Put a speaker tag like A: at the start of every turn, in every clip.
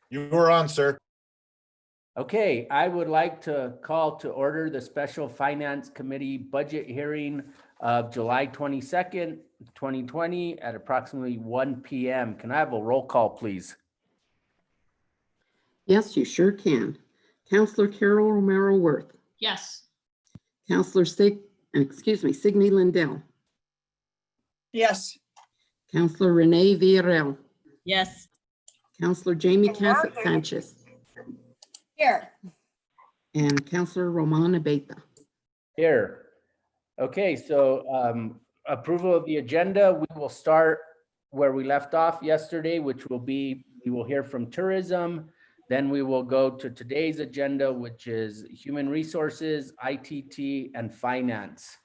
A: You were on, sir.
B: Okay, I would like to call to order the Special Finance Committee budget hearing of July 22nd, 2020 at approximately 1 p.m. Can I have a roll call, please?
C: Yes, you sure can. Counselor Carol Romero Worth.
D: Yes.
C: Counselor Signe Lindell.
E: Yes.
C: Counselor Renee Villarreal.
D: Yes.
C: Counselor Jamie Cassett Sanchez.
E: Here.
C: And Counselor Romana Beta.
B: Here. Okay, so approval of the agenda, we will start where we left off yesterday, which will be, we will hear from tourism. Then we will go to today's agenda, which is human resources, ITT, and finance.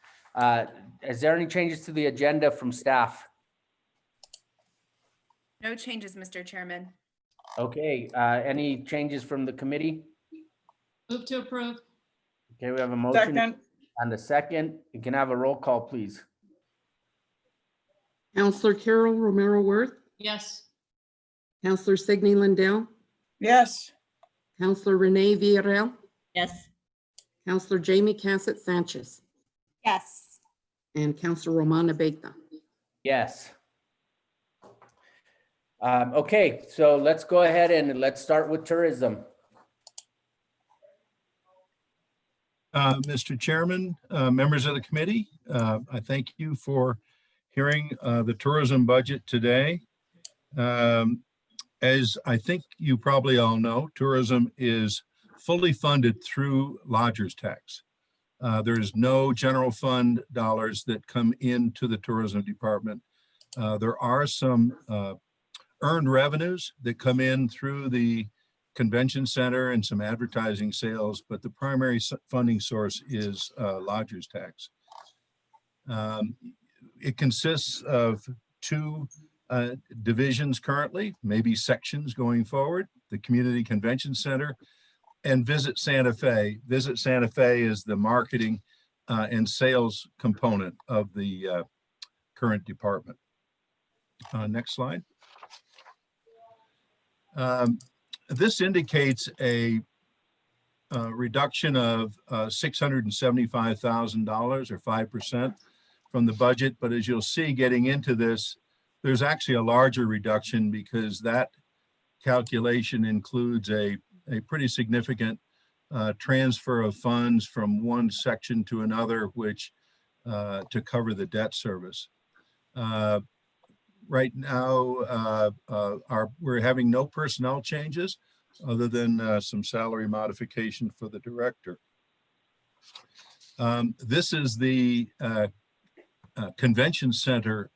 B: Is there any changes to the agenda from staff?
F: No changes, Mr. Chairman.
B: Okay, any changes from the committee?
D: Move to approve.
B: Okay, we have a motion
E: Second.
B: and a second. You can have a roll call, please.
C: Counselor Carol Romero Worth.
D: Yes.
C: Counselor Signe Lindell.
E: Yes.
C: Counselor Renee Villarreal.
D: Yes.
C: Counselor Jamie Cassett Sanchez.
F: Yes.
C: And Counselor Romana Beta.
B: Yes. Okay, so let's go ahead and let's start with tourism.
G: Mr. Chairman, members of the committee, I thank you for hearing the tourism budget today. As I think you probably all know, tourism is fully funded through lodger's tax. There is no general fund dollars that come into the tourism department. There are some earned revenues that come in through the convention center and some advertising sales, but the primary funding source is lodger's tax. It consists of two divisions currently, maybe sections going forward: the Community Convention Center and Visit Santa Fe. Visit Santa Fe is the marketing and sales component of the current department. Next slide. This indicates a reduction of $675,000 or 5% from the budget. But as you'll see getting into this, there's actually a larger reduction because that calculation includes a pretty significant transfer of funds from one section to another, which to cover the debt service. Right now, we're having no personnel changes other than some salary modification for the director. This is the convention center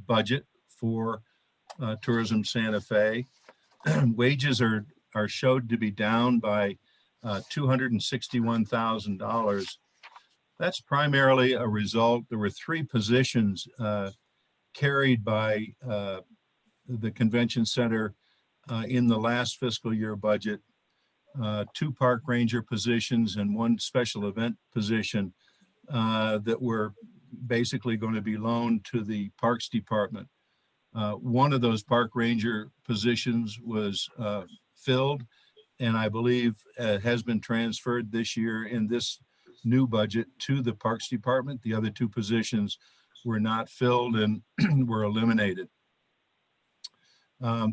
G: budget for Tourism Santa Fe. Wages are showed to be down by $261,000. That's primarily a result. There were three positions carried by the convention center in the last fiscal year budget, two park ranger positions and one special event position that were basically going to be loaned to the Parks Department. One of those park ranger positions was filled, and I believe has been transferred this year in this new budget to the Parks Department. The other two positions were not filled and were eliminated.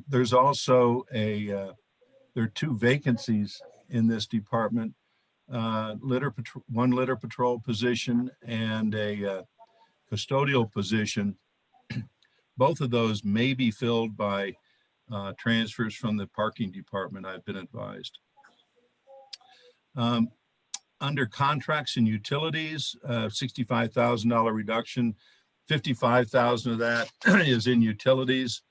G: There's also there are two vacancies in this department, one litter patrol position and a custodial position. Both of those may be filled by transfers from the parking department, I've been advised. Under contracts and utilities, $65,000 reduction. 55,000 of that is in utilities,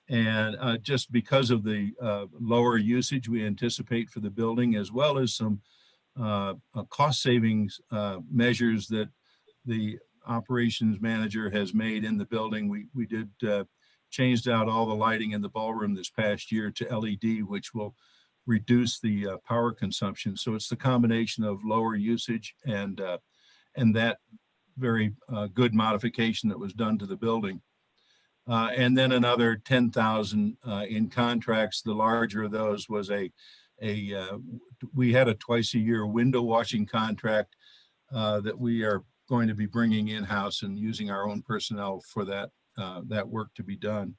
G: and just because of the lower usage we anticipate for the building, as well as some cost savings measures that the operations manager has made in the building. We did changed out all the lighting in the ballroom this past year to LED, which will reduce the power consumption. So it's the combination of lower usage and that very good modification that was done to the building. And then another 10,000 in contracts. The larger of those was we had a twice a year window washing contract that we are going to be bringing in-house and using our own personnel for that work to be done.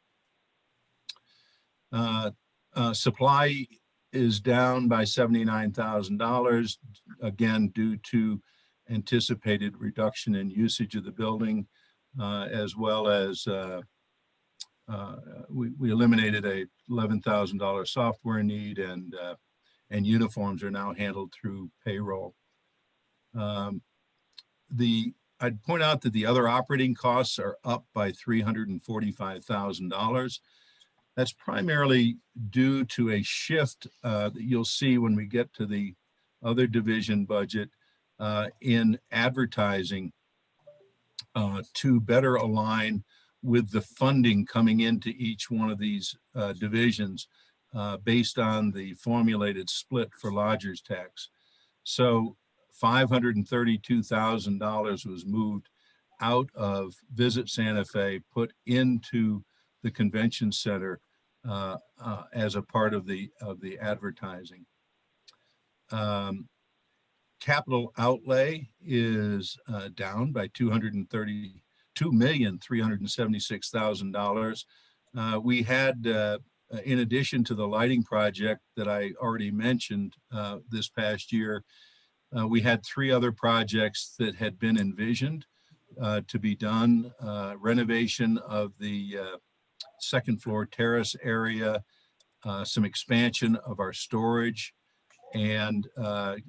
G: Supply is down by $79,000, again, due to anticipated reduction in usage of the building, as well as we eliminated a $11,000 software need, and uniforms are now handled through payroll. I'd point out that the other operating costs are up by $345,000. That's primarily due to a shift that you'll see when we get to the other division budget in advertising to better align with the funding coming into each one of these divisions based on the formulated split for lodgers tax. So $532,000 was moved out of Visit Santa Fe, put into the convention center as a part of the advertising. Capital outlay is down by $2,376,000. We had, in addition to the lighting project that I already mentioned this past year, we had 3 other projects that had been envisioned to be done. Renovation of the second floor terrace area, some expansion of our storage, and the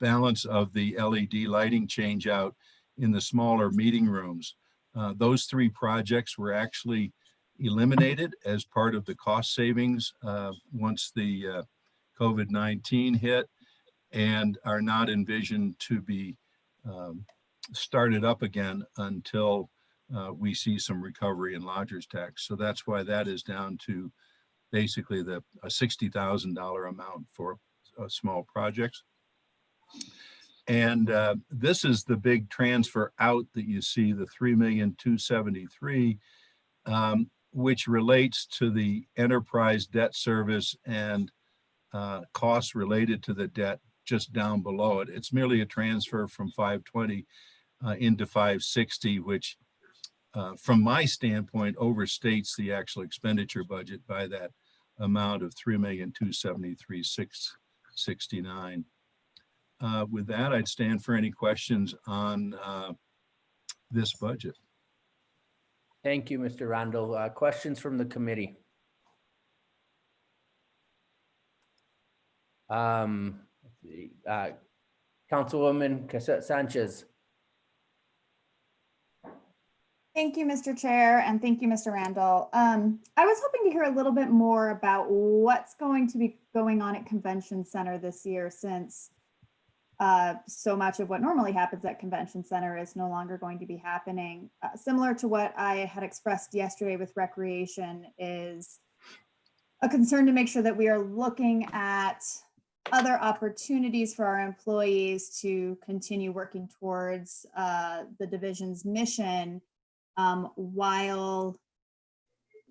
G: balance of the LED lighting change out in the smaller meeting rooms. Those 3 projects were actually eliminated as part of the cost savings once the COVID-19 hit, and are not envisioned to be started up again until we see some recovery in lodgers tax. So that's why that is down to basically a $60,000 amount for small projects. And this is the big transfer out that you see, the $3,273,000, which relates to the enterprise debt service and costs related to the debt just down below it. It's merely a transfer from 520 into 560, which from my standpoint overstates the actual expenditure budget by that amount of $3,273,669. With that, I'd stand for any questions on this budget.
B: Thank you, Mr. Randall. Questions from the committee? Councilwoman Cassette Sanchez.
A: Thank you, Mr. Chair, and thank you, Mr. Randall. I was hoping to hear a little bit more about what's going to be going on at Convention Center this year, since so much of what normally happens at Convention Center is no longer going to be happening. Similar to what I had expressed yesterday with recreation, is a concern to make sure that we are looking at other opportunities for our employees to continue working towards the division's mission while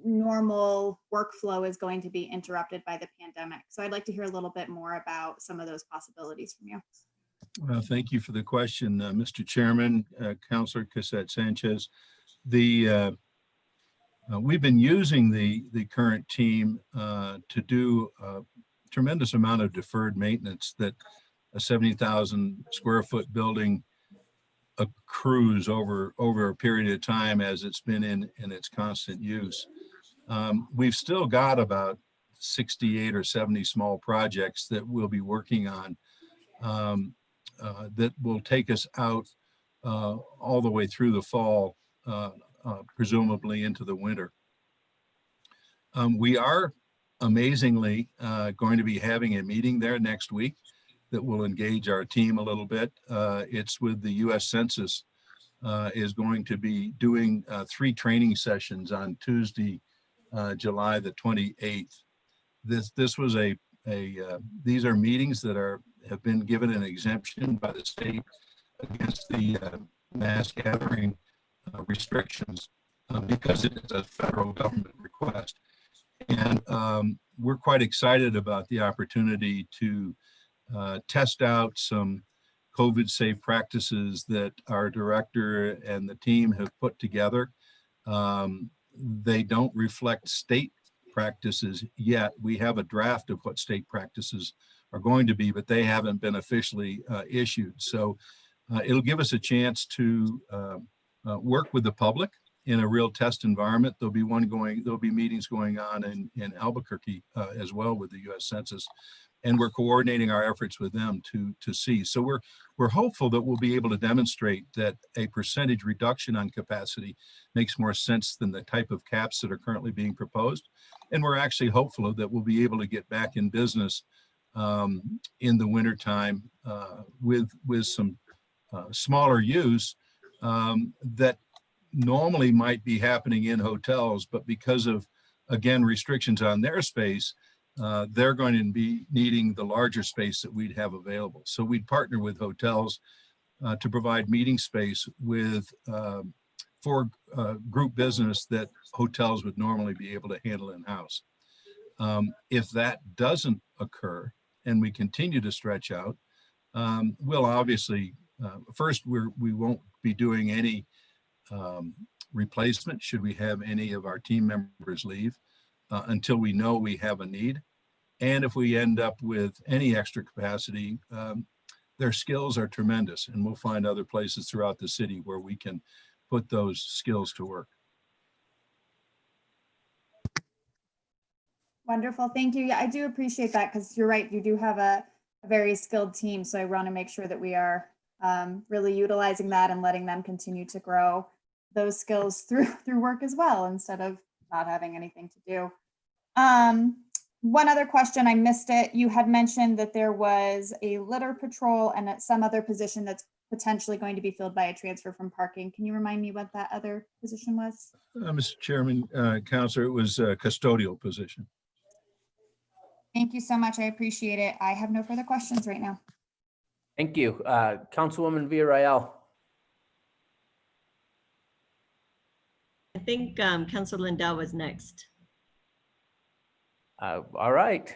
A: normal workflow is going to be interrupted by the pandemic. So I'd like to hear a little bit more about some of those possibilities from you.
G: Well, thank you for the question, Mr. Chairman, Councilor Cassette Sanchez. We've been using the current team to do a tremendous amount of deferred maintenance that a 70,000 square foot building accrues over a period of time as it's been in its constant use. We've still got about 68 or 70 small projects that we'll be working on that will take us out all the way through the fall, presumably into the winter. We are amazingly going to be having a meeting there next week that will engage our team a little bit. It's with the U.S. Census is going to be doing 3 training sessions on Tuesday, July the 28th. This was these are meetings that have been given an exemption by the state against the mass gathering restrictions. because it is a federal government request. And we're quite excited about the opportunity to test out some COVID-safe practices that our director and the team have put together. They don't reflect state practices yet. We have a draft of what state practices are going to be, but they haven't been officially issued. So it'll give us a chance to work with the public in a real test environment. There'll be meetings going on in Albuquerque as well with the U.S. Census, and we're coordinating our efforts with them to see. So we're hopeful that we'll be able to demonstrate that a percentage reduction on capacity makes more sense than the type of caps that are currently being proposed. And we're actually hopeful that we'll be able to get back in business in the wintertime with some smaller use that normally might be happening in hotels, but because of, again, restrictions on their space, they're going to be needing the larger space that we'd have available. So we'd partner with hotels to provide meeting space for group business that hotels would normally be able to handle in-house. If that doesn't occur and we continue to stretch out, we'll obviously, first, we won't be doing any replacement should we have any of our team members leave until we know we have a need. And if we end up with any extra capacity, their skills are tremendous, and we'll find other places throughout the city where we can put those skills to work.
A: Wonderful. Thank you. Yeah, I do appreciate that because you're right. You do have a very skilled team. So I want to make sure that we are really utilizing that and letting them continue to grow those skills through work as well, instead of not having anything to do. One other question, I missed it. You had mentioned that there was a litter patrol and some other position that's potentially going to be filled by a transfer from parking. Can you remind me what that other position was?
G: Mr. Chairman, Councilor, it was a custodial position.
A: Thank you so much. I appreciate it. I have no further questions right now.
B: Thank you. Councilwoman Villarreal.
D: I think Councilor Lindell was next.
B: All right.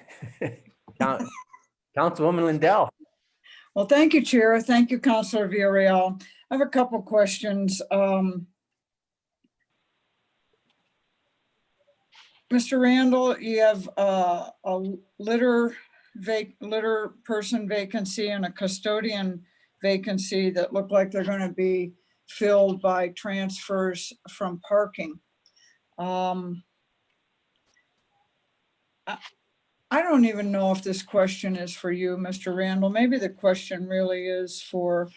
B: Councilwoman Lindell.
E: Well, thank you, Chair. Thank you, Councilor Villarreal. I have a couple questions. Mr. Randall, you have a litter person vacancy and a custodian vacancy that look like they're going to be filled by transfers from parking. I don't even know if this question is for you, Mr. Randall. Maybe the question really is for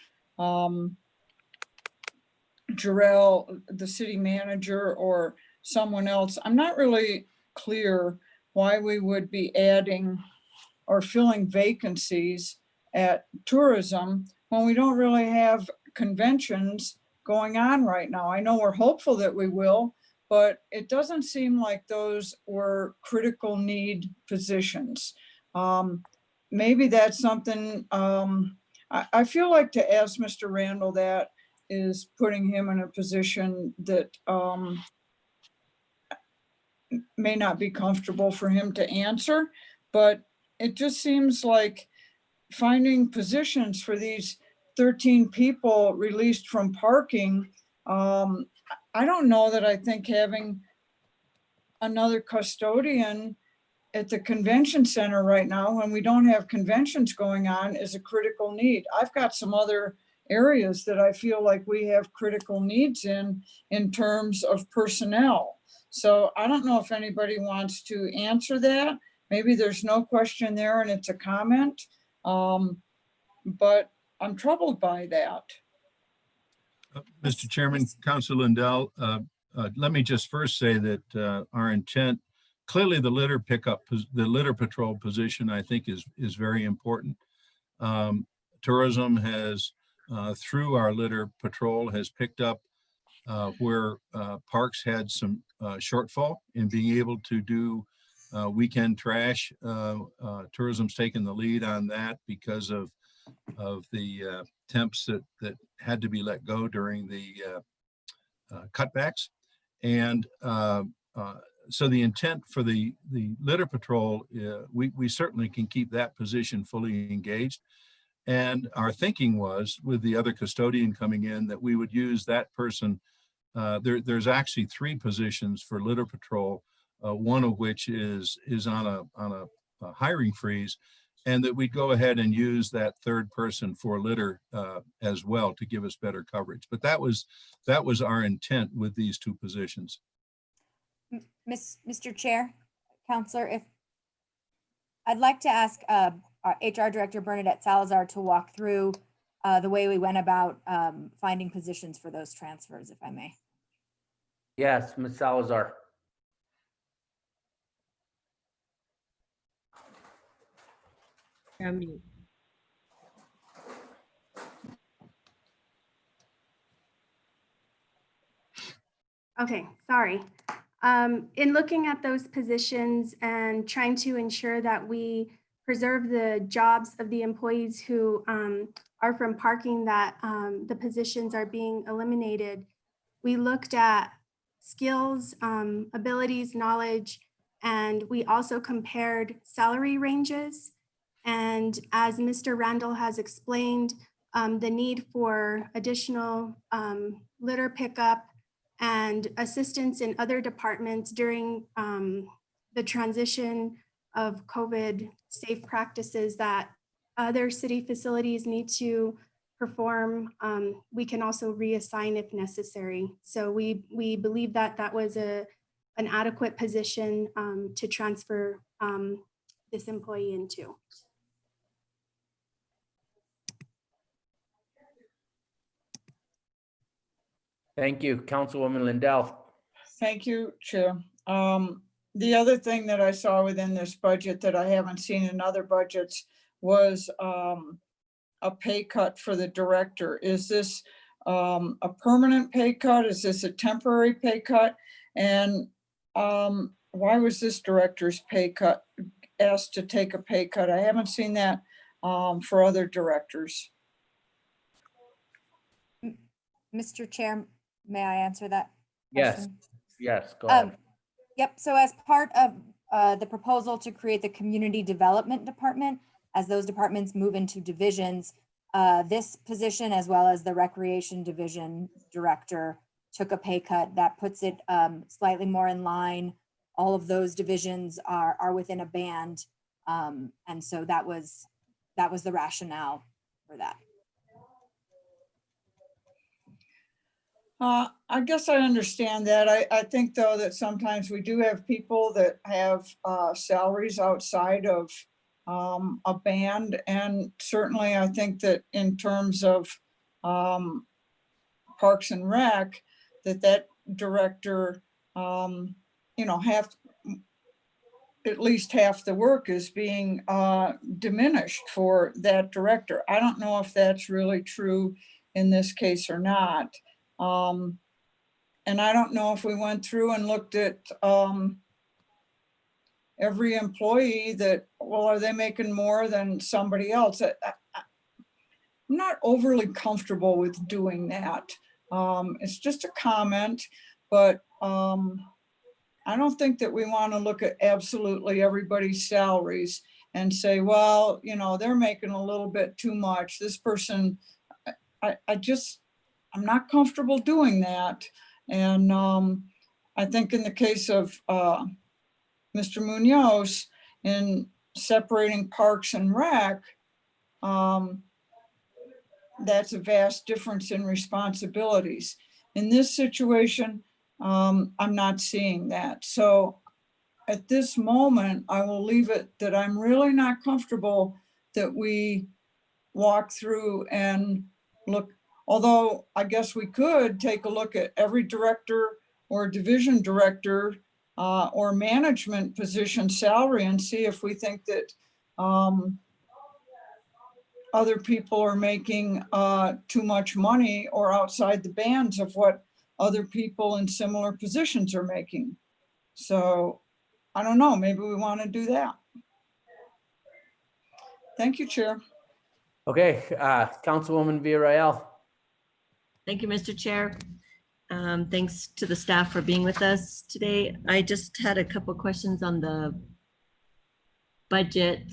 E: Jarrell, the city manager, or someone else. I'm not really clear why we would be adding or filling vacancies at tourism when we don't really have conventions going on right now. I know we're hopeful that we will, but it doesn't seem like those were critical need positions. Maybe that's something, I feel like to ask Mr. Randall that is putting him in a position that may not be comfortable for him to answer, but it just seems like finding positions for these 13 people released from parking. I don't know that I think having another custodian at the convention center right now, when we don't have conventions going on, is a critical need. I've got some other areas that I feel like we have critical needs in terms of personnel. So I don't know if anybody wants to answer that. Maybe there's no question there and it's a comment, but I'm troubled by that.
G: Mr. Chairman, Councilor Lindell, let me just first say that our intent, clearly the litter patrol position, I think is very important. Tourism has, through our litter patrol, has picked up where parks had some shortfall in being able to do weekend trash. Tourism's taken the lead on that because of the temps that had to be let go during the cutbacks. And so the intent for the litter patrol, we certainly can keep that position fully engaged. And our thinking was, with the other custodian coming in, that we would use that person. There's actually 3 positions for litter patrol, one of which is on a hiring freeze, and that we'd go ahead and use that 3rd person for litter as well to give us better coverage. But that was our intent with these 2 positions.
H: Mr. Chair, Counselor, if I'd like to ask our HR Director Bernadette Salazar to walk through the way we went about finding positions for those transfers, if I may.
B: Yes, Ms. Salazar.
D: You're on mute.
I: Okay, sorry. In looking at those positions and trying to ensure that we preserve the jobs of the employees who are from parking, that the positions are being eliminated, we looked at skills, abilities, knowledge, and we also compared salary ranges. And as Mr. Randall has explained, the need for additional litter pickup and assistance in other departments during the transition of COVID safe practices that other city facilities need to perform, we can also reassign if necessary. So we believe that that was an adequate position to transfer this employee into.
B: Thank you, Councilwoman Lindell.
E: Thank you, Chair. The other thing that I saw within this budget that I haven't seen in other budgets was a pay cut for the director. Is this a permanent pay cut? Is this a temporary pay cut? And why was this director's pay cut asked to take a pay cut? I haven't seen that for other directors.
H: Mr. Chair, may I answer that?
B: Yes,
H: question?
B: yes, go ahead.
H: Yep, so as part of the proposal to create the Community Development Department, as those departments move into divisions, this position, as well as the Recreation Division Director, took a pay cut that puts it slightly more in line. All of those divisions are within a band. And so that was the rationale for that.
E: I guess I understand that. I think, though, that sometimes we do have people that have salaries outside of a band. And certainly I think that in terms of Parks and Rec, that director, at least half the work is being diminished for that director. I don't know if that's really true in this case or not. And I don't know if we went through and looked at every employee that, well, are they making more than somebody else? I'm not overly comfortable with doing that. It's just a comment, but I don't think that we want to look at absolutely everybody's salaries and say, well, they're making a little bit too much. This person, I'm not comfortable doing that. And I think in the case of Mr. Munoz, in separating Parks and Rec, that's a vast difference in responsibilities. In this situation, I'm not seeing that. So at this moment, I will leave it that I'm really not comfortable that we walk through and look. Although I guess we could take a look at every director or division director or management position salary and see if we think that other people are making too much money or outside the bands of what other people in similar positions are making. So I don't know, maybe we want to do that. Thank you, Chair.
B: Okay, Councilwoman Villarreal.
D: Thank you, Mr. Chair. Thanks to the staff for being with us today. I just had a couple questions on the budget.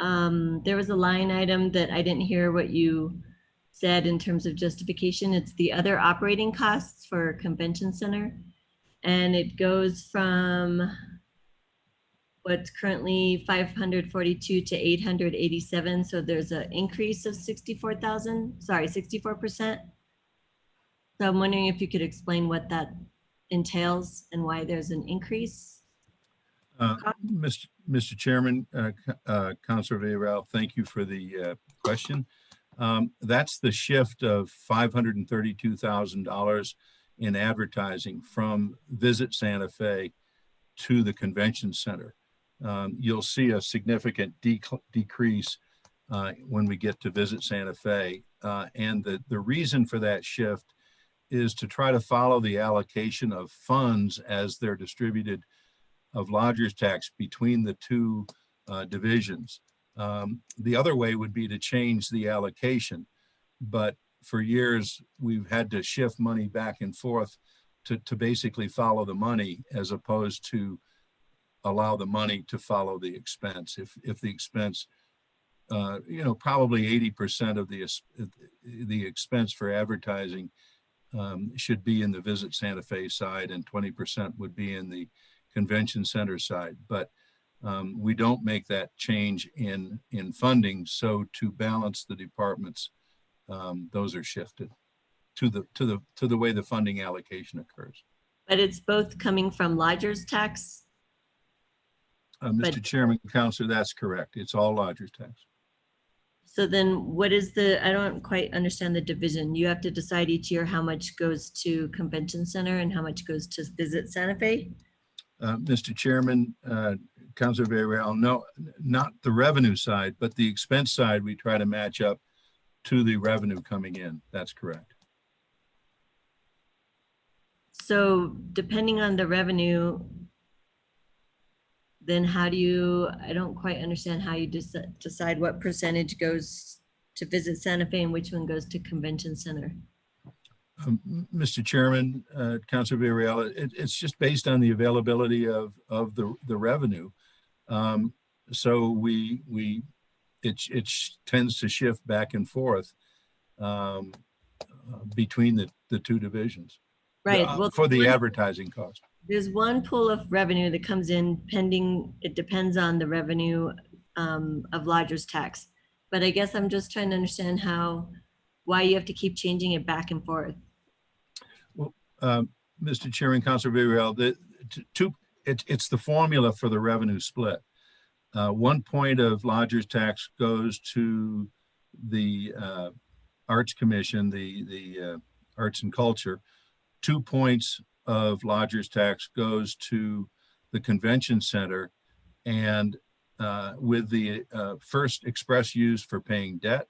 D: There was a line item that I didn't hear what you said in terms of justification. It's the other operating costs for convention center. And it goes from what's currently 542 to 887. So there's an increase of 64%. So I'm wondering if you could explain what that entails and why there's an increase.
G: Mr. Chairman, Councilor Villarreal, thank you for the question. That's the shift of $532,000 in advertising from Visit Santa Fe to the convention center. You'll see a significant decrease when we get to Visit Santa Fe. And the reason for that shift is to try to follow the allocation of funds as they're distributed of lodger's tax between the two divisions. The other way would be to change the allocation, but for years we've had to shift money back and forth to basically follow the money as opposed to allow the money to follow the expense. If the expense, probably 80% of the expense for advertising should be in the Visit Santa Fe side and 20% would be in the convention center side. But we don't make that change in funding. So to balance the departments, those are shifted to the way the funding allocation occurs.
D: But it's both coming from lodger's tax.
G: Mr. Chairman, Councilor, that's correct. It's all lodger's tax.
D: So then what is I don't quite understand the division. You have to decide each year how much goes to convention center and how much goes to Visit Santa Fe?
G: Mr. Chairman, Councilor Villarreal, no, not the revenue side, but the expense side, we try to match up to the revenue coming in. That's correct.
D: So depending on the revenue, then how do you, I don't quite understand how you decide what percentage goes to Visit Santa Fe and which one goes to Convention Center.
G: Mr. Chairman, Councilor Villarreal, it's just based on the availability of the revenue. So it tends to shift back and forth between the two divisions.
D: Right. Well,
G: for the advertising cost.
D: There's one pool of revenue that comes in pending. It depends on the revenue of lodger's tax. But I guess I'm just trying to understand why you have to keep changing it back and forth.
G: Well, Mr. Chairman, Councilor Villarreal, it's the formula for the revenue split. 1 point of lodger's tax goes to the Arts Commission, the Arts and Culture. 2 points of lodger's tax goes to the Convention Center, and with the first express use for paying debt,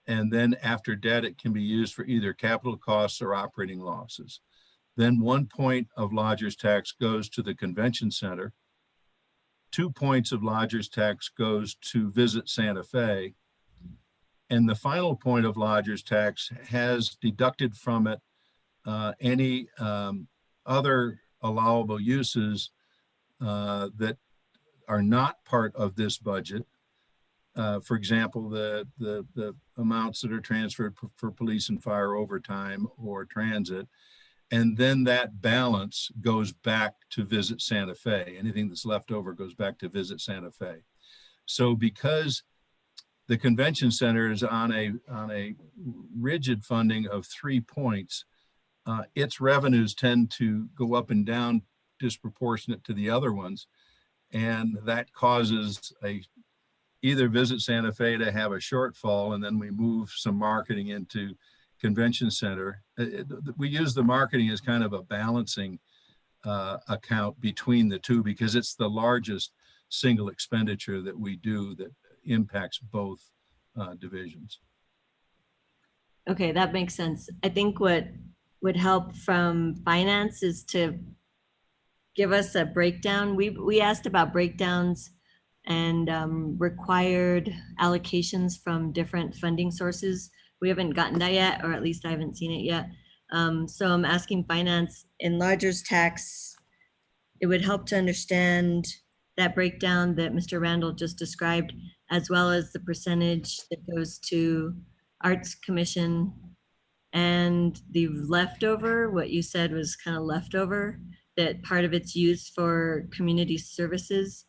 G: and then after debt, it can be used for either capital costs or operating losses. Then 1 point of lodger's tax goes to the Convention Center. 2 points of lodger's tax goes to Visit Santa Fe. And the final point of lodger's tax has deducted from it any other allowable uses that are not part of this budget. For example, the amounts that are transferred for police and fire overtime or transit. And then that balance goes back to Visit Santa Fe. Anything that's left over goes back to Visit Santa Fe. So because the Convention Center is on a rigid funding of 3 points, its revenues tend to go up and down disproportionate to the other ones. And that causes either Visit Santa Fe to have a shortfall, and then we move some marketing into Convention Center. We use the marketing as kind of a balancing account between the two because it's the largest single expenditure that we do that impacts both divisions.
D: Okay, that makes sense. I think what would help from finance is to give us a breakdown. We asked about breakdowns and required allocations from different funding sources. We haven't gotten that yet, or at least I haven't seen it yet. So I'm asking finance in lodger's tax. It would help to understand that breakdown that Mr. Randall just described, as well as the percentage that goes to Arts Commission and the leftover, what you said was kind of leftover, that part of it's used for community services.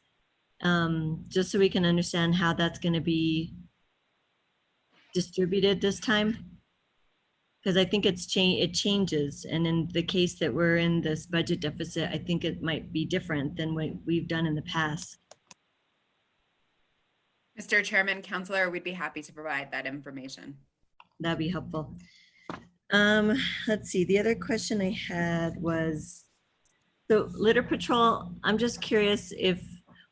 D: Just so we can understand how that's going to be distributed this time. Because I think it changes. And in the case that we're in this budget deficit, I think it might be different than what we've done in the past.
F: Mr. Chairman, Counselor, we'd be happy to provide that information.
D: That'd be helpful. Let's see, the other question I had was, so litter patrol, I'm just curious if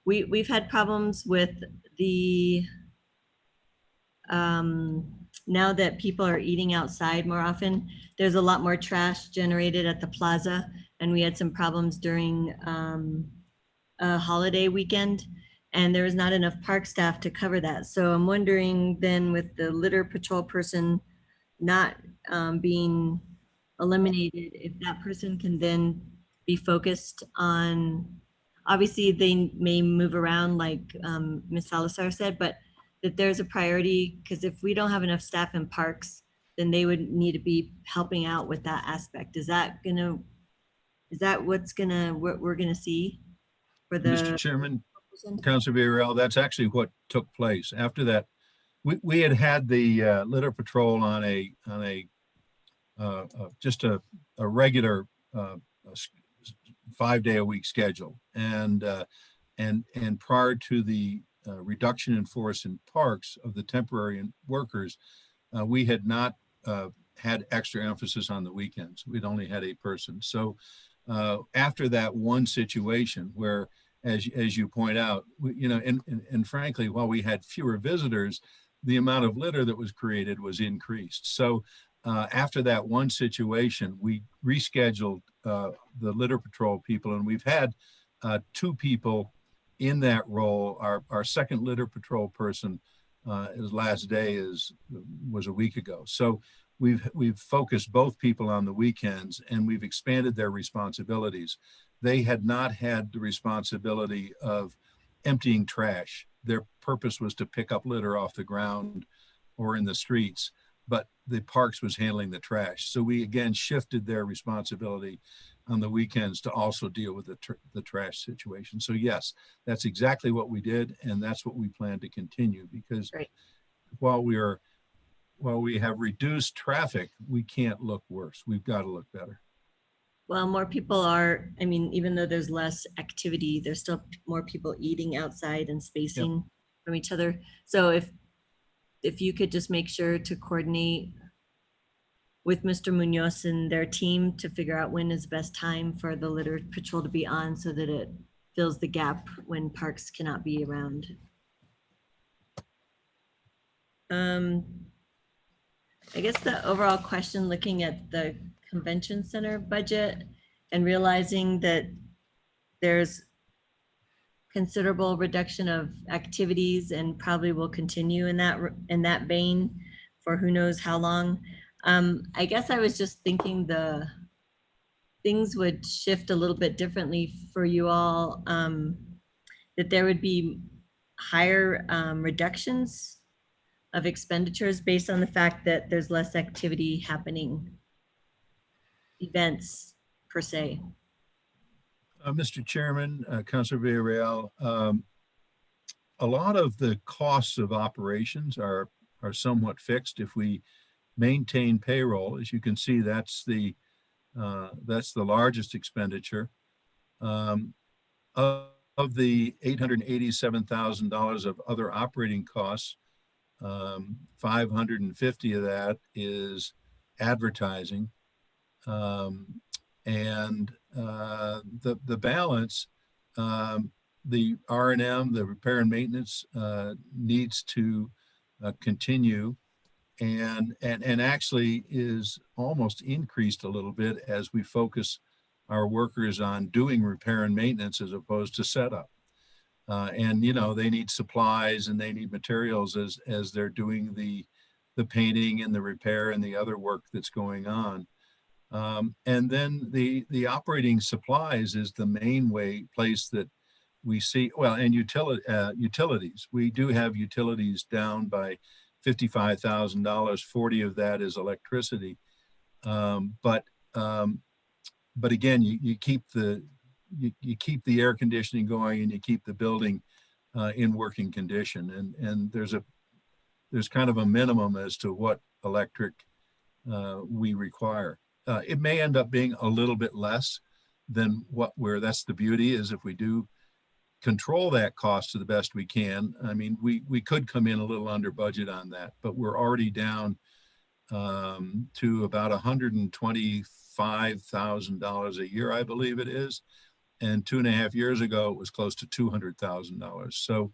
D: we've had problems with the, now that people are eating outside more often, there's a lot more trash generated at the plaza. And we had some problems during a holiday weekend, and there was not enough park staff to cover that. So I'm wondering then, with the litter patrol person not being eliminated, if that person can then be focused on, obviously they may move around like Ms. Salazar said, but that there's a priority, because if we don't have enough staff in parks, then they would need to be helping out with that aspect. Is that what we're gonna see for the?
G: Mr. Chairman, Councilor Villarreal, that's actually what took place. After that, we had the litter patrol on just a regular 5-day-a-week schedule, and prior to the reduction in force in parks of the temporary workers, we had not had extra emphasis on the weekends. We'd only had a person. So after that one situation where, as you point out, and frankly, while we had fewer visitors, the amount of litter that was created was increased. So after that one situation, we rescheduled the litter patrol people, and we've had 2 people in that role. Our second litter patrol person, his last day was a week ago. So we've focused both people on the weekends, and we've expanded their responsibilities. They had not had the responsibility of emptying trash. Their purpose was to pick up litter off the ground or in the streets, but the parks was handling the trash. So we again shifted their responsibility on the weekends to also deal with the trash situation. So yes, that's exactly what we did, and that's what we plan to continue, because
D: Great.
G: while we have reduced traffic, we can't look worse. We've got to look better.
D: Well, more people are, I mean, even though there's less activity, there's still more people eating outside and spacing from each other. So if you could just make sure to coordinate with Mr. Munoz and their team to figure out when is best time for the litter patrol to be on, so that it fills the gap when parks cannot be around. I guess the overall question, looking at the convention center budget and realizing that there's considerable reduction of activities and probably will continue in that vein for who knows how long. I guess I was just thinking the things would shift a little bit differently for you all, that there would be higher reductions of expenditures based on the fact that there's less activity happening, events per se.
G: Mr. Chairman, Councilor Villarreal, a lot of the costs of operations are somewhat fixed. If we maintain payroll, as you can see, that's the largest expenditure. Of the $887,000 of other operating costs, 550 of that is advertising, and the balance, the R&M, the repair and maintenance, needs to continue, and actually is almost increased a little bit as we focus our workers on doing repair and maintenance as opposed to setup. And they need supplies and they need materials as they're doing the painting and the repair and the other work that's going on. And then the operating supplies is the main place that we see, well, and utilities. We do have utilities down by $55,000. 40 of that is electricity. But again, you keep the air conditioning going, and you keep the building in working condition. And there's kind of a minimum as to what electric we require. It may end up being a little bit less than that's the beauty, is if we do control that cost to the best we can. I mean, we could come in a little under budget on that, but we're already down to about $125,000 a year, I believe it is. And 2.5 years ago, it was close to $200,000. So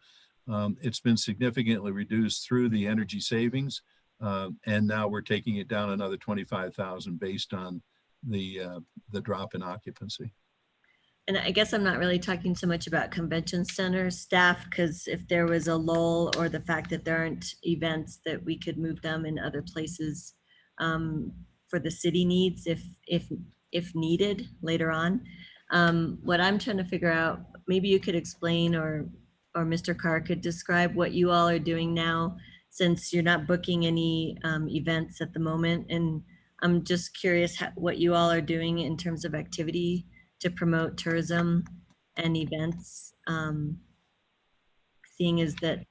G: it's been significantly reduced through the energy savings. And now we're taking it down another 25,000 based on the drop in occupancy.
D: And I guess I'm not really talking so much about convention center staff, because if there was a lull or the fact that there aren't events, that we could move them in other places for the city needs if needed later on. What I'm trying to figure out, maybe you could explain, or Mr. Carr could describe what you all are doing now, since you're not booking any events at the moment. And I'm just curious what you all are doing in terms of activity to promote tourism and events, seeing as that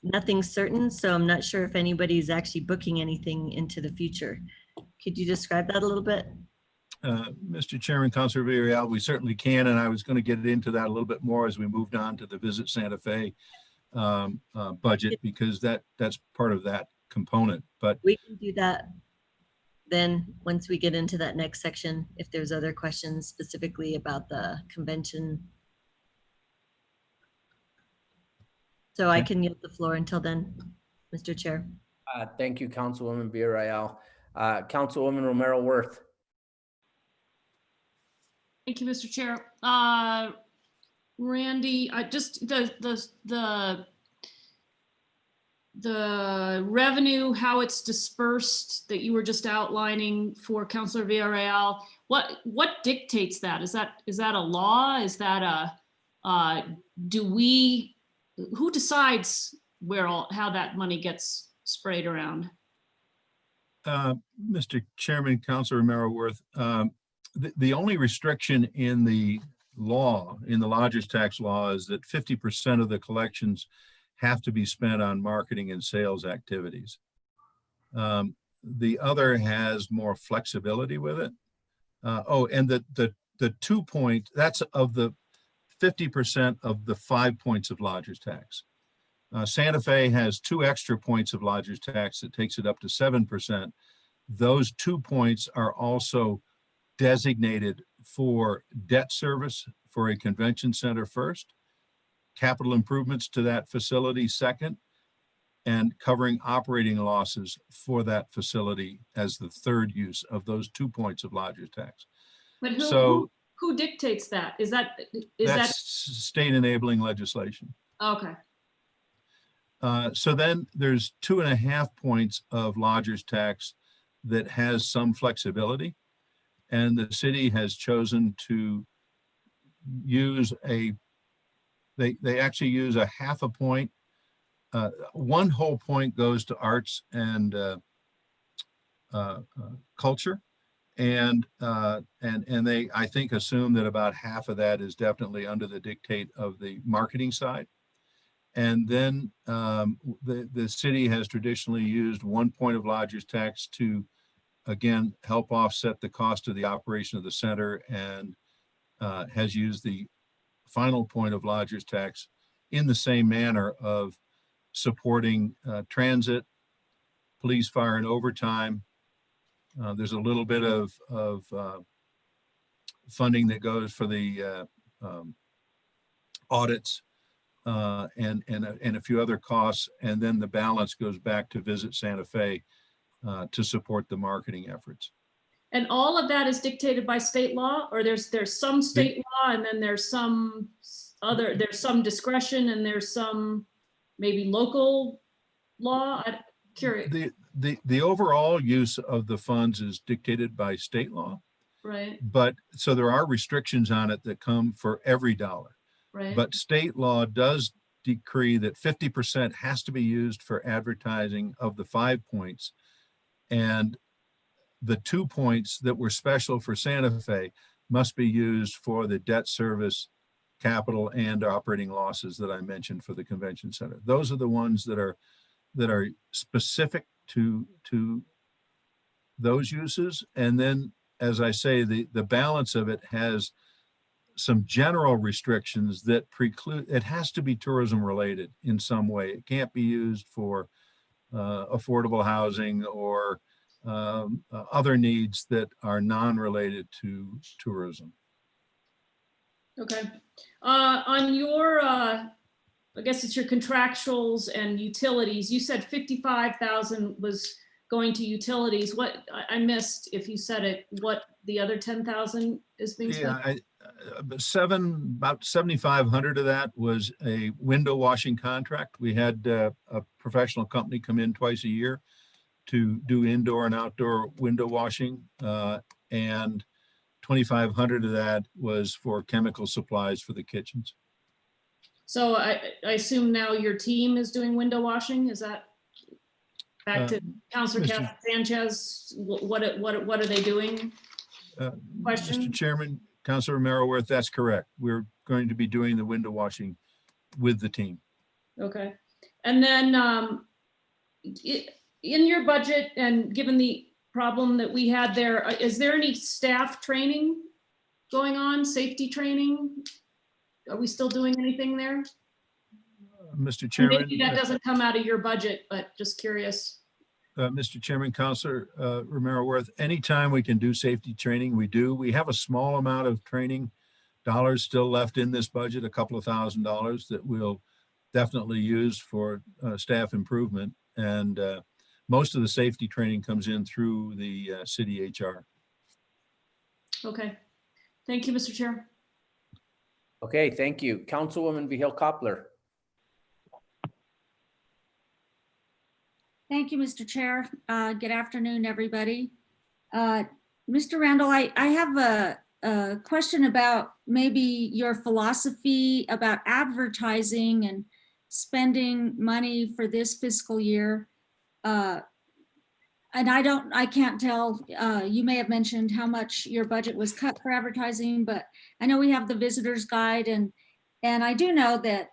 D: nothing's certain. So I'm not sure if anybody's actually booking anything into the future. Could you describe that a little bit?
G: Mr. Chairman, Councilor Villarreal, we certainly can. And I was going to get into that a little bit more as we moved on to the Visit Santa Fe budget, because that's part of that component. But
D: we can do that then once we get into that next section, if there's other questions specifically about the convention. So I can yield the floor until then, Mr. Chair.
B: Thank you, Councilwoman Villarreal. Councilwoman Romero Worth.
J: Thank you, Mr. Chair. Randy, just the revenue, how it's dispersed that you were just outlining for Councilor Villarreal, what dictates that? Is that a law? Is that who decides how that money gets sprayed around?
G: Mr. Chairman, Councilor Romero Worth, the only restriction in the law, in the lodgers tax law, is that 50% of the collections have to be spent on marketing and sales activities. The other has more flexibility with it. And the 2 point, that's of the 50% of the 5 points of lodgers tax. Santa Fe has 2 extra points of lodgers tax that takes it up to 7%. Those 2 points are also designated for debt service for a convention center first, capital improvements to that facility second, and covering operating losses for that facility as the third use of those 2 points of lodgers tax.
J: But who dictates that? Is that
G: state enabling legislation?
J: Okay.
G: So then there's 2.5 points of lodgers tax that has some flexibility, and the city has chosen to use they actually use a 0.5 point. 1 whole point goes to arts and culture, and they, I think, assume that about half of that is definitely under the dictate of the marketing side. And then the city has traditionally used 1 point of lodgers tax to, again, help offset the cost of the operation of the center, and has used the final point of lodgers tax in the same manner of supporting transit, police, fire, and overtime. There's a little bit of funding that goes for the audits and a few other costs, and then the balance goes back to Visit Santa Fe to support the marketing efforts.
J: And all of that is dictated by state law, or there's some state law, and then there's some discretion, and there's some maybe local law? Curious,
G: The overall use of the funds is dictated by state law,
J: right,
G: but so there are restrictions on it that come for every dollar.
J: right.
G: But state law does decree that 50% has to be used for advertising of the 5 points. And the 2 points that were special for Santa Fe must be used for the debt service, capital, and operating losses that I mentioned for the convention center. Those are the ones that are specific to those uses. And then, as I say, the balance of it has some general restrictions that preclude, it has to be tourism related in some way. It can't be used for affordable housing or other needs that are non-related to tourism.
J: Okay. On your, I guess it's your contractuals and utilities, you said 55,000 was going to utilities. What, I missed if you said it, what the other 10,000 is being spent?
G: Yeah, about 7,500 of that was a window washing contract. We had a professional company come in twice a year to do indoor and outdoor window washing. And 2,500 of that was for chemical supplies for the kitchens.
J: So I assume now your team is doing window washing, is that? Back to Councilor
G: Mr.
J: Sanchez, what are they doing? Question?
G: Mr. Chairman, Councilor Romero-Worth, that's correct. We're going to be doing the window washing with the team.
J: Okay. And then in your budget and given the problem that we had there, is there any staff training going on, safety training? Are we still doing anything there?
G: Mr. Chairman.
J: Maybe that doesn't come out of your budget, but just curious.
G: Mr. Chairman, Councilor Romero-Worth, anytime we can do safety training, we do. We have a small amount of training dollars still left in this budget, a couple of $1,000s that we'll definitely use for staff improvement. And most of the safety training comes in through the city HR.
J: Okay. Thank you, Mr. Chair.
B: Okay, thank you. Councilwoman Vihil-Coppler.
K: Thank you, Mr. Chair. Good afternoon, everybody. Mr. Randall, I have a question about maybe your philosophy about advertising and spending money for this fiscal year. And I can't tell, you may have mentioned how much your budget was cut for advertising, but I know we have the visitor's guide and I do know that,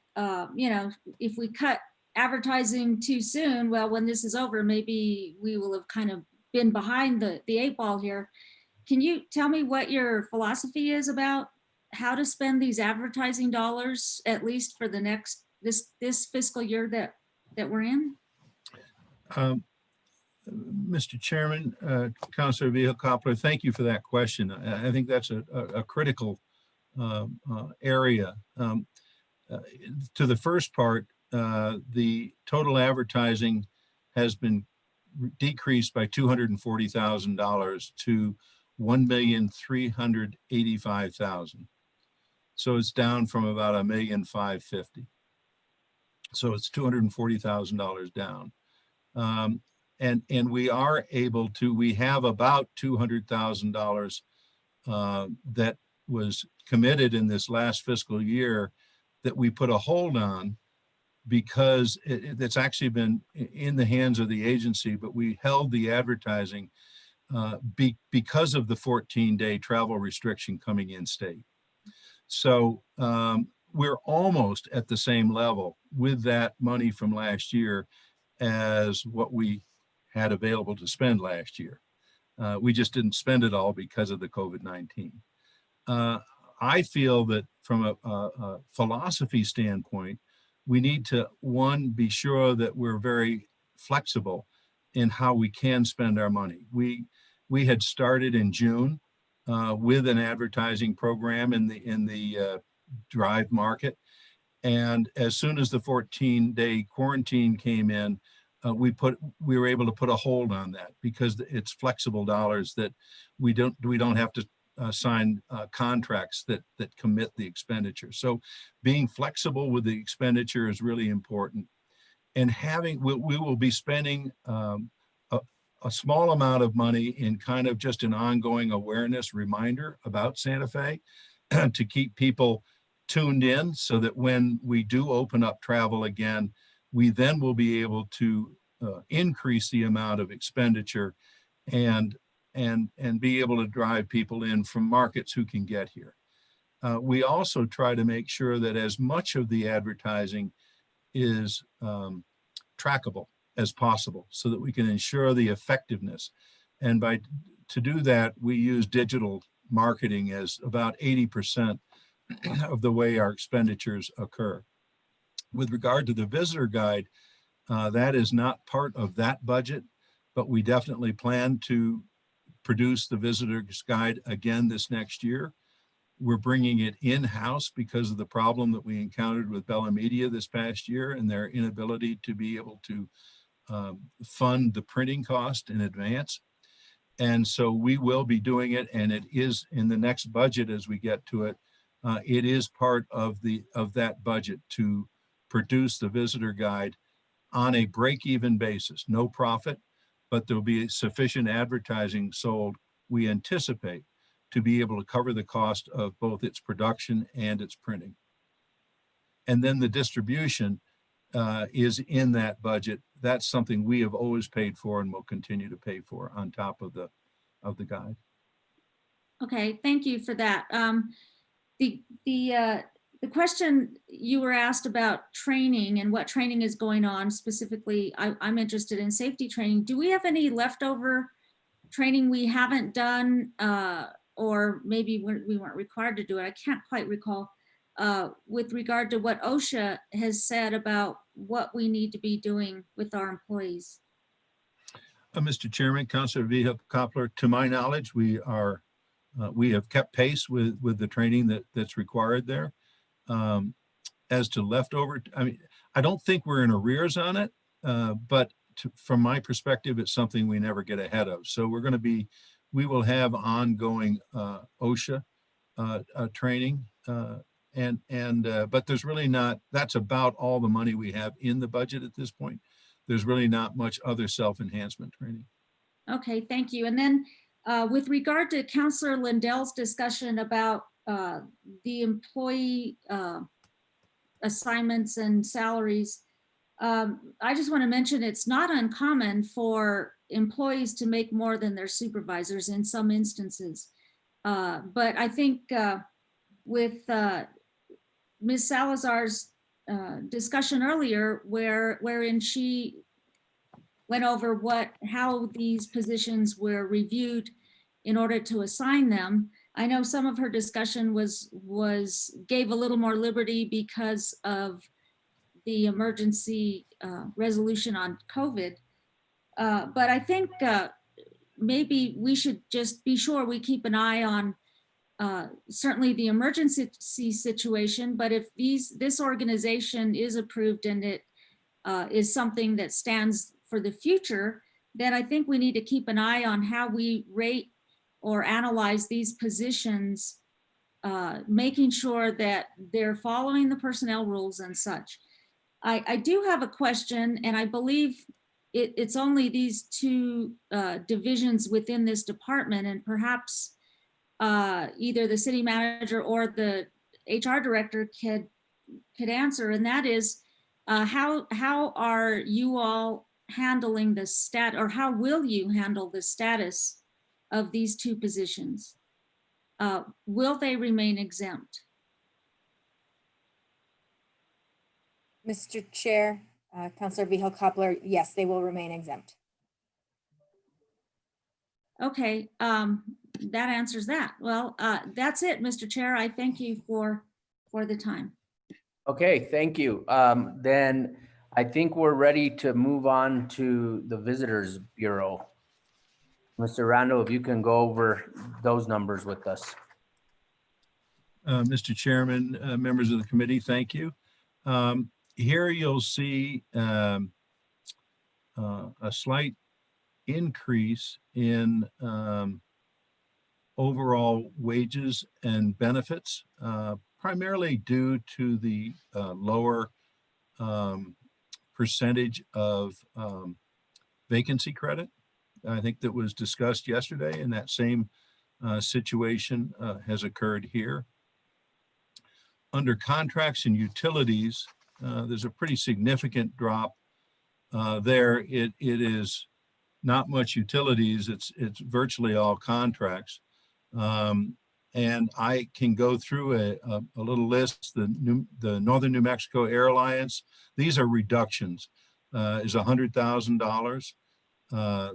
K: if we cut advertising too soon, well, when this is over, maybe we will have kind of been behind the 8 ball here. Can you tell me what your philosophy is about how to spend these advertising dollars, at least for the next, this fiscal year that we're in?
G: Mr. Chairman, Councilor Vihil-Coppler, thank you for that question. I think that's a critical area. To the first part, the total advertising has been decreased by $240,000 to $1,385,000. So it's down from about $1,550,000. So it's $240,000 down. And we are able to, we have about $200,000 that was committed in this last fiscal year that we put a hold on because it's actually been in the hands of the agency, but we held the advertising because of the 14-day travel restriction coming in state. So we're almost at the same level with that money from last year as what we had available to spend last year. We just didn't spend it all because of the COVID-19. I feel that from a philosophy standpoint, we need to, one, be sure that we're very flexible in how we can spend our money. We had started in June with an advertising program in the drive market. And as soon as the 14-day quarantine came in, we were able to put a hold on that because it's flexible dollars that we don't have to sign contracts that commit the expenditure. So being flexible with the expenditure is really important. and we will be spending a small amount of money in kind of just an ongoing awareness reminder about Santa Fe to keep people tuned in so that when we do open up travel again, we then will be able to increase the amount of expenditure and be able to drive people in from markets who can get here. We also try to make sure that as much of the advertising is trackable as possible so that we can ensure the effectiveness. And to do that, we use digital marketing as about 80% of the way our expenditures occur. With regard to the visitor guide, that is not part of that budget, but we definitely plan to produce the visitor's guide again this next year. We're bringing it in-house because of the problem that we encountered with Bella Media this past year and their inability to be able to fund the printing cost in advance. And so we will be doing it, and it is in the next budget as we get to it. It is part of that budget to produce the visitor guide on a break-even basis, no profit, but there'll be sufficient advertising sold, we anticipate, to be able to cover the cost of both its production and its printing. And then the distribution is in that budget. That's something we have always paid for and will continue to pay for on top of the guide.
K: Okay, thank you for that. The question you were asked about training and what training is going on specifically, I'm interested in safety training. Do we have any leftover training we haven't done, or maybe we weren't required to do it? I can't quite recall, with regard to what OSHA has said about what we need to be doing with our employees.
G: Mr. Chairman, Councilor Vihel-Coppler, to my knowledge, we have kept pace with the training that's required there. As to leftover, I mean, I don't think we're in arrears on it, but from my perspective, it's something we never get ahead of. So we will have ongoing OSHA training, but there's really not, that's about all the money we have in the budget at this point. There's really not much other self-enhancement training.
K: Okay, thank you. And then with regard to Councilor Lindell's discussion about the employee assignments and salaries, I just want to mention it's not uncommon for employees to make more than their supervisors in some instances. But I think with Ms. Salazar's discussion earlier, wherein she went over how these positions were reviewed in order to assign them. I know some of her discussion gave a little more liberty because of the emergency resolution on COVID. But I think maybe we should just be sure we keep an eye on certainly the emergency situation, but if this organization is approved and it is something that stands for the future, then I think we need to keep an eye on how we rate or analyze these positions, making sure that they're following the personnel rules and such. I do have a question, and I believe it's only these two divisions within this department, and perhaps either the city manager or the HR director could answer, and that is how are you all handling the or how will you handle the status of these two positions? Will they remain exempt?
H: Mr. Chair, Councilor Vihel-Coppler, yes, they will remain exempt.
K: Okay, that answers that. Well, that's it, Mr. Chair. I thank you for the time.
B: Okay, thank you. Then I think we're ready to move on to the Visitors Bureau. Mr. Randall, if you can go over those numbers with us.
G: Mr. Chairman, members of the committee, thank you. Here you'll see a slight increase in overall wages and benefits, primarily due to the lower percentage of vacancy credit. I think that was discussed yesterday, and that same situation has occurred here. Under contracts and utilities, there's a pretty significant drop there. It is not much utilities. It's virtually all contracts. And I can go through a little list. The Northern New Mexico Air Alliance, these are reductions, is $100,000.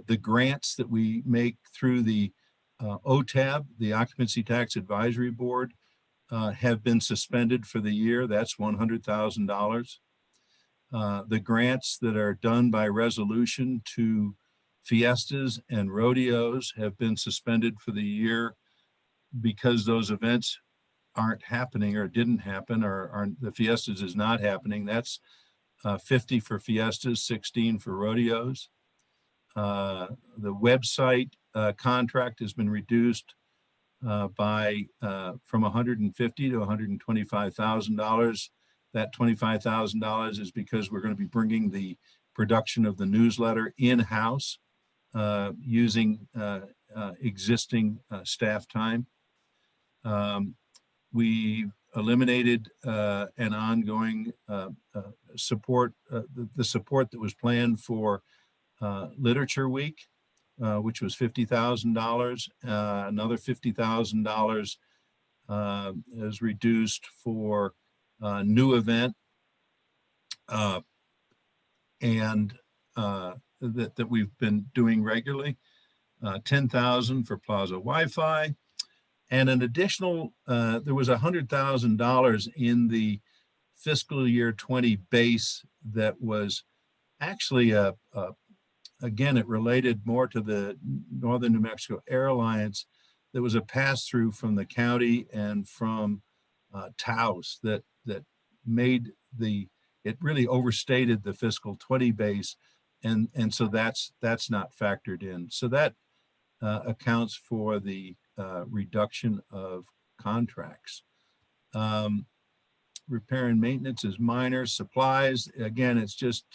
G: The grants that we make through the OTAB, the Occupancy Tax Advisory Board, have been suspended for the year. That's $100,000. The grants that are done by resolution to fiestas and rodeos have been suspended for the year because those events aren't happening or didn't happen, or the fiestas is not happening. That's 50 for fiestas, 16 for rodeos. The website contract has been reduced from $150,000 to $125,000. That $25,000 is because we're going to be bringing the production of the newsletter in-house using existing staff time. We eliminated an ongoing support, the support that was planned for Literature Week, which was $50,000. Another $50,000 is reduced for new event and that we've been doing regularly. $10,000 for Plaza Wi-Fi, and an additional, there was $100,000 in the fiscal year 20 base that was actually again, it related more to the Northern New Mexico Air Alliance. There was a pass-through from the county and from Taos that made it really overstated the fiscal 20 base, and so that's not factored in. So that accounts for the reduction of contracts. Repair and maintenance is minor. Supplies, again, it's just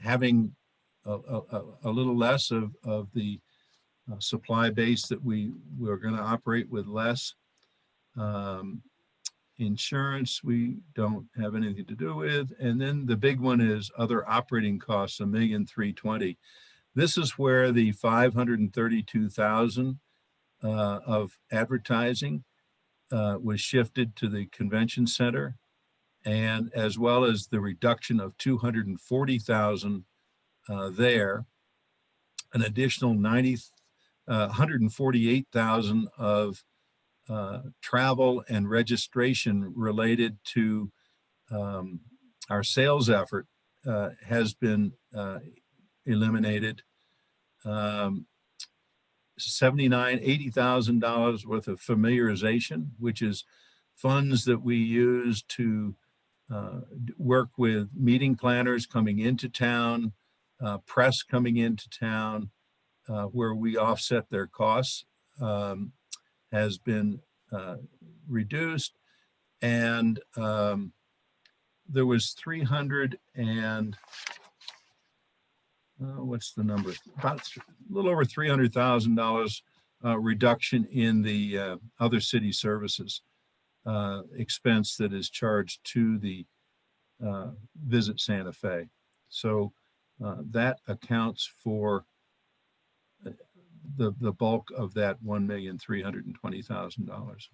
G: having a little less of the supply base that we're going to operate with less. Insurance, we don't have anything to do with. And then the big one is other operating costs, $1,320,000. This is where the $532,000 of advertising was shifted to the convention center, and as well as the reduction of $240,000 there, an additional $148,000 of travel and registration related to our sales effort has been eliminated. $80,000 worth of familiarization, which is funds that we use to work with meeting planners coming into town, press coming into town, where we offset their costs, has been reduced. And there was 300 and what's the number? About a little over $300,000 reduction in the other city services expense that is charged to the Visit Santa Fe. So that accounts for the bulk of that $1,320,000.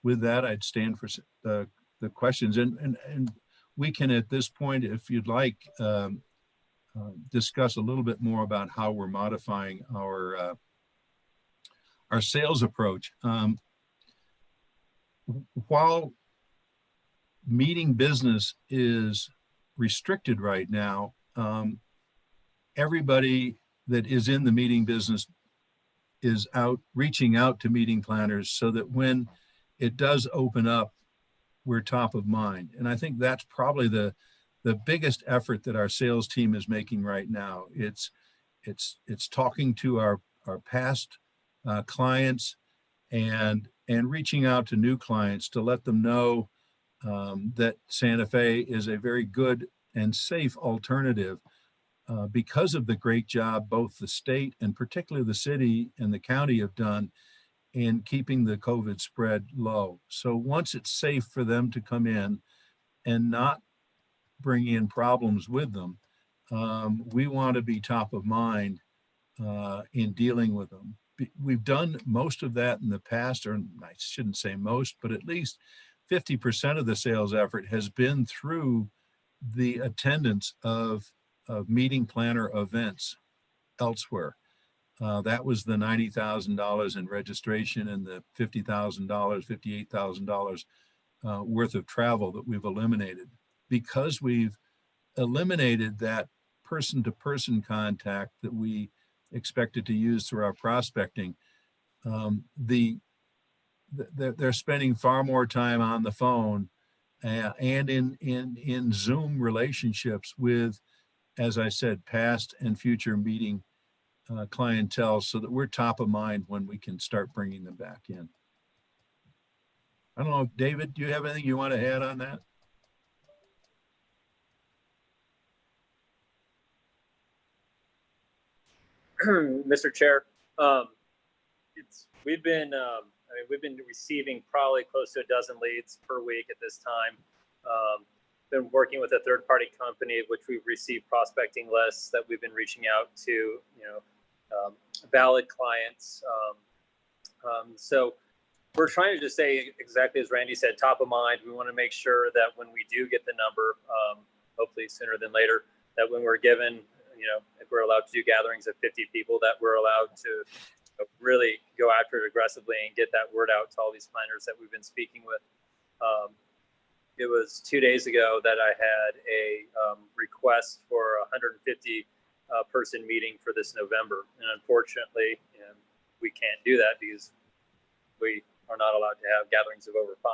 G: With that, I'd stand for the questions, and we can at this point, if you'd like, discuss a little bit more about how we're modifying our sales approach. While meeting business is restricted right now, everybody that is in the meeting business is reaching out to meeting planners so that when it does open up, we're top of mind. And I think that's probably the biggest effort that our sales team is making right now. It's talking to our past clients and reaching out to new clients to let them know that Santa Fe is a very good and safe alternative because of the great job both the state and particularly the city and the county have done in keeping the COVID spread low. So once it's safe for them to come in and not bring in problems with them, we want to be top of mind in dealing with them. We've done most of that in the past, or I shouldn't say most, but at least 50% of the sales effort has been through the attendance of meeting planner events elsewhere. That was the $90,000 in registration and the $50,000, $58,000 worth of travel that we've eliminated. Because we've eliminated that person-to-person contact that we expected to use through our prospecting, they're spending far more time on the phone and in Zoom relationships with, as I said, past and future meeting clientele, so that we're top of mind when we can start bringing them back in. I don't know, David, do you have anything you want to add on that?
L: Mr. Chair, we've been receiving probably close to a dozen leads per week at this time. Been working with a third-party company, which we've received prospecting lists that we've been reaching out to, valid clients. So we're trying to just say exactly as Randy said, top of mind. We want to make sure that when we do get the number, hopefully sooner than later, that when we're given, if we're allowed to do gatherings of 50 people, that we're allowed to really go after it aggressively and get that word out to all these planners that we've been speaking with. It was 2 days ago that I had a request for a 150 person meeting for this November. And unfortunately, we can't do that because we are not allowed to have gatherings of over 5.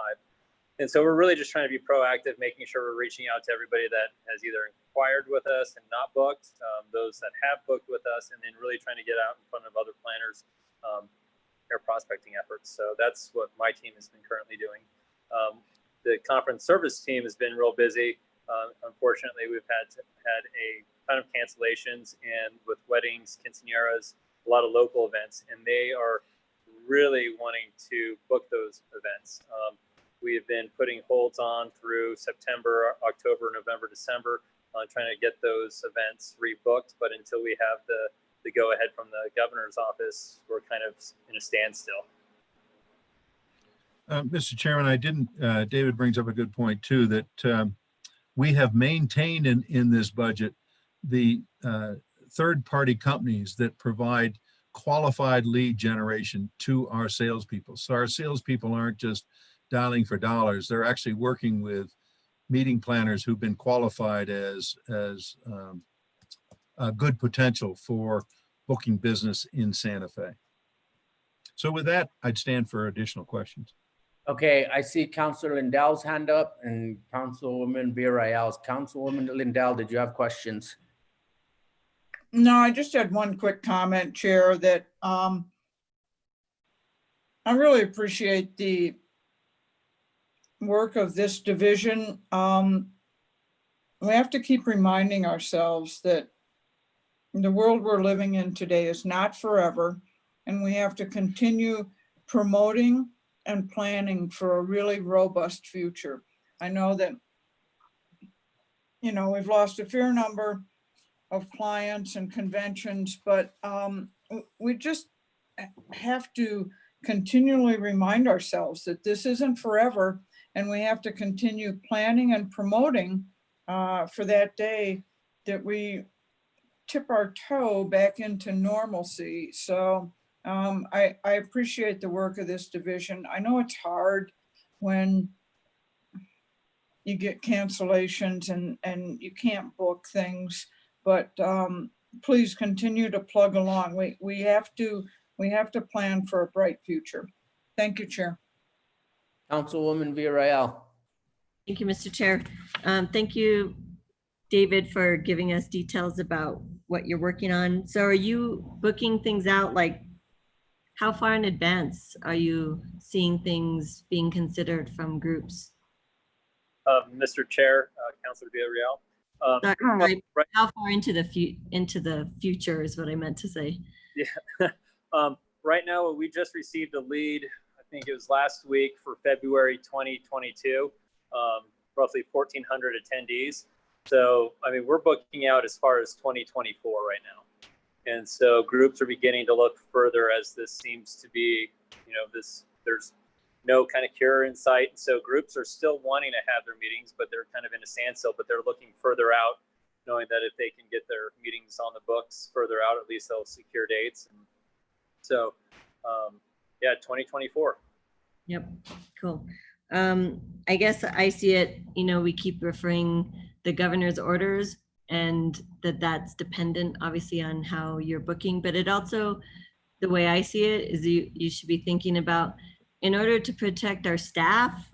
L: And so we're really just trying to be proactive, making sure we're reaching out to everybody that has either inquired with us and not booked, those that have booked with us, and then really trying to get out in front of other planners, their prospecting efforts. So that's what my team has been currently doing. The conference service team has been real busy. Unfortunately, we've had a ton of cancellations, and with weddings, quinceañeras, a lot of local events, and they are really wanting to book those events. We have been putting holds on through September, October, November, December, trying to get those events rebooked. But until we have the go-ahead from the governor's office, we're kind of in a standstill.
G: Mr. Chairman, David brings up a good point too, that we have maintained in this budget the third-party companies that provide qualified lead generation to our salespeople. So our salespeople aren't just dialing for dollars. They're actually working with meeting planners who've been qualified as a good potential for booking business in Santa Fe. So with that, I'd stand for additional questions.
B: Okay, I see Councilor Lindell's hand up and Councilwoman Villarreal's. Councilwoman Lindell, did you have questions?
E: No, I just had one quick comment, Chair, that I really appreciate the work of this division. We have to keep reminding ourselves that the world we're living in today is not forever, and we have to continue promoting and planning for a really robust future. I know that, we've lost a fair number of clients and conventions, but we just have to continually remind ourselves that this isn't forever, and we have to continue planning and promoting for that day that we tip our toe back into normalcy. So I appreciate the work of this division. I know it's hard when you get cancellations and you can't book things, but please continue to plug along. We have to plan for a bright future. Thank you, Chair.
B: Councilwoman Villarreal.
D: Thank you, Mr. Chair. Thank you, David, for giving us details about what you're working on. So are you booking things out, like how far in advance are you seeing things being considered from groups?
L: Mr. Chair, Councilor Villarreal.
D: Sorry,
L: Right,
D: how far into the future is what I meant to say.
L: yeah. Right now, we just received a lead, I think it was last week, for February 2022, roughly 1,400 attendees. So, I mean, we're booking out as far as 2024 right now. And so groups are beginning to look further as this seems to be, there's no kind of cure in sight. So groups are still wanting to have their meetings, but they're kind of in a standstill, but they're looking further out, knowing that if they can get their meetings on the books further out, at least they'll secure dates. And so, yeah, 2024.
D: Yep, cool. I guess I see it, we keep referring the governor's orders, and that's dependent obviously on how you're booking, but it also, the way I see it is you should be thinking about, in order to protect our staff,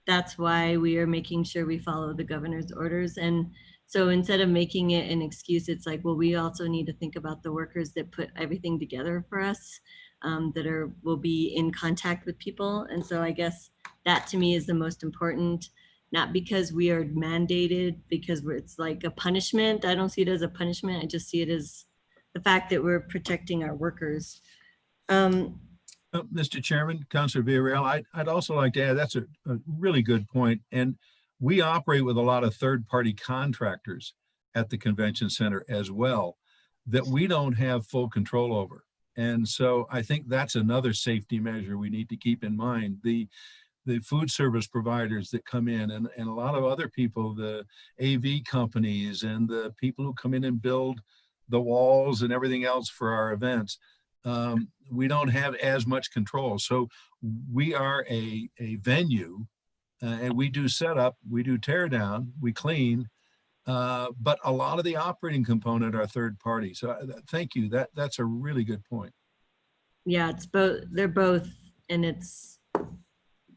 D: that's why we are making sure we follow the governor's orders. And so instead of making it an excuse, it's like, well, we also need to think about the workers that put everything together for us, that will be in contact with people. And so I guess that to me is the most important, not because we are mandated, because it's like a punishment. I don't see it as a punishment. I just see it as the fact that we're protecting our workers.
G: Mr. Chairman, Councilor Villarreal, I'd also like to add, that's a really good point. And we operate with a lot of third-party contractors at the convention center as well, that we don't have full control over. And so I think that's another safety measure we need to keep in mind. The food service providers that come in and a lot of other people, the AV companies and the people who come in and build the walls and everything else for our events, we don't have as much control. So we are a venue and we do setup, we do tear down, we clean, but a lot of the operating component are third party. So thank you. That's a really good point.
D: Yeah, it's both. They're both, and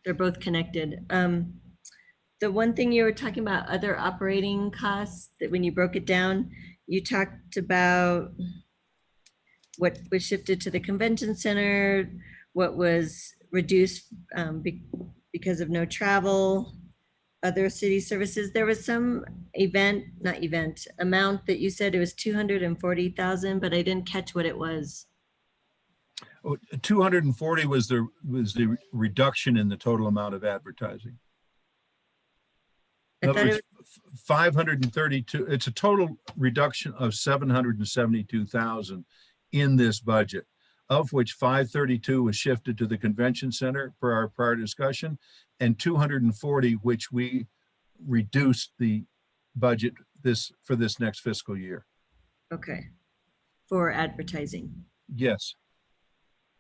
D: they're both connected. The one thing you were talking about, other operating costs, that when you broke it down, you talked about what was shifted to the convention center, what was reduced because of no travel, other city services. There was some amount that you said it was 240,000, but I didn't catch what it was.
G: 240 was the reduction in the total amount of advertising. In other words, 532, it's a total reduction of 772,000 in this budget, of which 532 was shifted to the convention center per our prior discussion, and 240, which we reduced the budget for this next fiscal year.
D: Okay, for advertising.
G: Yes.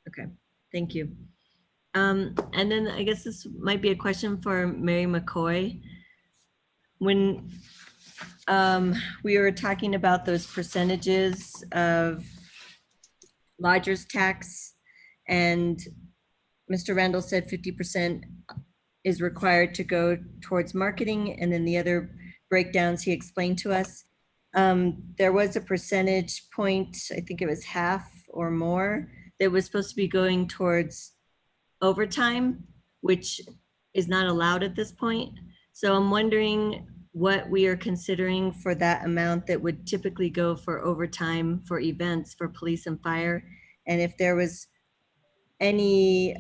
D: Okay, thank you. And then I guess this might be a question for Mary McCoy. When we were talking about those percentages of lodger's tax, and Mr. Randall said 50% is required to go towards marketing, and then the other breakdowns he explained to us. There was a percentage point, I think it was half or more, that was supposed to be going towards overtime, which is not allowed at this point. So I'm wondering what we are considering for that amount that would typically go for overtime for events for police and fire, and if there was any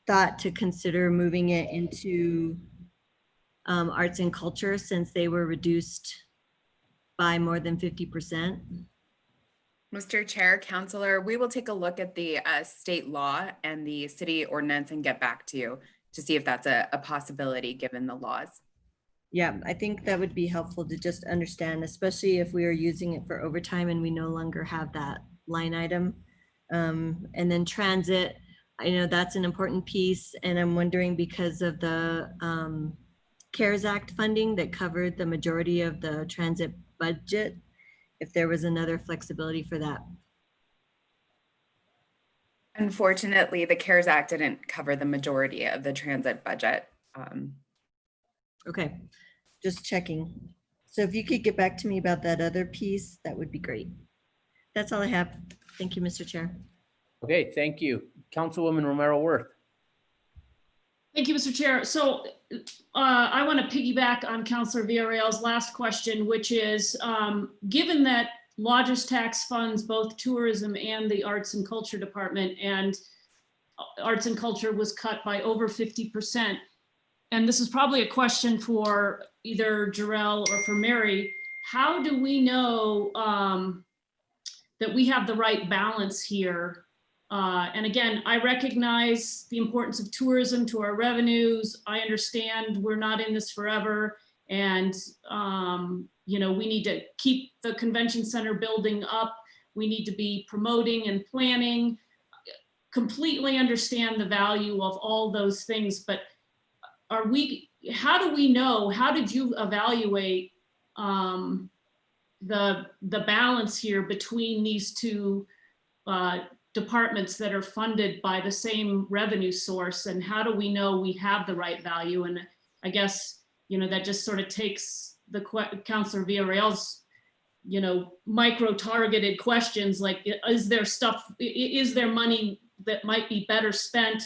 D: thought to consider moving it into arts and culture, since they were reduced by more than 50%.
F: Mr. Chair, Councilor, we will take a look at the state law and the city ordinance and get back to you to see if that's a possibility given the laws.
D: Yeah, I think that would be helpful to just understand, especially if we are using it for overtime and we no longer have that line item. And then transit, I know that's an important piece, and I'm wondering, because of the CARES Act funding that covered the majority of the transit budget, if there was another flexibility for that.
F: Unfortunately, the CARES Act didn't cover the majority of the transit budget.
D: Okay, just checking. So if you could get back to me about that other piece, that would be great. That's all I have. Thank you, Mr. Chair.
B: Okay, thank you. Councilwoman Romero Worth.
J: Thank you, Mr. Chair. So I want to piggyback on Councilor Villarreal's last question, which is, given that lodgers tax funds both tourism and the arts and culture department, and arts and culture was cut by over 50%. And this is probably a question for either Jarrell or for Mary. How do we know that we have the right balance here? And again, I recognize the importance of tourism to our revenues. I understand we're not in this forever. And, you know, we need to keep the convention center building up. We need to be promoting and planning. Completely understand the value of all those things, but how do we know, how did you evaluate the balance here between these two departments that are funded by the same revenue source, and how do we know we have the right value? And I guess, you know, that just sort of takes the Councilor Villarreal's, you know, micro-targeted questions like, is there money that might be better spent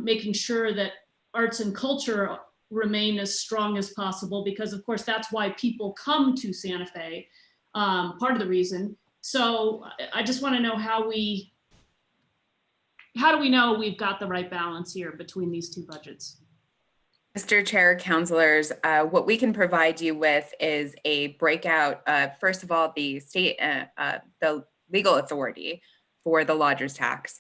J: making sure that arts and culture remain as strong as possible, because of course that's why people come to Santa Fe, part of the reason. So I just want to know how do we know we've got the right balance here between these two budgets?
F: Mr. Chair, councilors, what we can provide you with is a breakout of, first of all, the state, the legal authority for the lodgers tax.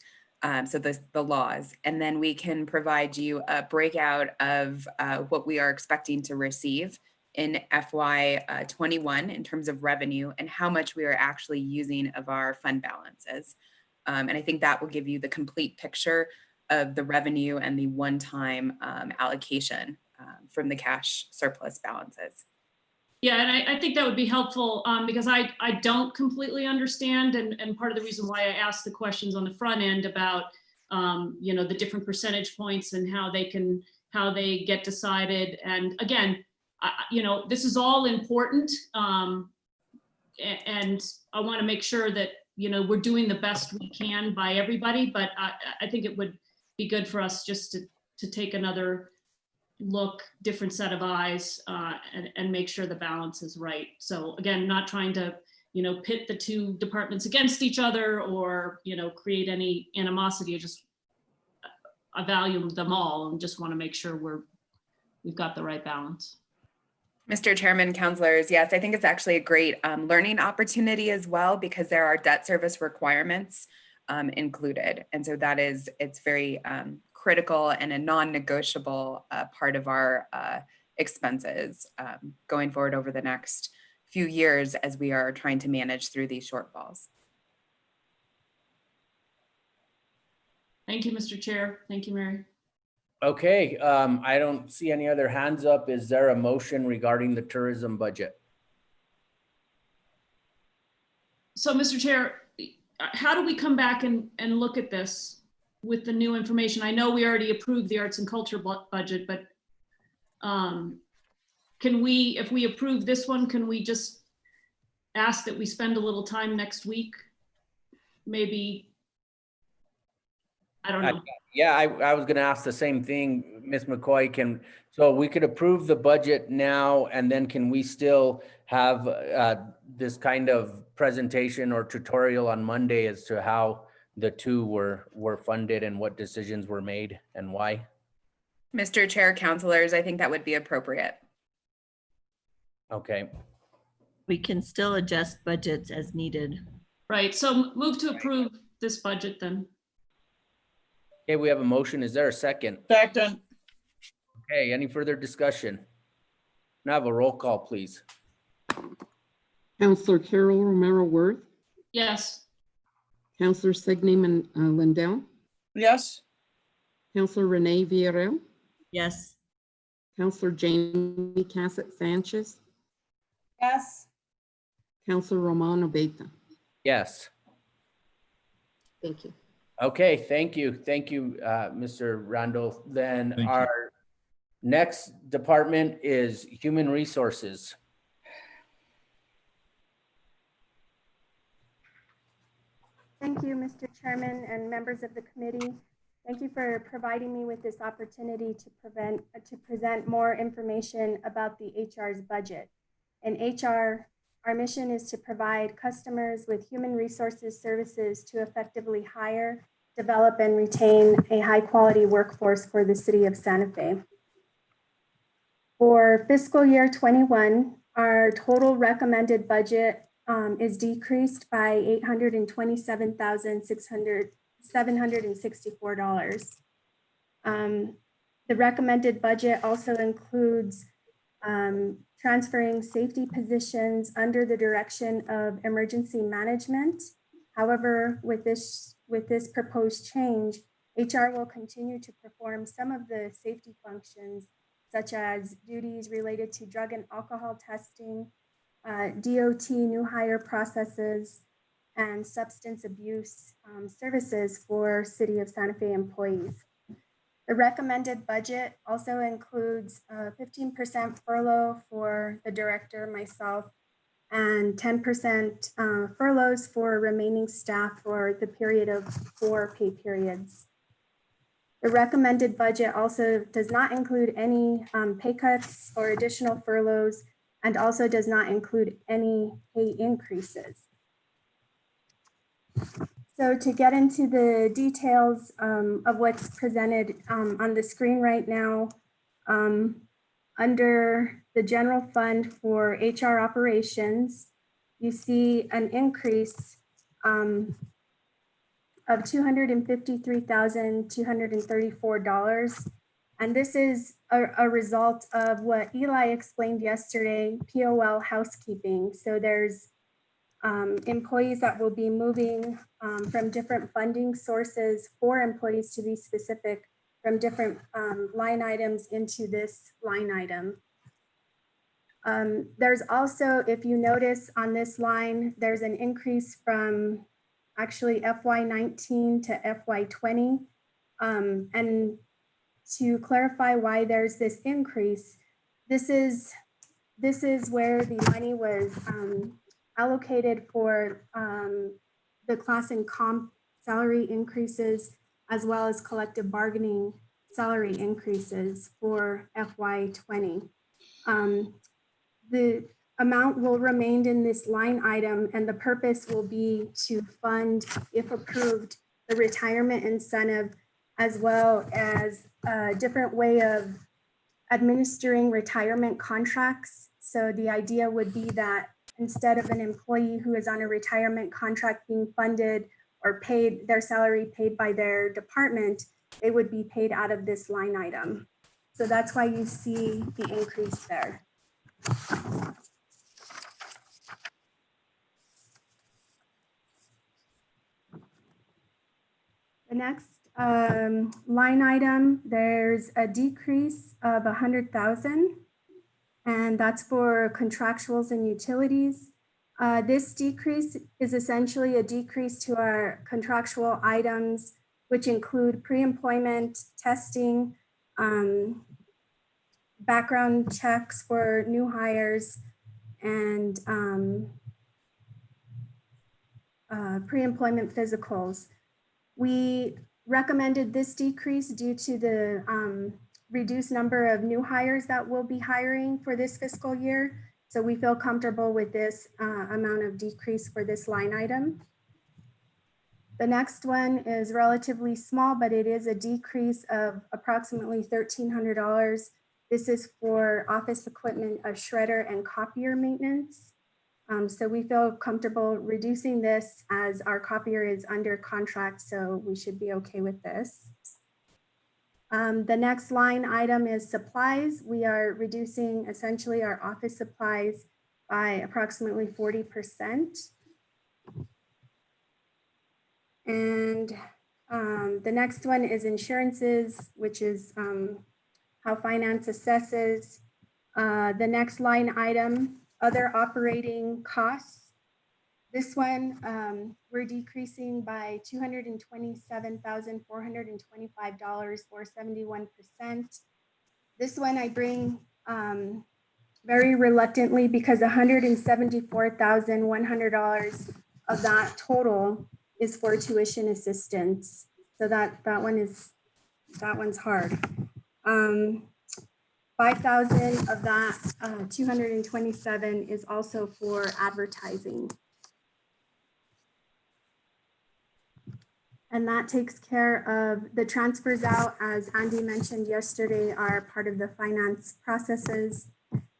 F: So the laws, and then we can provide you a breakout of what we are expecting to receive in FY 21 in terms of revenue and how much we are actually using of our fund balances. And I think that will give you the complete picture of the revenue and the one-time allocation from the cash surplus balances.
J: Yeah, and I think that would be helpful because I don't completely understand, and part of the reason why I asked the questions on the front end about you know, the different percentage points and how they get decided. And again, you know, this is all important, and I want to make sure that, you know, we're doing the best we can by everybody. But I think it would be good for us just to take another look, different set of eyes, and make sure the balance is right. So again, not trying to, you know, pit the two departments against each other or, you know, create any animosity. I value them all and just want to make sure we've got the right balance.
F: Mr. Chairman, councilors, yes, I think it's actually a great learning opportunity as well, because there are debt service requirements included. And so it's very critical and a non-negotiable part of our expenses going forward over the next few years as we are trying to manage through these shortfalls.
J: Thank you, Mr. Chair. Thank you, Mary.
B: Okay, I don't see any other hands up. Is there a motion regarding the tourism budget?
J: So, Mr. Chair, how do we come back and look at this with the new information? I know we already approved the arts and culture budget, but can we, if we approve this one, can we just ask that we spend a little time next week? Maybe, I don't know.
B: Yeah, I was gonna ask the same thing, Ms. McCoy. So we could approve the budget now, and then can we still have this kind of presentation or tutorial on Monday as to how the two were funded and what decisions were made and why?
F: Mr. Chair, councilors, I think that would be appropriate.
B: Okay.
D: We can still adjust budgets as needed.
J: Right, so move to approve this budget then.
B: Okay, we have a motion. Is there a second?
E: Second.
B: Okay, any further discussion? Now have a roll call, please.
C: Counselor Carol Romero Worth,
J: Yes.
C: Counselor Signy Lindell,
E: Yes.
C: Counselor Renee Villarreal,
D: Yes.
C: Counselor Jamie Cassett Sanchez,
A: Yes.
C: Counselor Romano Beta.
B: Yes.
C: Thank you.
B: Okay, thank you. Thank you, Mr. Randall. Then
G: Thank you.
B: our next department is Human Resources.
I: Thank you, Mr. Chairman and members of the committee. Thank you for providing me with this opportunity to present more information about the HR's budget. In HR, our mission is to provide customers with human resources services to effectively hire, develop, and retain a high-quality workforce for the city of Santa Fe. For fiscal year 21, our total recommended budget is decreased by $827,764. The recommended budget also includes transferring safety positions under the direction of emergency management. However, with this proposed change, HR will continue to perform some of the safety functions, such as duties related to drug and alcohol testing, DOT new hire processes, and substance abuse services for City of Santa Fe employees. The recommended budget also includes 15% furlough for the director, myself, and 10% furloughs for remaining staff for the period of 4 pay periods. The recommended budget also does not include any pay cuts or additional furloughs, and also does not include any pay increases. So to get into the details of what's presented on the screen right now, under the general fund for HR operations, you see an increase of $253,234. And this is a result of what Eli explained yesterday, POL housekeeping. So there's employees that will be moving from different funding sources for employees, to be specific, from different line items into this line item. There's also, if you notice on this line, there's an increase from actually FY19 to FY20. And to clarify why there's this increase, this is where the money was allocated for the class and comp salary increases, as well as collective bargaining salary increases for FY20. The amount will remain in this line item, and the purpose will be to fund, if approved, the retirement incentive, as well as a different way of administering retirement contracts. So the idea would be that instead of an employee who is on a retirement contract being funded or paid their salary paid by their department, they would be paid out of this line item. So that's why you see the increase there. The next line item, there's a decrease of 100,000, and that's for contractuals and utilities. This decrease is essentially a decrease to our contractual items, which include pre-employment testing, background checks for new hires, and pre-employment physicals. We recommended this decrease due to the reduced number of new hires that we'll be hiring for this fiscal year. So we feel comfortable with this amount of decrease for this line item. The next one is relatively small, but it is a decrease of approximately $1,300. This is for office equipment, a shredder and copier maintenance. So we feel comfortable reducing this as our copier is under contract, so we should be okay with this. The next line item is supplies. We are reducing essentially our office supplies by approximately 40%. And the next one is insurances, which is how finance assesses. The next line item, other operating costs. This one, we're decreasing by $227,425 or 71%. This one I bring very reluctantly because $174,100 of that total is for tuition assistance. So that one's hard. 5,000 of that 227 is also for advertising. And that takes care of the transfers out, as Andy mentioned yesterday, are part of the finance processes.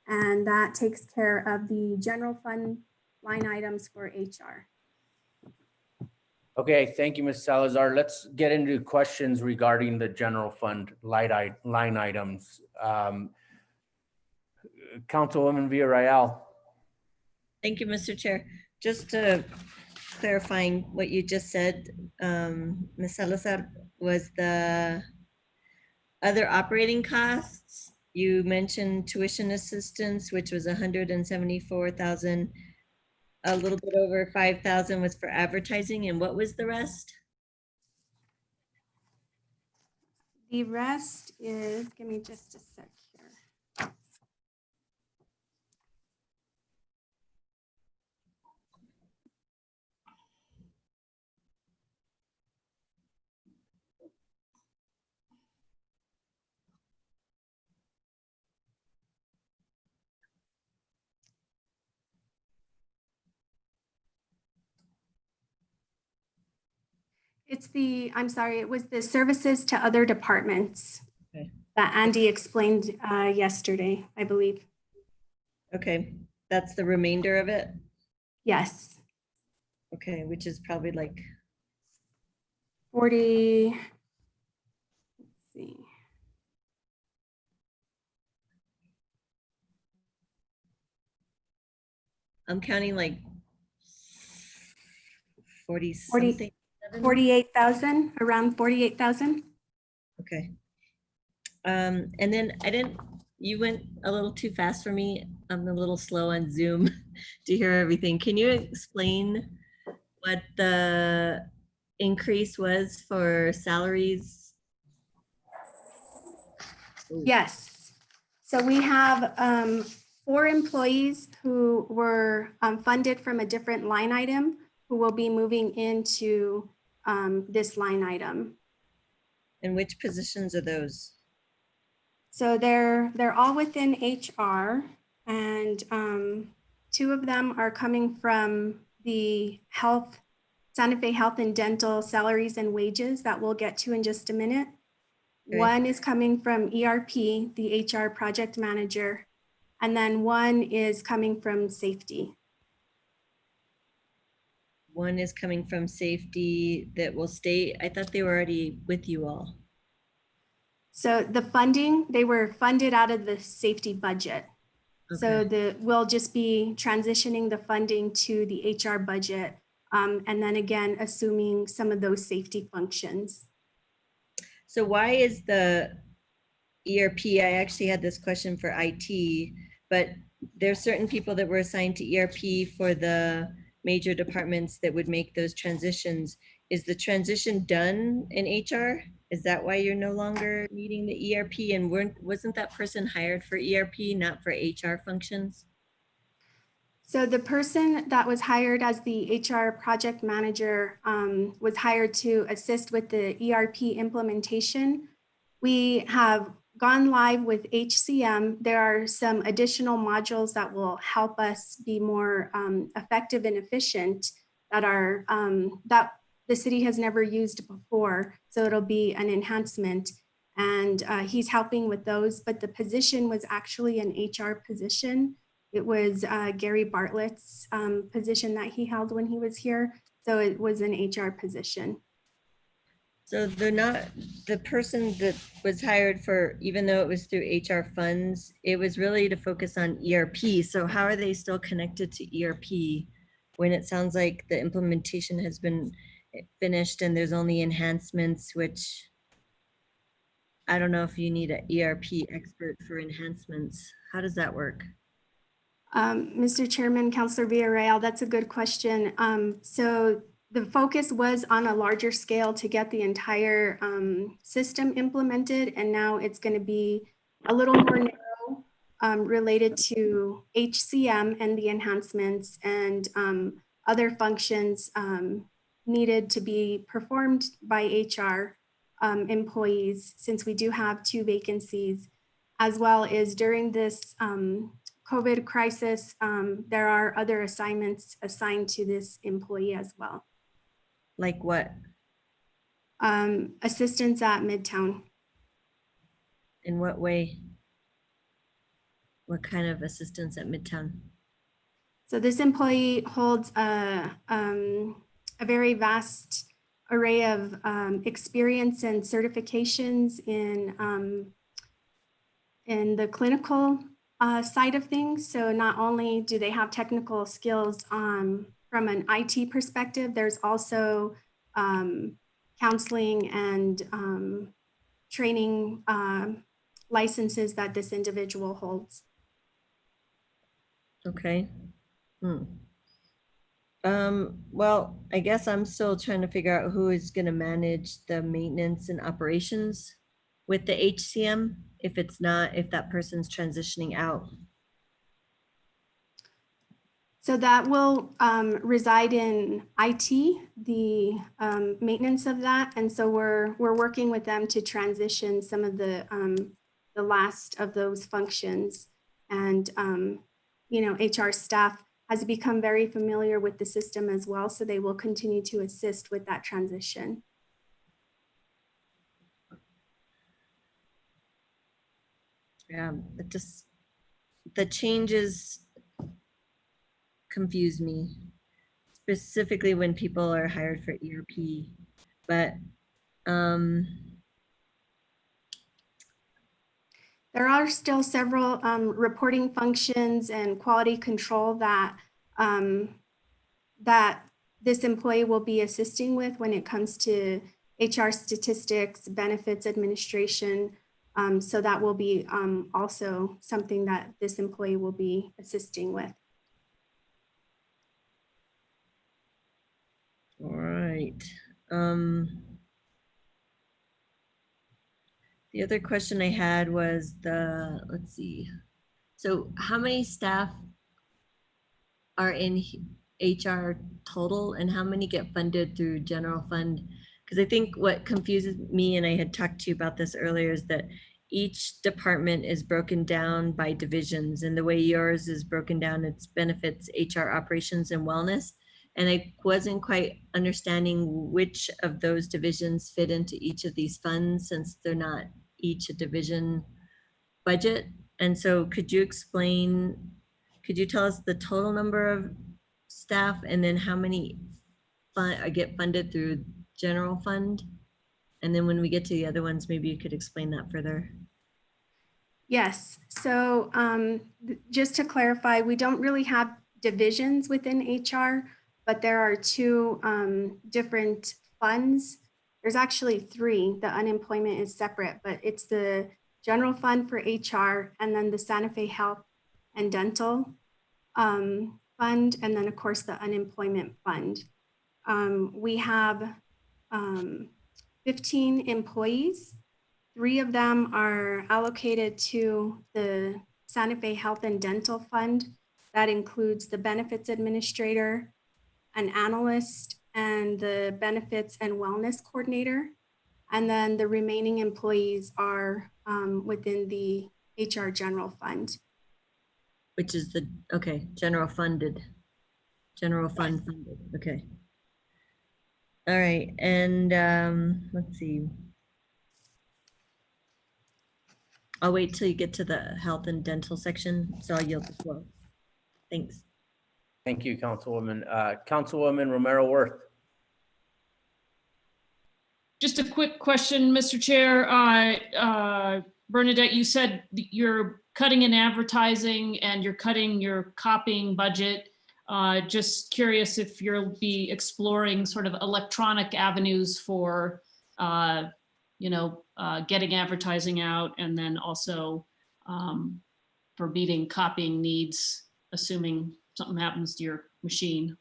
I: And that takes care of the general fund line items for HR.
B: Okay, thank you, Ms. Salazar. Let's get into questions regarding the general fund line items. Councilwoman Villarreal.
D: Thank you, Mr. Chair. Just to clarifying what you just said, Ms. Salazar, was the other operating costs. You mentioned tuition assistance, which was 174,000. A little bit over 5,000 was for advertising, and what was the rest?
I: The rest is, give me just a sec here. It's the, I'm sorry, it was the services to other departments
D: Okay.
I: that Andy explained yesterday, I believe.
D: Okay, that's the remainder of it?
I: Yes,
D: Okay, which is probably like
I: 40, let's see.
D: I'm counting like 40
I: 40
D: something.
I: 48,000, around 48,000.
D: Okay. And then you went a little too fast for me. I'm a little slow on Zoom to hear everything. Can you explain what the increase was for salaries? Ooh.
I: Yes. So we have 4 employees who were funded from a different line item who will be moving into this line item.
D: And which positions are those?
I: So they're all within HR, and 2 of them are coming from the Santa Fe Health and Dental salaries and wages that we'll get to in just a minute.
D: Okay.
I: 1 is coming from ERP, the HR project manager, and then 1 is coming from safety.
D: 1 is coming from safety that will stay. I thought they were already with you all.
I: So the funding, they were funded out of the safety budget. So we'll just be transitioning the funding to the HR budget. And then again, assuming some of those safety functions.
D: So why is the ERP, I actually had this question for IT, but there's certain people that were assigned to ERP for the major departments that would make those transitions. Is the transition done in HR? Is that why you're no longer needing the ERP? And wasn't that person hired for ERP, not for HR functions?
I: So the person that was hired as the HR project manager was hired to assist with the ERP implementation. We have gone live with HCM. There are some additional modules that will help us be more effective and efficient that are that the city has never used before. So it'll be an enhancement, and he's helping with those. But the position was actually an HR position. It was Gary Bartlett's position that he held when he was here. So it was an HR position.
D: So they're not, the person that was hired for, even though it was through HR funds, it was really to focus on ERP. So how are they still connected to ERP when it sounds like the implementation has been finished and there's only enhancements, which I don't know if you need an ERP expert for enhancements. How does that work?
I: Mr. Chairman, Councilor Villarreal, that's a good question. So the focus was on a larger scale to get the entire system implemented, and now it's going to be a little more narrow related to HCM and the enhancements and other functions needed to be performed by HR employees, since we do have 2 vacancies, as well as during this COVID crisis, there are other assignments assigned to this employee as well.
D: Like what?
I: Assistance at Midtown.
D: In what way? What kind of assistance at Midtown?
I: So this employee holds a very vast array of experience and certifications in the clinical side of things. So not only do they have technical skills from an IT perspective, there's also counseling and training licenses that this individual holds.
D: Okay. Well, I guess I'm still trying to figure out who is going to manage the maintenance and operations with the HCM if that person's transitioning out.
I: So that will reside in IT, the maintenance of that. And so we're working with them to transition some of the last of those functions. And, HR staff has become very familiar with the system as well. So they will continue to assist with that transition.
D: Yeah, the changes confuse me, specifically when people are hired for ERP, but
I: there are still several reporting functions and quality control that that this employee will be assisting with when it comes to HR statistics, benefits administration. So that will be also something that this employee will be assisting with.
D: all right. The other question I had was let's see. So how many staff are in HR total and how many get funded through general fund? Because I think what confuses me, and I had talked to you about this earlier, is that each department is broken down by divisions, and the way yours is broken down, it's benefits, HR operations, and wellness. And I wasn't quite understanding which of those divisions fit into each of these funds, since they're not each a division budget. And so could you tell us the total number of staff and then how many get funded through general fund? And then when we get to the other ones, maybe you could explain that further.
I: Yes, so just to clarify, we don't really have divisions within HR, but there are 2 different funds. There's actually 3. The unemployment is separate, but it's the general fund for HR, and then the Santa Fe Health and Dental fund, and then of course the unemployment fund. We have 15 employees. 3 of them are allocated to the Santa Fe Health and Dental Fund. That includes the benefits administrator, an analyst, and the benefits and wellness coordinator. And then the remaining employees are within the HR general fund.
D: Which is general fund funded, okay. All right, and let's see. I'll wait till you get to the health and dental section, so I'll yield the floor. Thanks.
B: Thank you, Councilwoman. Councilwoman Romero Worth.
J: Just a quick question, Mr. Chair. Bernadette, you said you're cutting in advertising and you're cutting your copying budget. Just curious if you'll be exploring sort of electronic avenues for, getting advertising out, and then also for meeting copying needs, assuming something happens to your machine.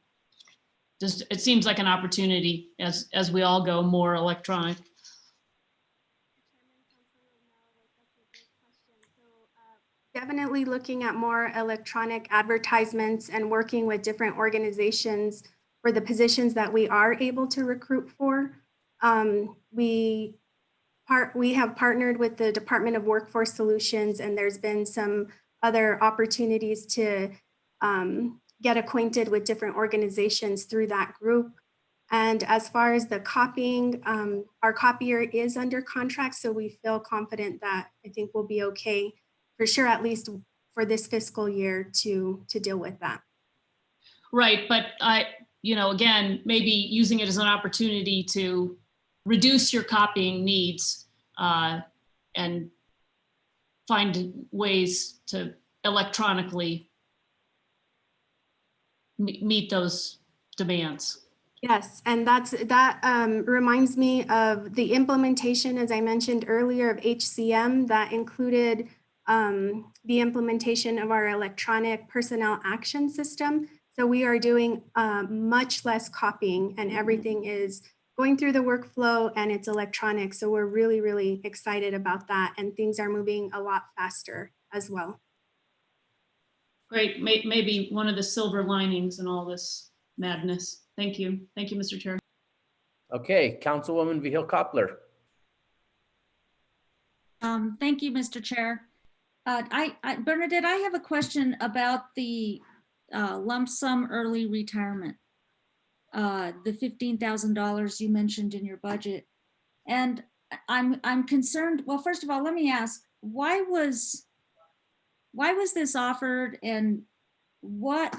J: Just, it seems like an opportunity as we all go more electronic.
I: Definitely looking at more electronic advertisements and working with different organizations for the positions that we are able to recruit for. We have partnered with the Department of Workforce Solutions, and there's been some other opportunities to get acquainted with different organizations through that group. And as far as the copying, our copier is under contract, so we feel confident that I think we'll be okay for sure, at least for this fiscal year to deal with that.
J: Right, but again, maybe using it as an opportunity to reduce your copying needs and find ways to electronically meet those demands.
I: Yes, and that reminds me of the implementation, as I mentioned earlier, of HCM that included the implementation of our electronic personnel action system. So we are doing much less copying, and everything is going through the workflow and it's electronic. So we're really, really excited about that, and things are moving a lot faster as well.
J: Great, maybe one of the silver linings in all this madness. Thank you. Thank you, Mr. Chair.
B: Okay, Councilwoman Vihil Coppler.
K: Thank you, Mr. Chair. Bernadette, I have a question about the lump sum early retirement, the $15,000 you mentioned in your budget. And I'm concerned, well, first of all, let me ask, why was this offered, and what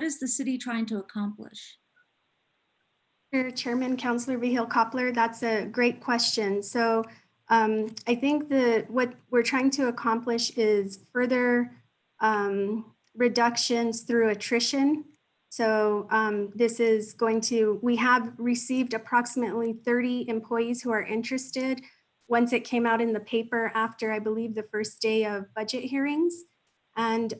K: is the city trying to accomplish?
I: Chairman, Councilor Vihil Coppler, that's a great question. So I think what we're trying to accomplish is further reductions through attrition. So this is going to, we have received approximately 30 employees who are interested once it came out in the paper after, I believe, the first day of budget hearings. And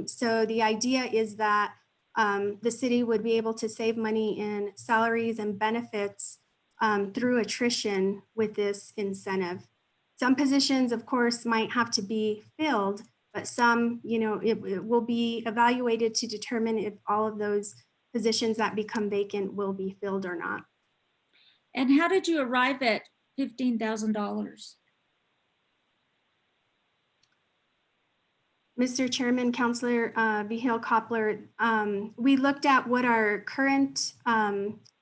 I: so the idea is that the city would be able to save money in salaries and benefits through attrition with this incentive. Some positions, of course, might have to be filled, but some, it will be evaluated to determine if all of those positions that become vacant will be filled or not.
K: And how did you arrive at $15,000?
I: Mr. Chairman, Councilor Vihil Coppler, we looked at what our current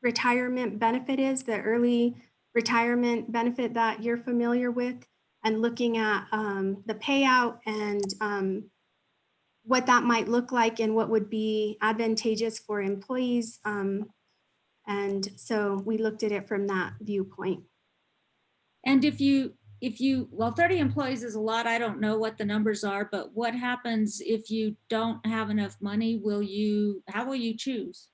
I: retirement benefit is, the early retirement benefit that you're familiar with, and looking at the payout and what that might look like and what would be advantageous for employees. And so we looked at it from that viewpoint.
K: And well, 30 employees is a lot. I don't know what the numbers are, but what happens if you don't have enough money? How will you choose?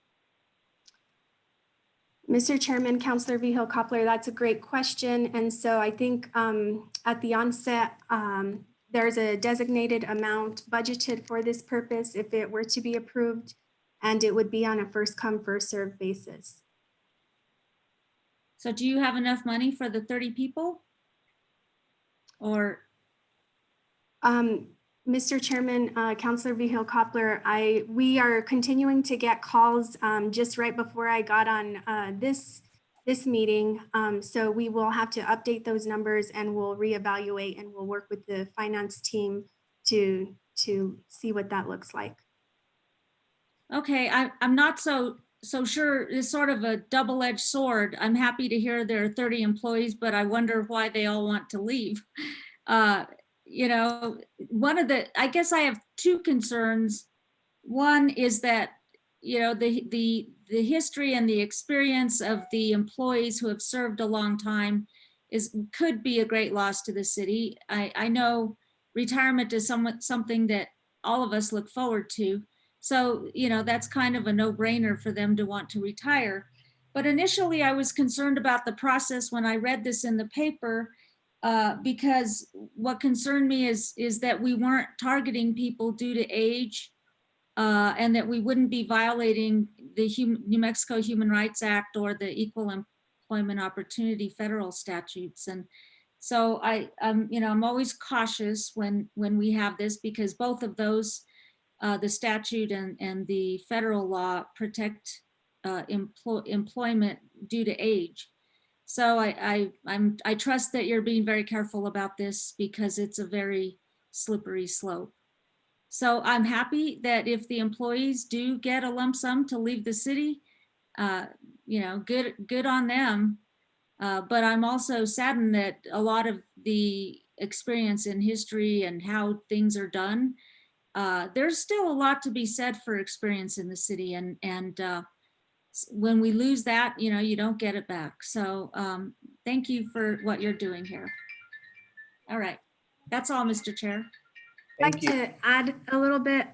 I: Mr. Chairman, Councilor Vihil Coppler, that's a great question. And so I think at the onset, there's a designated amount budgeted for this purpose if it were to be approved, and it would be on a first come, first served basis.
K: So do you have enough money for the 30 people? Or
I: Mr. Chairman, Councilor Vihil Coppler, we are continuing to get calls just right before I got on this meeting. So we will have to update those numbers, and we'll reevaluate, and we'll work with the finance team to see what that looks like.
K: Okay, I'm not so sure. It's sort of a double-edged sword. I'm happy to hear there are 30 employees, but I wonder why they all want to leave. I guess I have two concerns. One is that, the history and the experience of the employees who have served a long time could be a great loss to the city. I know retirement is something that all of us look forward to. So, that's kind of a no-brainer for them to want to retire. But initially I was concerned about the process when I read this in the paper, because what concerned me is that we weren't targeting people due to age, and that we wouldn't be violating the New Mexico Human Rights Act or the Equal Employment Opportunity federal statutes. And so I'm always cautious when we have this, because both of those the statute and the federal law protect employment due to age. So I trust that you're being very careful about this because it's a very slippery slope. So I'm happy that if the employees do get a lump sum to leave the city, good on them. But I'm also saddened that a lot of the experience in history and how things are done, there's still a lot to be said for experience in the city. And when we lose that, you don't get it back. So thank you for what you're doing here. All right, that's all, Mr. Chair.
B: Thank
I: I'd
B: you.
I: like to add a little bit.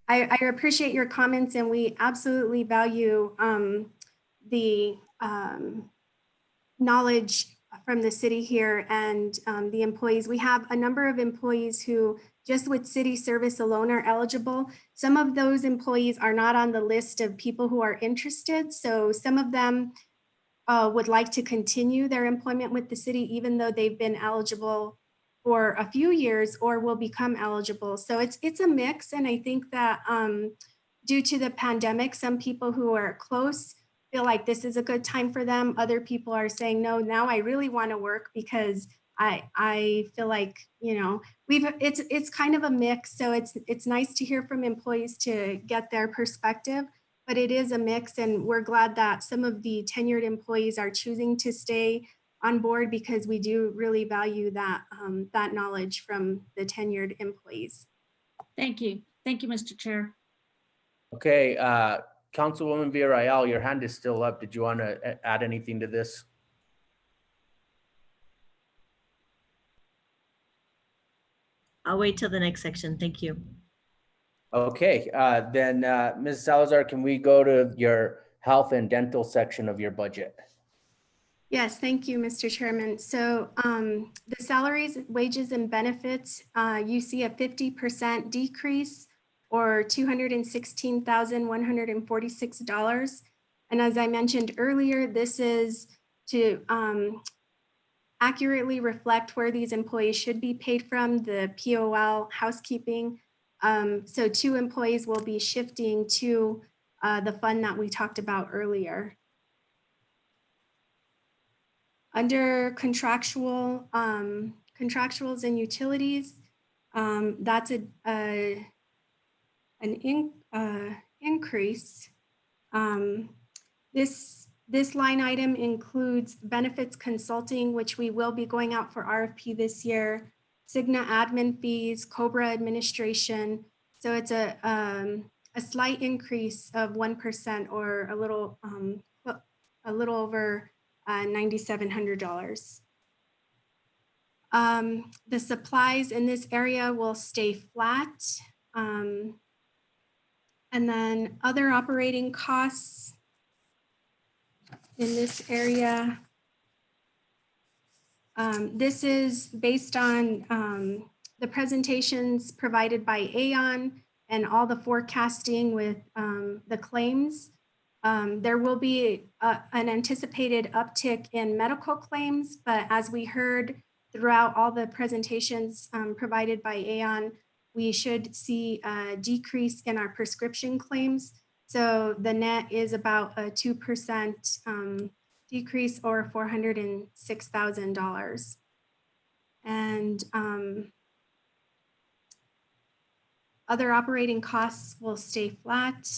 I: I appreciate your comments, and we absolutely value the knowledge from the city here and the employees. We have a number of employees who just with city service alone are eligible. Some of those employees are not on the list of people who are interested. So some of them would like to continue their employment with the city, even though they've been eligible for a few years or will become eligible. So it's a mix. And I think that due to the pandemic, some people who are close feel like this is a good time for them. Other people are saying, no, now I really want to work because I feel like, it's kind of a mix. So it's nice to hear from employees to get their perspective, but it is a mix. And we're glad that some of the tenured employees are choosing to stay on board because we do really value that, that knowledge from the tenured employees.
K: Thank you. Thank you, Mr. Chair.
B: Okay, Councilwoman Villarreal, your hand is still up. Did you want to add anything to this?
D: I'll wait till the next section. Thank you.
B: Okay, then Ms. Salazar, can we go to your health and dental section of your budget?
I: Yes, thank you, Mr. Chairman. So the salaries, wages, and benefits, you see a 50% decrease or $216,146. And as I mentioned earlier, this is to accurately reflect where these employees should be paid from, the POL housekeeping. So 2 employees will be shifting to the fund that we talked about earlier. Under contractuals and utilities, that's an increase. This line item includes benefits consulting, which we will be going out for RFP this year, Cigna admin fees, COBRA administration. So it's a slight increase of 1% or a little over $9,700. The supplies in this area will stay flat. And then other operating costs in this area. This is based on the presentations provided by Aon and all the forecasting with the claims. There will be an anticipated uptick in medical claims, but as we heard throughout all the presentations provided by Aon, we should see a decrease in our prescription claims. So the net is about a 2% decrease or $406,000. And other operating costs will stay flat.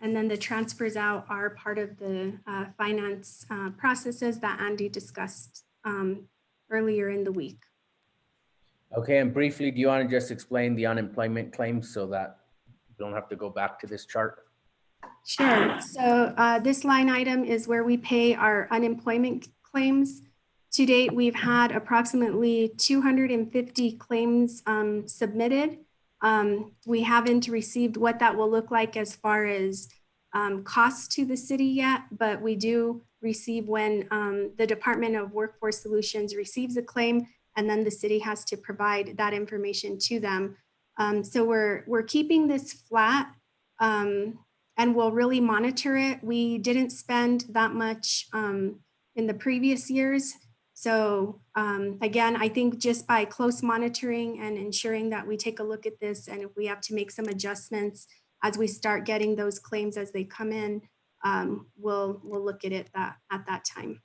I: And then the transfers out are part of the finance processes that Andy discussed earlier in the week.
B: Okay, and briefly, do you want to just explain the unemployment claims so that you don't have to go back to this chart?
I: Sure. So this line item is where we pay our unemployment claims. To date, we've had approximately 250 claims submitted. We haven't received what that will look like as far as costs to the city yet, but we do receive when the Department of Workforce Solutions receives a claim, and then the city has to provide that information to them. So we're keeping this flat and we'll really monitor it. We didn't spend that much in the previous years. So again, I think just by close monitoring and ensuring that we take a look at this, and if we have to make some adjustments as we start getting those claims as they come in, we'll look at it at that time.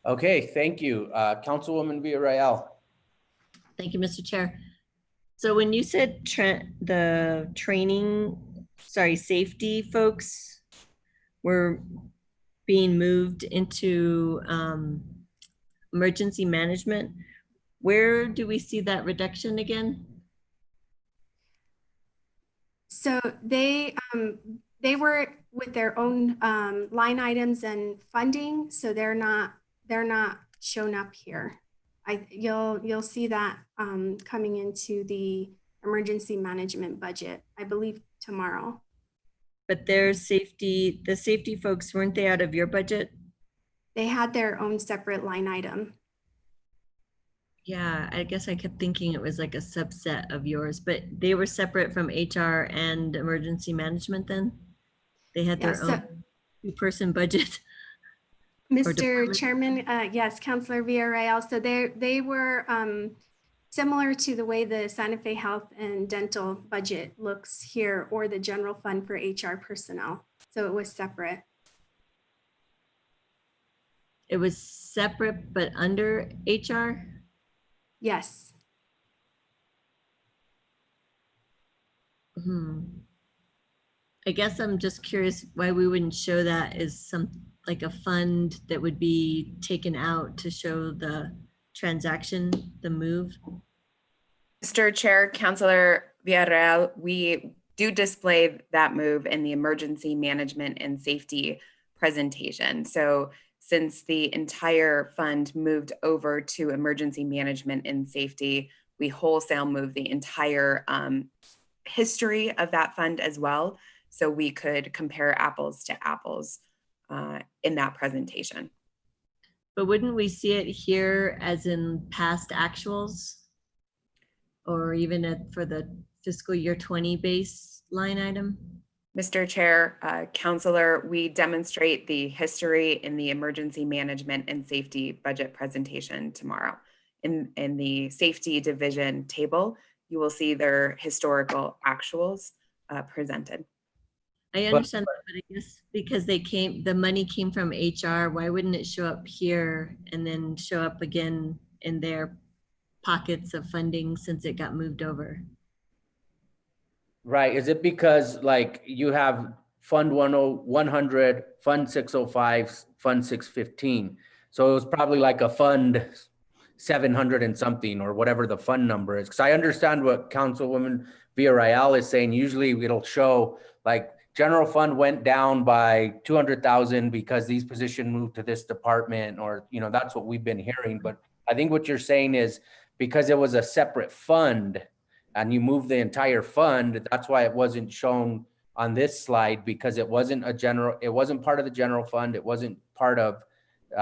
B: Okay, thank you. Councilwoman Villarreal.
D: Thank you, Mr. Chair. So when you said the training, safety folks were being moved into emergency management, where do we see that reduction again?
I: So they were with their own line items and funding, so they're not shown up here. You'll see that coming into the emergency management budget, I believe tomorrow.
D: But the safety folks, weren't they out of your budget?
I: They had their own separate line item.
D: Yeah, I guess I kept thinking it was like a subset of yours, but they were separate from HR and emergency management then? They had their own two-person budget?
I: Mr. Chairman, yes, Councilor Villarreal. So they were similar to the way the Santa Fe Health and Dental budget looks here, or the general fund for HR personnel. So it was separate.
D: It was separate, but under HR?
I: Yes.
D: I guess I'm just curious why we wouldn't show that as like a fund that would be taken out to show the transaction, the move.
F: Mr. Chair, Councilor Villarreal, we do display that move in the emergency management and safety presentation. So since the entire fund moved over to emergency management and safety, we wholesale moved the entire history of that fund as well, so we could compare apples to apples in that presentation.
D: But wouldn't we see it here as in past actuals? Or even for the fiscal year 20 base line item?
F: Mr. Chair, Councilor, we demonstrate the history in the emergency management and safety budget presentation tomorrow. In the safety division table, you will see their historical actuals presented.
D: I understand that, but I guess because the money came from HR, why wouldn't it show up here and then show up again in their pockets of funding since it got moved over?
B: Right, is it because like you have Fund 100, Fund 605, Fund 615? So it was probably like a Fund 700 and something, or whatever the fund number is. Because I understand what Councilwoman Villarreal is saying. Usually it'll show like general fund went down by 200,000 because these positions moved to this department, or, you know, that's what we've been hearing. But I think what you're saying is because it was a separate fund and you moved the entire fund, that's why it wasn't shown on this slide, because it wasn't part of the general fund. It wasn't part of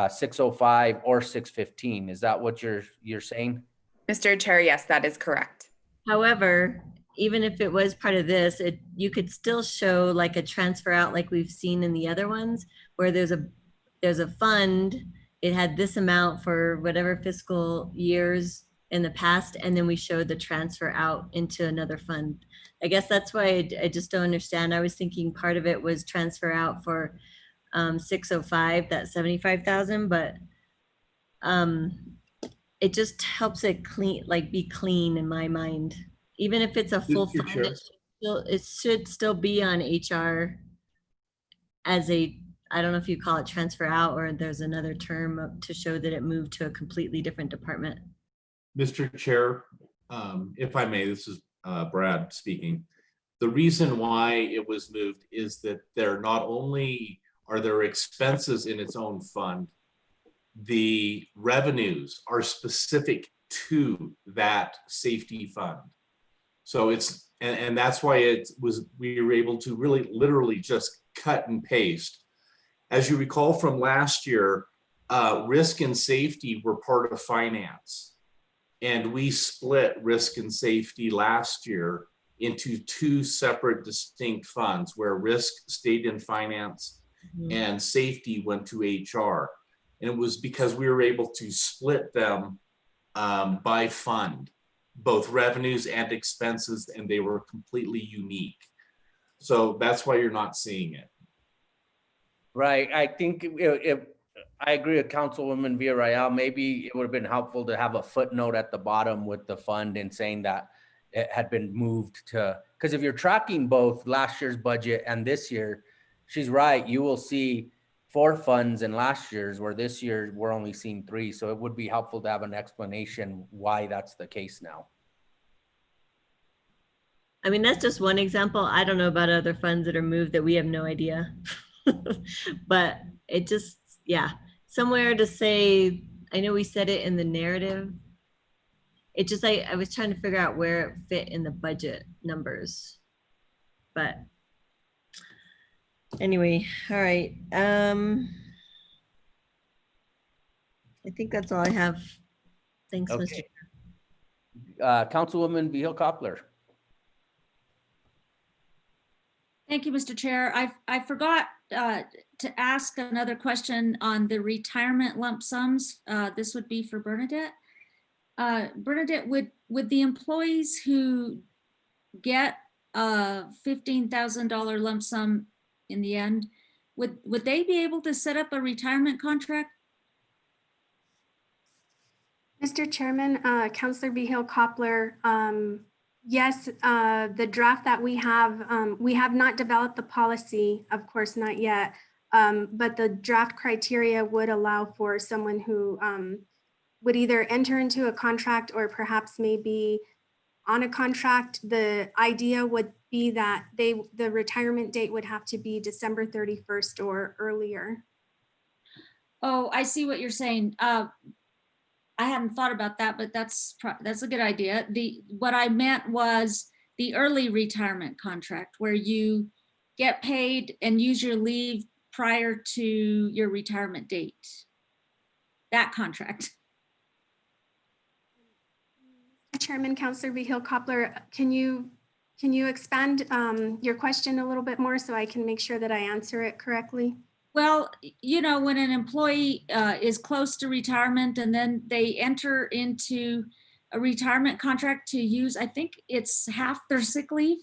B: 605 or 615. Is that what you're saying?
F: Mr. Chair, yes, that is correct.
D: However, even if it was part of this, you could still show like a transfer out like we've seen in the other ones, where there's a fund, it had this amount for whatever fiscal years in the past, and then we showed the transfer out into another fund. I guess that's why I just don't understand. I was thinking part of it was transfer out for 605, that 75,000, but it just helps it be clean in my mind. Even if it's a full fund, it should still be on HR as I don't know if you call it transfer out or there's another term to show that it moved to a completely different department.
M: Mr. Chair, if I may, this is Brad speaking. The reason why it was moved is that there not only are there expenses in its own fund, the revenues are specific to that safety fund. So it's, and that's why we were able to really literally just cut and paste. As you recall from last year, risk and safety were part of finance. And we split risk and safety last year into two separate distinct funds where risk stayed in finance and safety went to HR. And it was because we were able to split them by fund, both revenues and expenses, and they were completely unique. So that's why you're not seeing it.
B: Right, I think if I agree with Councilwoman Villarreal, maybe it would have been helpful to have a footnote at the bottom with the fund and saying that it had been moved to, because if you're tracking both last year's budget and this year, she's right, you will see 4 funds in last year's, where this year we're only seeing 3. So it would be helpful to have an explanation why that's the case now.
D: I mean, that's just one example. I don't know about other funds that are moved that we have no idea. But it just, yeah, somewhere to say, I know we said it in the narrative. It just, I was trying to figure out where it fit in the budget numbers. But anyway, all right. I think that's all I have. Thanks,
B: Okay.
D: Mr.
B: Councilwoman Vihil Coppler.
K: Thank you, Mr. Chair. I forgot to ask another question on the retirement lump sums. This would be for Bernadette. Bernadette, would the employees who get a $15,000 lump sum in the end, would they be able to set up a retirement contract?
I: Mr. Chairman, Councilor Vihil Coppler, yes, the draft that we have not developed the policy, of course, not yet, but the draft criteria would allow for someone who would either enter into a contract or perhaps maybe on a contract. The idea would be that the retirement date would have to be December 31st or earlier.
K: Oh, I see what you're saying. I hadn't thought about that, but that's a good idea. What I meant was the early retirement contract where you get paid and use your leave prior to your retirement date. That contract.
I: Chairman, Councilor Vihil Coppler, can you expand your question a little bit more so I can make sure that I answer it correctly?
K: Well, you know, when an employee is close to retirement and then they enter into a retirement contract to use, I think it's half their sick leave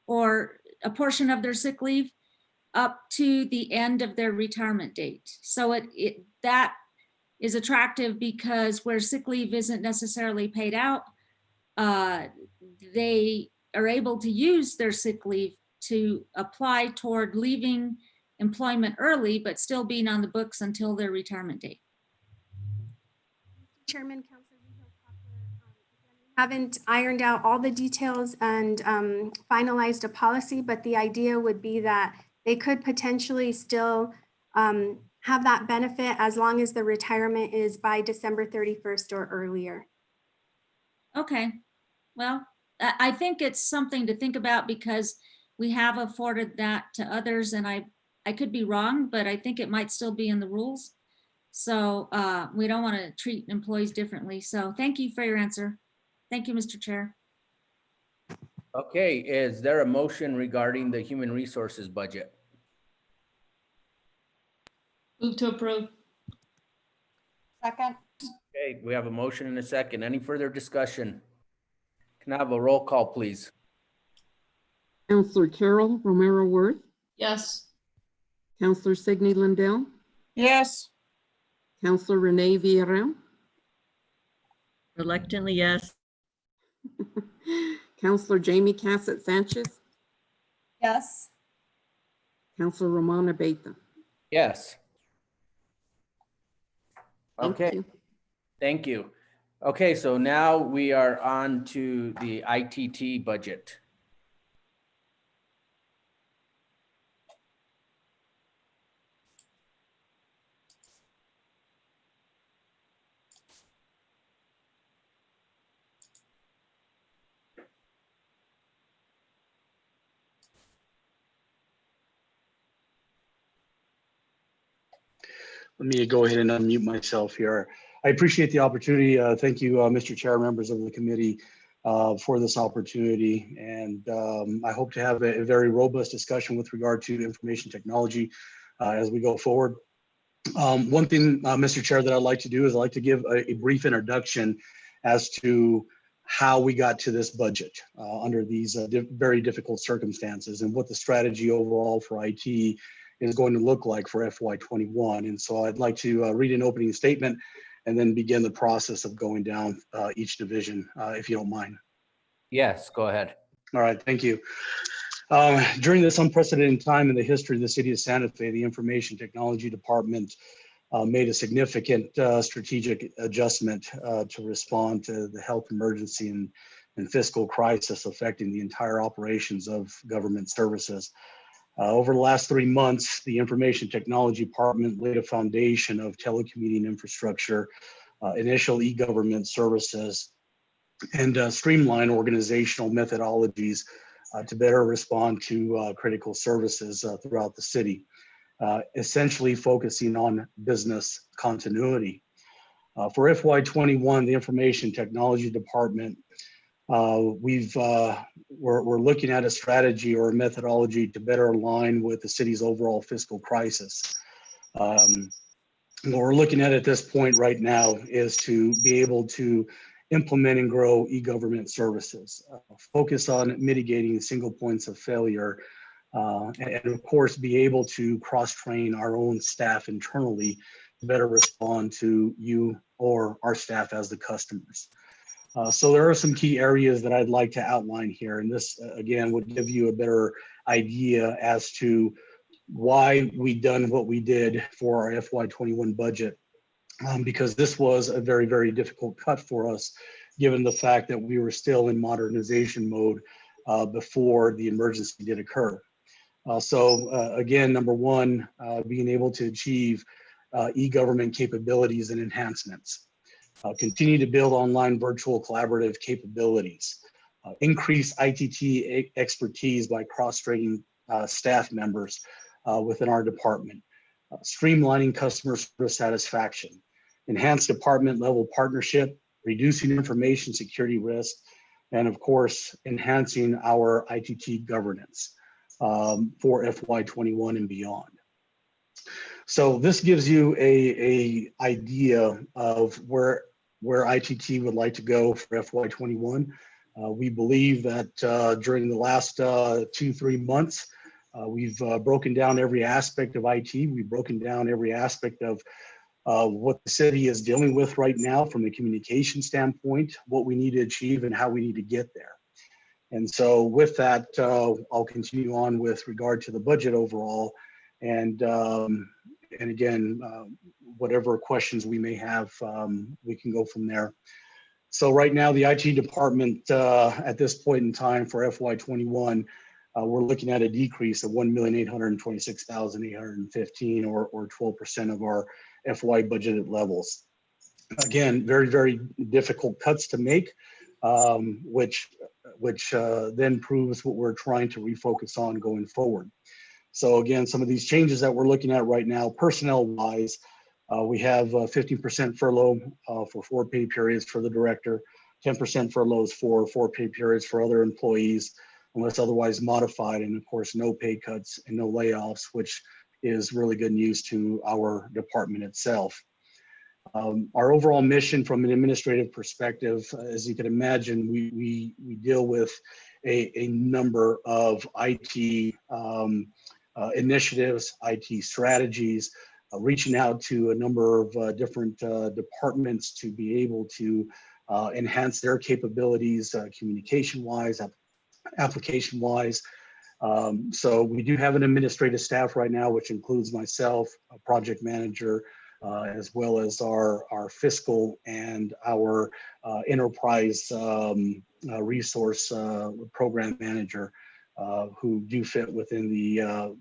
K: or a portion of their sick leave up to the end of their retirement date. So that is attractive because where sick leave isn't necessarily paid out, they are able to use their sick leave to apply toward leaving employment early, but still being on the books until their retirement date.
I: Chairman, Councilor Vihil Coppler, haven't ironed out all the details and finalized a policy, but the idea would be that they could potentially still have that benefit as long as the retirement is by December 31st or earlier.
K: Okay, well, I think it's something to think about because we have afforded that to others, and I could be wrong, but I think it might still be in the rules. So we don't want to treat employees differently. So thank you for your answer. Thank you, Mr. Chair.
B: Okay, is there a motion regarding the human resources budget?
J: Move to approve.
A: Second.
B: Okay, we have a motion and a second. Any further discussion? Can I have a roll call, please?
C: Councilor Carol Romero Worth,
J: Yes.
C: Councilor Signe Lindell,
E: Yes.
C: Councilor Renee Villarreal,
D: Reluctantly, yes.
C: Councilor Jamie Cassett Sanchez,
A: Yes.
C: Councilor Romana Beta.
B: Yes.
C: Thank
B: Okay,
C: you.
B: thank you. Okay, so now we are on to the ITT budget.
N: Let me go ahead and unmute myself here. I appreciate the opportunity. Thank you, Mr. Chair, members of the committee, for this opportunity. And I hope to have a very robust discussion with regard to information technology as we go forward. One thing, Mr. Chair, that I'd like to do is I'd like to give a brief introduction as to how we got to this budget under these very difficult circumstances, and what the strategy overall for IT is going to look like for FY21. And so I'd like to read an opening statement and then begin the process of going down each division, if you don't mind.
B: Yes, go ahead.
N: All right, thank you. During this unprecedented time in the history of the city of Santa Fe, the Information Technology Department made a significant strategic adjustment to respond to the health emergency and fiscal crisis affecting the entire operations of government services. Over the last 3 months, the Information Technology Department laid a foundation of telecommuting infrastructure, initial e-government services, and streamline organizational methodologies to better respond to critical services throughout the city, essentially focusing on business continuity. For FY21, the Information Technology Department, we're looking at a strategy or a methodology to better align with the city's overall fiscal crisis. What we're looking at this point right now is to be able to implement and grow e-government services, focus on mitigating single points of failure, and of course, be able to cross-train our own staff internally to better respond to you or our staff as the customers. So there are some key areas that I'd like to outline here, and this, again, would give you a better idea as to why we done what we did for our FY21 budget. Because this was a very, very difficult cut for us, given the fact that we were still in modernization mode before the emergency did occur. Again, number one, being able to achieve e-government capabilities and enhancements. Continue to build online virtual collaborative capabilities. Increase ITT expertise by cross-training staff members within our department. Streamlining customer service satisfaction. Enhance department level partnership, reducing information security risk, and of course, enhancing our ITT governance for FY21 and beyond. So this gives you a idea of where ITT would like to go for FY21. We believe that during the last 2-3 months, we've broken down every aspect of IT. We've broken down every aspect of what the city is dealing with right now from a communication standpoint, what we need to achieve and how we need to get there. And so with that, I'll continue on with regard to the budget overall. And again, whatever questions we may have, we can go from there. So right now, the IT department at this point in time for FY21, we're looking at a decrease of $1,826,815 or 12% of our FY budgeted levels. Again, very, very difficult cuts to make, which then proves what we're trying to refocus on going forward. So again, some of these changes that we're looking at right now, personnel-wise, we have 15% furlough for 4 pay periods for the director, 10% furloughs for 4 pay periods for other employees, unless otherwise modified, and of course, no pay cuts and no layoffs, which is really good news to our department itself. Our overall mission from an administrative perspective, as you can imagine, we deal with a number of IT initiatives, IT strategies, reaching out to a number of different departments to be able to enhance their capabilities communication-wise, application-wise. So we do have an administrative staff right now, which includes myself, a project manager, as well as our fiscal and our enterprise resource program manager, who do fit within the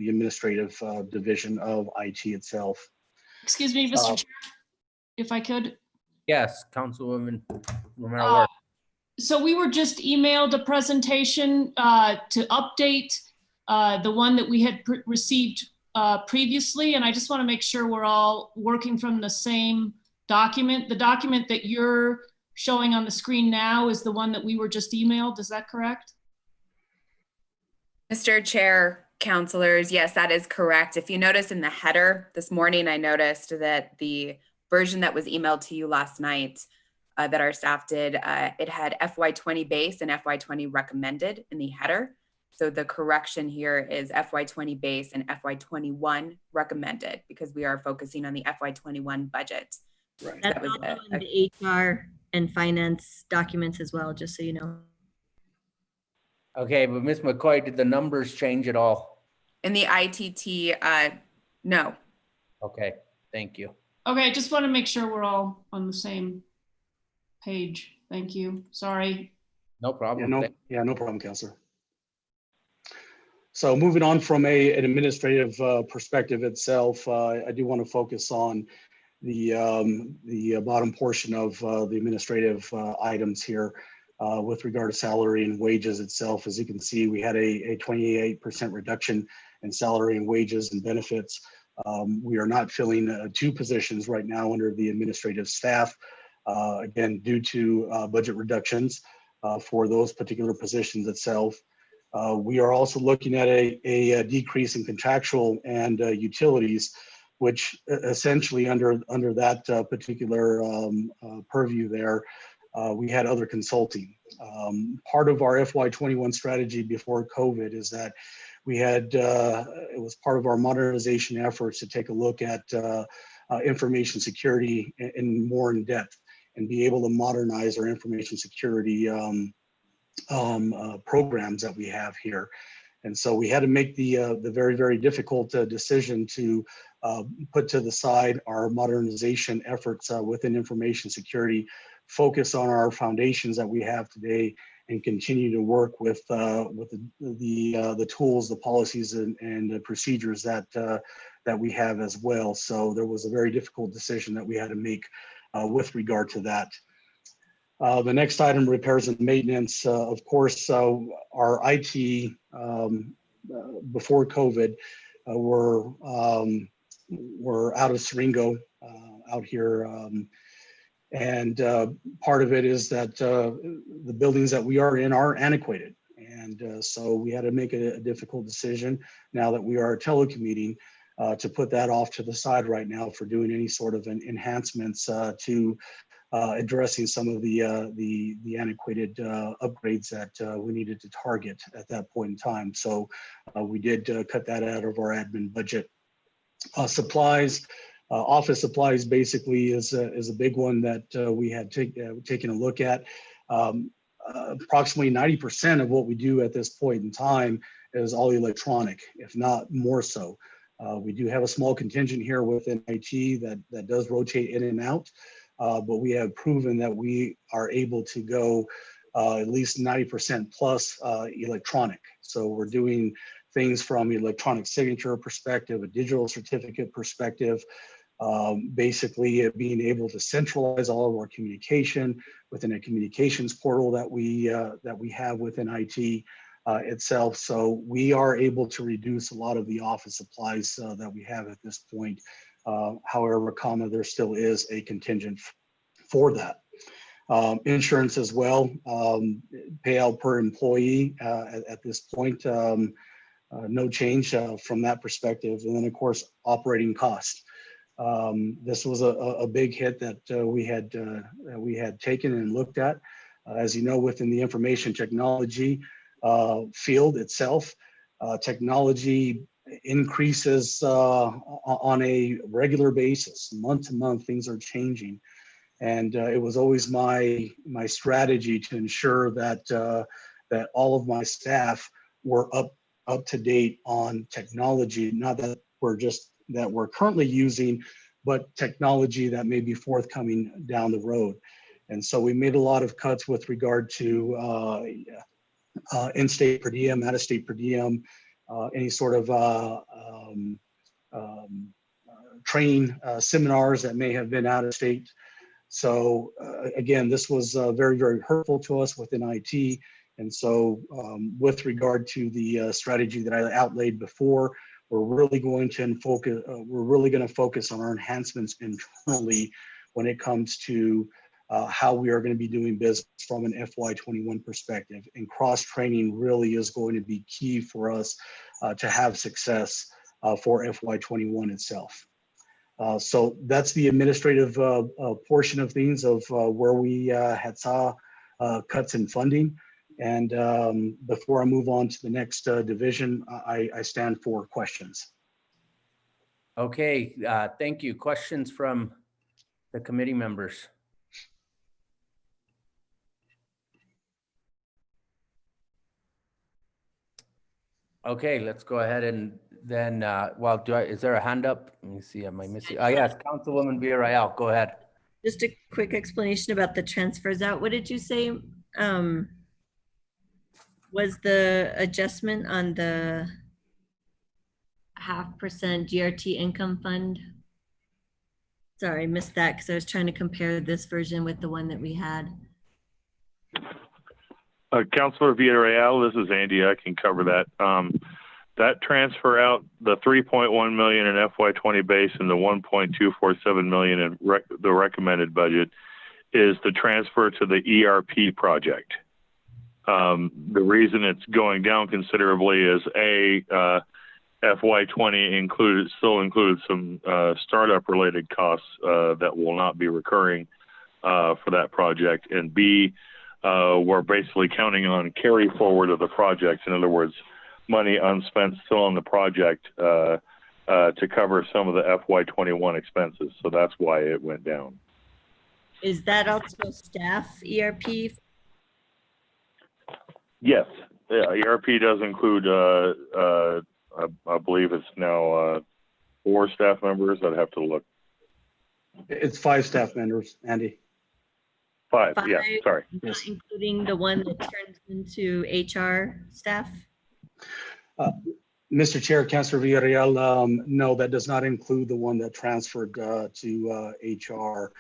N: administrative division of IT itself.
J: Excuse me, Mr. Chair, if I could.
B: Yes, Councilwoman Romero.
J: So we were just emailed a presentation to update the one that we had received previously, and I just want to make sure we're all working from the same document. The document that you're showing on the screen now is the one that we were just emailed. Is that correct?
F: Mr. Chair, Counselors, yes, that is correct. If you notice in the header this morning, I noticed that the version that was emailed to you last night that our staff did, it had FY20 base and FY20 recommended in the header. So the correction here is FY20 base and FY21 recommended, because we are focusing on the FY21 budget.
N: Right.
F: That
D: That's
F: was
D: also in the HR and finance documents as well, just so you know.
B: Okay, but Ms. McCoy, did the numbers change at all?
F: in the ITT, no.
B: Okay, thank you.
J: Okay, I just want to make sure we're all on the same page. Thank you. Sorry.
B: No problem.
N: No problem, Counselor. So moving on from an administrative perspective itself, I do want to focus on the bottom portion of the administrative items here with regard to salary and wages itself. As you can see, we had a 28% reduction in salary and wages and benefits. We are not filling 2 positions right now under the administrative staff, again, due to budget reductions for those particular positions itself. We are also looking at a decrease in contractual and utilities, which essentially under that particular purview there, we had other consulting. Part of our FY21 strategy before COVID is that we had, it was part of our modernization efforts to take a look at information security in more in depth and be able to modernize our information security programs that we have here. And so we had to make the very, very difficult decision to put to the side our modernization efforts within information security, focus on our foundations that we have today, and continue to work with the tools, the policies, and the procedures that we have as well. So there was a very difficult decision that we had to make with regard to that. The next item, repairs and maintenance. Of course, our IT before COVID were out of Seringo, out here. And part of it is that the buildings that we are in are antiquated. And so we had to make a difficult decision now that we are telecommuting to put that off to the side right now for doing any sort of enhancements to addressing some of the antiquated upgrades that we needed to target at that point in time. So we did cut that out of our admin budget. Supplies, office supplies basically is a big one that we had taken a look at. Approximately 90% of what we do at this point in time is all electronic, if not more so. We do have a small contingent here within IT that does rotate in and out. But we have proven that we are able to go at least 90% plus electronic. So we're doing things from electronic signature perspective, a digital certificate perspective, basically being able to centralize all of our communication within a communications portal that we have within IT itself. So we are able to reduce a lot of the office supplies that we have at this point. However, there still is a contingent for that. Insurance as well, payout per employee at this point, no change from that perspective. And then of course, operating cost. This was a big hit that we had taken and looked at. As you know, within the information technology field itself, technology increases on a regular basis, month to month. Things are changing, and it was always my strategy to ensure that that all of my staff were up to date on technology, not that we're currently using, but technology that may be forthcoming down the road. And so we made a lot of cuts with regard to in-state per diem, out-of-state per diem, any sort of training seminars that may have been out of state. So again, this was very, very hurtful to us within IT. And so with regard to the strategy that I outlaid before, we're really going to focus on our enhancements internally when it comes to how we are going to be doing business from an FY21 perspective. And cross-training really is going to be key for us to have success for FY21 itself. So that's the administrative portion of things of where we had saw cuts in funding. And before I move on to the next division, I stand for questions.
B: Okay, thank you. Questions from the committee members? Okay, let's go ahead and then, well, is there a hand up? Let me see, am I missing? Oh, yes, Councilwoman Villarreal, go ahead.
D: Just a quick explanation about the transfers out. What did you say? Was the adjustment on the 0.5% GRT income fund? Sorry, I missed that because I was trying to compare this version with the one that we had.
O: Councilor Villarreal, this is Andy. I can cover that. That transfer out, the 3.1 million in FY20 base and the 1.247 million in the recommended budget is the transfer to the ERP project. The reason it's going down considerably is FY20 still included some startup related costs that will not be recurring for that project, and B, we're basically counting on carry forward of the project. In other words, money unspent still on the project to cover some of the FY21 expenses. So that's why it went down.
D: Is that also staff ERP?
O: Yes, ERP does include, I believe it's now 4 staff members. I'd have to look.
N: It's 5 staff members, Andy.
O: 5, yeah, sorry.
D: Not including the one that turns into HR staff?
N: Mr. Chair, Councilor Villarreal, no, that does not include the one that transferred to HR.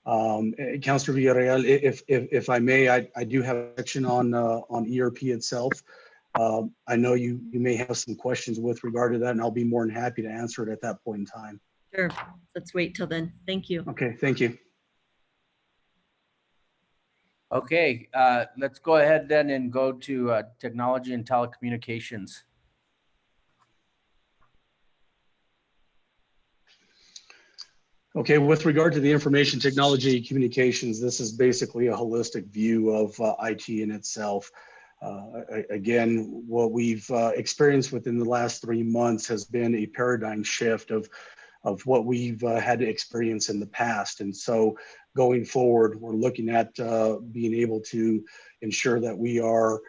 N: Councilor Villarreal, if I may, I do have a section on ERP itself. I know you may have some questions with regard to that, and I'll be more than happy to answer it at that point in time.
D: Sure, let's wait till then. Thank you.
N: Okay, thank you.
B: Okay, let's go ahead then and go to technology and telecommunications.
N: Okay, with regard to the information technology communications, this is basically a holistic view of IT in itself. Again, what we've experienced within the last 3 months has been a paradigm shift of what we've had to experience in the past. And so going forward, we're looking at being able to ensure that we are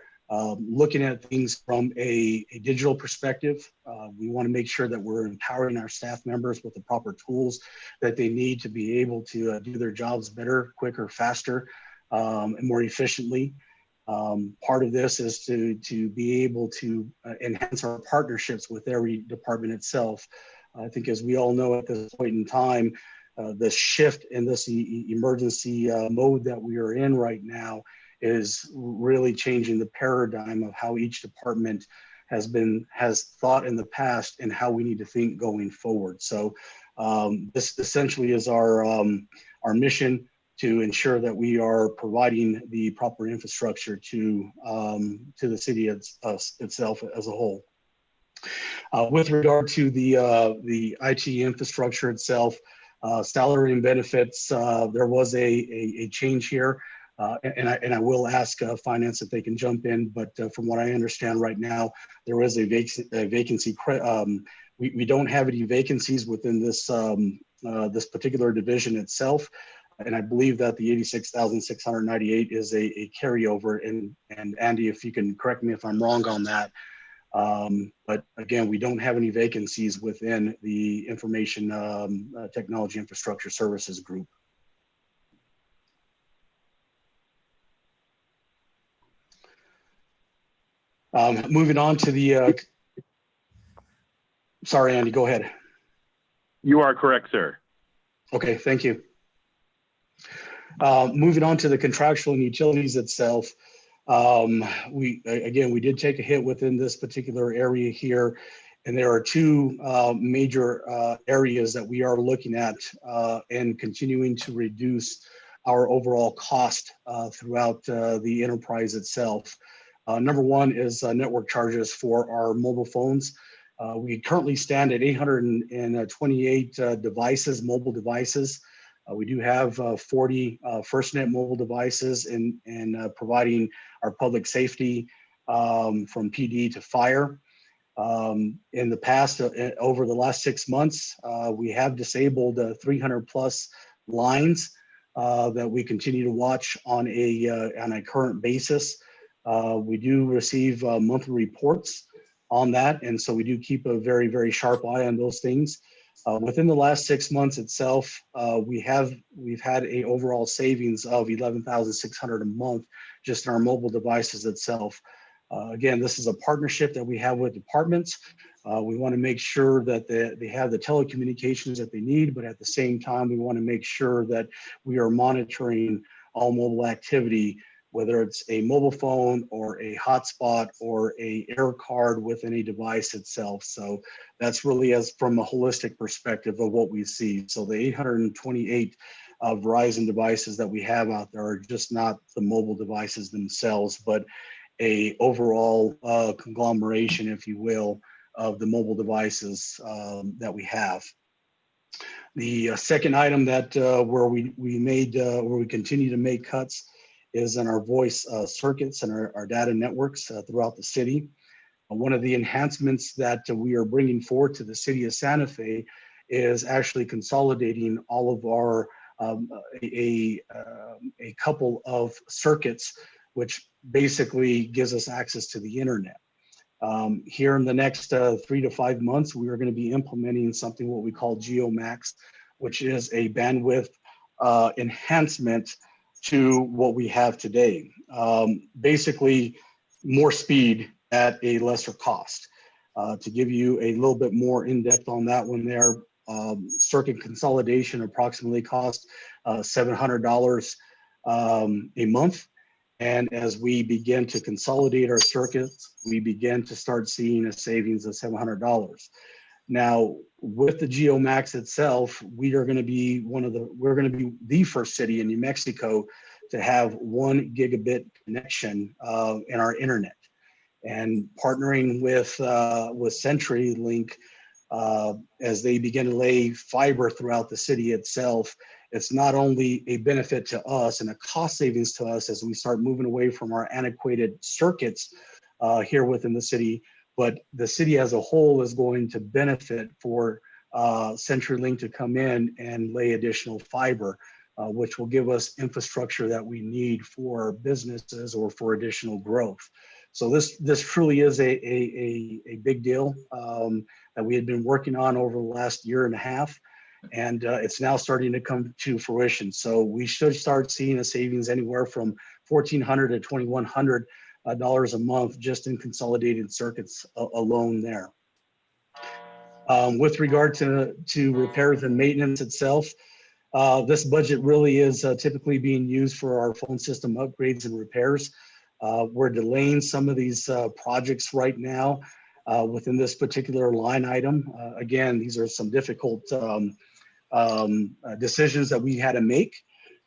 N: looking at things from a digital perspective. We want to make sure that we're empowering our staff members with the proper tools that they need to be able to do their jobs better, quicker, faster, and more efficiently. Part of this is to be able to enhance our partnerships with every department itself. I think, as we all know at this point in time, the shift in this emergency mode that we are in right now is really changing the paradigm of how each department has thought in the past and how we need to think going forward. So this essentially is our mission, to ensure that we are providing the proper infrastructure to the city itself as a whole. With regard to the IT infrastructure itself, salary and benefits, there was a change here. And I will ask finance if they can jump in, but from what I understand right now, there is a vacancy. We don't have any vacancies within this this particular division itself, and I believe that the 86,698 is a carryover. And Andy, if you can correct me if I'm wrong on that. But again, we don't have any vacancies within the information technology infrastructure services group. Moving on to the, sorry, Andy, go ahead.
O: You are correct, sir.
N: Okay, thank you. Moving on to the contractual and utilities itself. We did take a hit within this particular area here, and there are 2 major areas that we are looking at and continuing to reduce our overall cost throughout the enterprise itself. Number one is network charges for our mobile phones. We currently stand at 828 devices, mobile devices. We do have 40 FirstNet mobile devices in providing our public safety from PD to fire. In the past, over the last 6 months, we have disabled 300 plus lines that we continue to watch on a current basis. We do receive monthly reports on that, and so we do keep a very, very sharp eye on those things. Within the last 6 months itself, we've had a overall savings of $11,600 a month just in our mobile devices itself. Again, this is a partnership that we have with departments. We want to make sure that they have the telecommunications that they need, but at the same time, we want to make sure that we are monitoring all mobile activity, whether it's a mobile phone or a hotspot or a air card within a device itself. So that's really as from a holistic perspective of what we see. So the 828 Verizon devices that we have out there are just not the mobile devices themselves, but a overall conglomeration, if you will, of the mobile devices that we have. The second item that where we continue to make cuts is in our voice circuits and our data networks throughout the city. One of the enhancements that we are bringing forward to the city of Santa Fe is actually consolidating all of our a couple of circuits, which basically gives us access to the internet. Here in the next 3 to 5 months, we are going to be implementing something what we call Geomax, which is a bandwidth enhancement to what we have today. Basically, more speed at a lesser cost. To give you a little bit more in-depth on that one there, circuit consolidation approximately costs $700 a month. And as we begin to consolidate our circuits, we begin to start seeing a savings of $700. Now, with the Geomax itself, we are going to be we're going to be the first city in New Mexico to have 1 gigabit connection in our internet. And partnering with CenturyLink as they begin to lay fiber throughout the city itself, it's not only a benefit to us and a cost savings to us as we start moving away from our antiquated circuits here within the city, but the city as a whole is going to benefit for CenturyLink to come in and lay additional fiber, which will give us infrastructure that we need for businesses or for additional growth. So this truly is a big deal that we had been working on over the last year and a half. And it's now starting to come to fruition. So we should start seeing a savings anywhere from $1,400 to $2,100 a month just in consolidated circuits alone there. With regard to repairs and maintenance itself, this budget really is typically being used for our phone system upgrades and repairs. We're delaying some of these projects right now within this particular line item. Again, these are some difficult decisions that we had to make.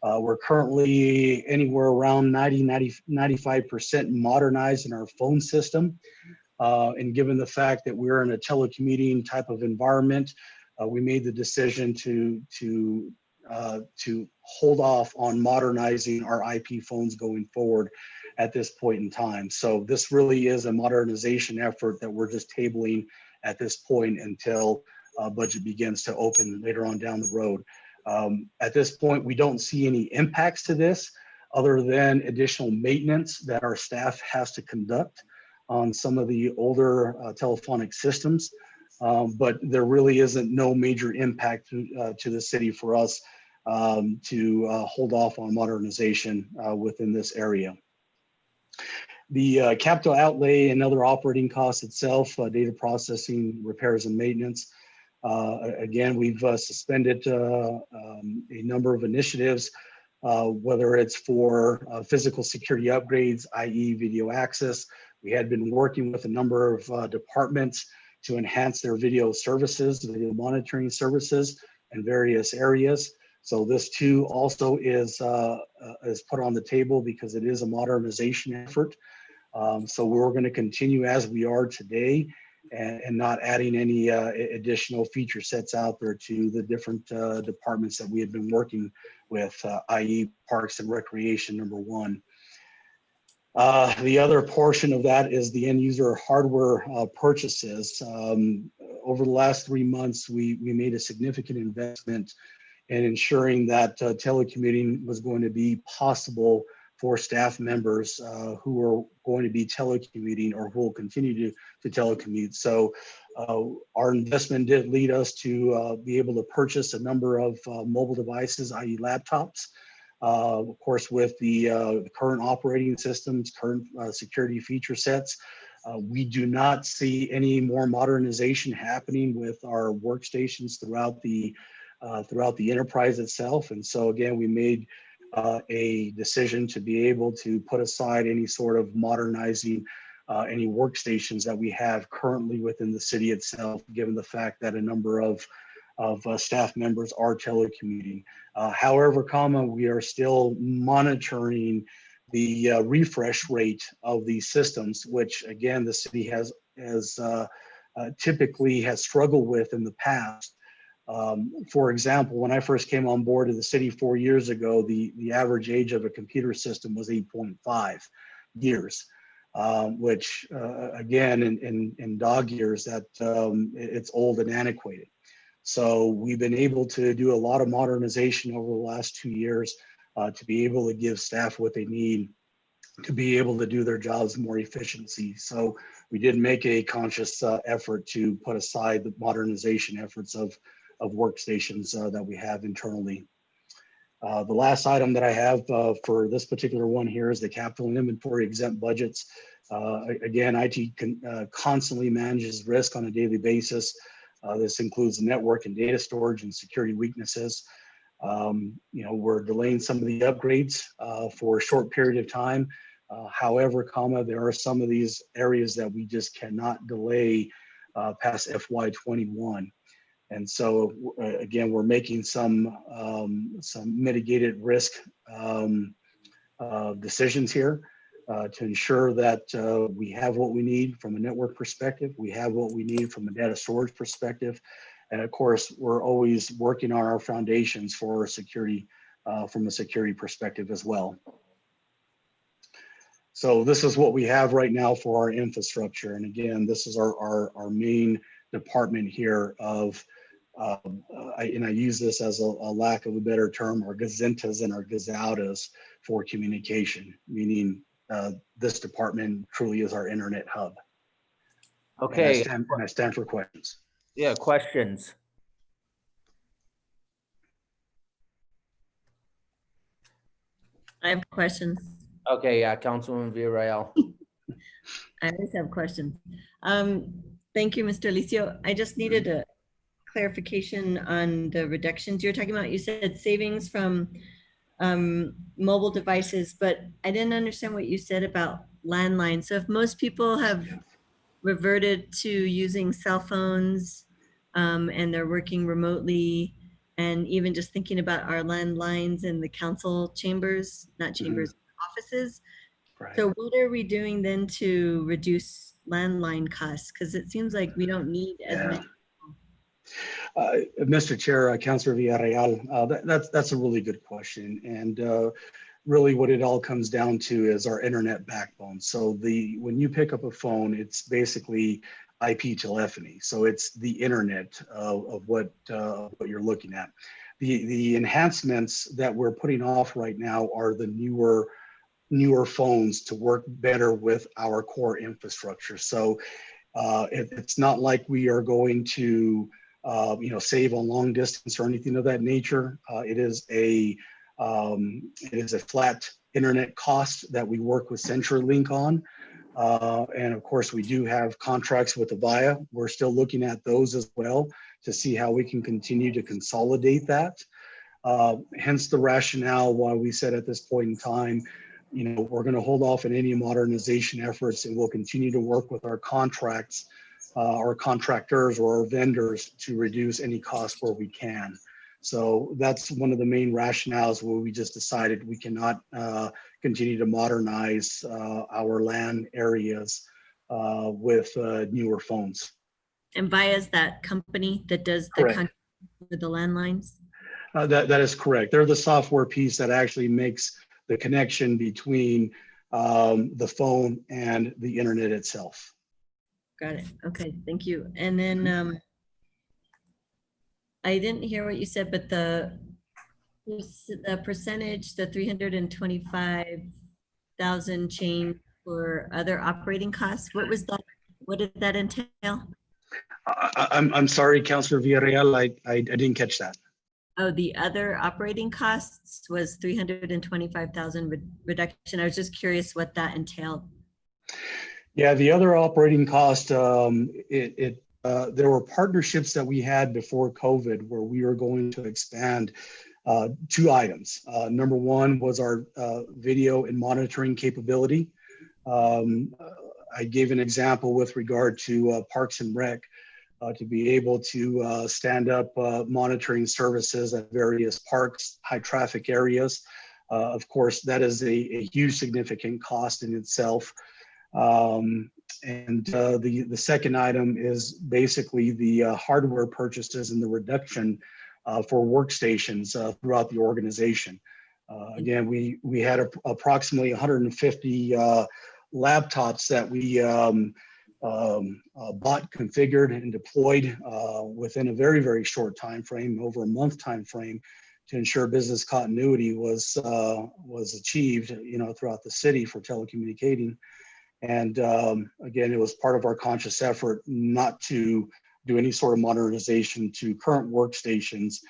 N: We're currently anywhere around 95% modernized in our phone system. And given the fact that we're in a telecommuting type of environment, we made the decision to hold off on modernizing our IP phones going forward at this point in time. So this really is a modernization effort that we're just tabling at this point until budget begins to open later on down the road. At this point, we don't see any impacts to this other than additional maintenance that our staff has to conduct on some of the older telephonic systems. But there really isn't no major impact to the city for us to hold off on modernization within this area. The capital outlay and other operating costs itself, data processing, repairs and maintenance. Again, we've suspended a number of initiatives, whether it's for physical security upgrades, i.e. video access. We had been working with a number of departments to enhance their video services, video monitoring services in various areas. So this too also is put on the table because it is a modernization effort. So we're going to continue as we are today and not adding any additional feature sets out there to the different departments that we had been working with, i.e. Parks and Recreation, number one. The other portion of that is the end user hardware purchases. Over the last 3 months, we made a significant investment in ensuring that telecommuting was going to be possible for staff members who are going to be telecommuting or who will continue to telecommute. So our investment did lead us to be able to purchase a number of mobile devices, i.e. laptops. Of course, with the current operating systems, current security feature sets, we do not see any more modernization happening with our workstations throughout the enterprise itself. And so again, we made a decision to be able to put aside any sort of modernizing any workstations that we have currently within the city itself, given the fact that a number of staff members are telecommuting. However, we are still monitoring the refresh rate of these systems, which again, the city has typically has struggled with in the past. For example, when I first came on board of the city 4 years ago, the average age of a computer system was 8.5 years, which again, in dog years, that it's old and antiquated. So we've been able to do a lot of modernization over the last 2 years to be able to give staff what they need to be able to do their jobs more efficiently. So we did make a conscious effort to put aside the modernization efforts of workstations that we have internally. The last item that I have for this particular one here is the capital and inventory exempt budgets. Again, IT constantly manages risk on a daily basis. This includes network and data storage and security weaknesses. We're delaying some of the upgrades for a short period of time. However, there are some of these areas that we just cannot delay past FY21. And so again, we're making some mitigated risk decisions here to ensure that we have what we need from a network perspective, we have what we need from a data storage perspective, and of course, we're always working on our foundations for security from a security perspective as well. So this is what we have right now for our infrastructure, and again, this is our main department here of, and I use this as a lack of a better term, our gazentas and our gazautas for communication, meaning this department truly is our internet hub.
B: Okay.
N: And I stand for questions.
B: Yeah, questions.
D: I have questions.
B: Okay, yeah, Councilwoman Villarreal.
D: I always have questions. Thank you, Mr. Alicio. I just needed a clarification on the reductions you're talking about. You said savings from mobile devices, but I didn't understand what you said about landlines. So if most people have reverted to using cell phones and they're working remotely, and even just thinking about our landlines in the council chambers, not chambers, offices.
N: Right.
D: So what are we doing then to reduce landline costs? Because it seems like we don't need as many.
N: Mr. Chair, Councilor Villarreal, that's a really good question. And really what it all comes down to is our internet backbone. So when you pick up a phone, it's basically IP telephony. So it's the internet of what you're looking at. The enhancements that we're putting off right now are the newer phones to work better with our core infrastructure. So it's not like we are going to save on long distance or anything of that nature. It is a flat internet cost that we work with CenturyLink on. And of course, we do have contracts with Avaya. We're still looking at those as well to see how we can continue to consolidate that. Hence the rationale why we said at this point in time, we're going to hold off on any modernization efforts, and we'll continue to work with our contracts, our contractors or our vendors to reduce any costs where we can. So that's one of the main rationales where we just decided we cannot continue to modernize our LAN areas with newer phones.
D: And Via's that company that does the
N: Correct.
D: contract for the landlines?
N: That is correct. They're the software piece that actually makes the connection between the phone and the internet itself.
D: Got it. Okay, thank you. And then I didn't hear what you said, but the percentage, the 325,000 change for other operating costs, what was that? What did that entail?
N: I'm sorry, Councilor Villarreal, I didn't catch that.
D: Oh, the other operating costs was 325,000 reduction. I was just curious what that entailed.
N: Yeah, the other operating cost, there were partnerships that we had before COVID where we were going to expand two items. Number one was our video and monitoring capability. I gave an example with regard to Parks and Rec. To be able to stand up monitoring services at various parks, high traffic areas. Of course, that is a huge significant cost in itself. The second item is basically the hardware purchases and the reduction for workstations throughout the organization. Again, we had approximately 150 laptops that we bought, configured, and deployed within a very, very short time frame, over a month time frame, to ensure business continuity was achieved, throughout the city for telecommunicating. And again, it was part of our conscious effort not to do any sort of modernization to current workstations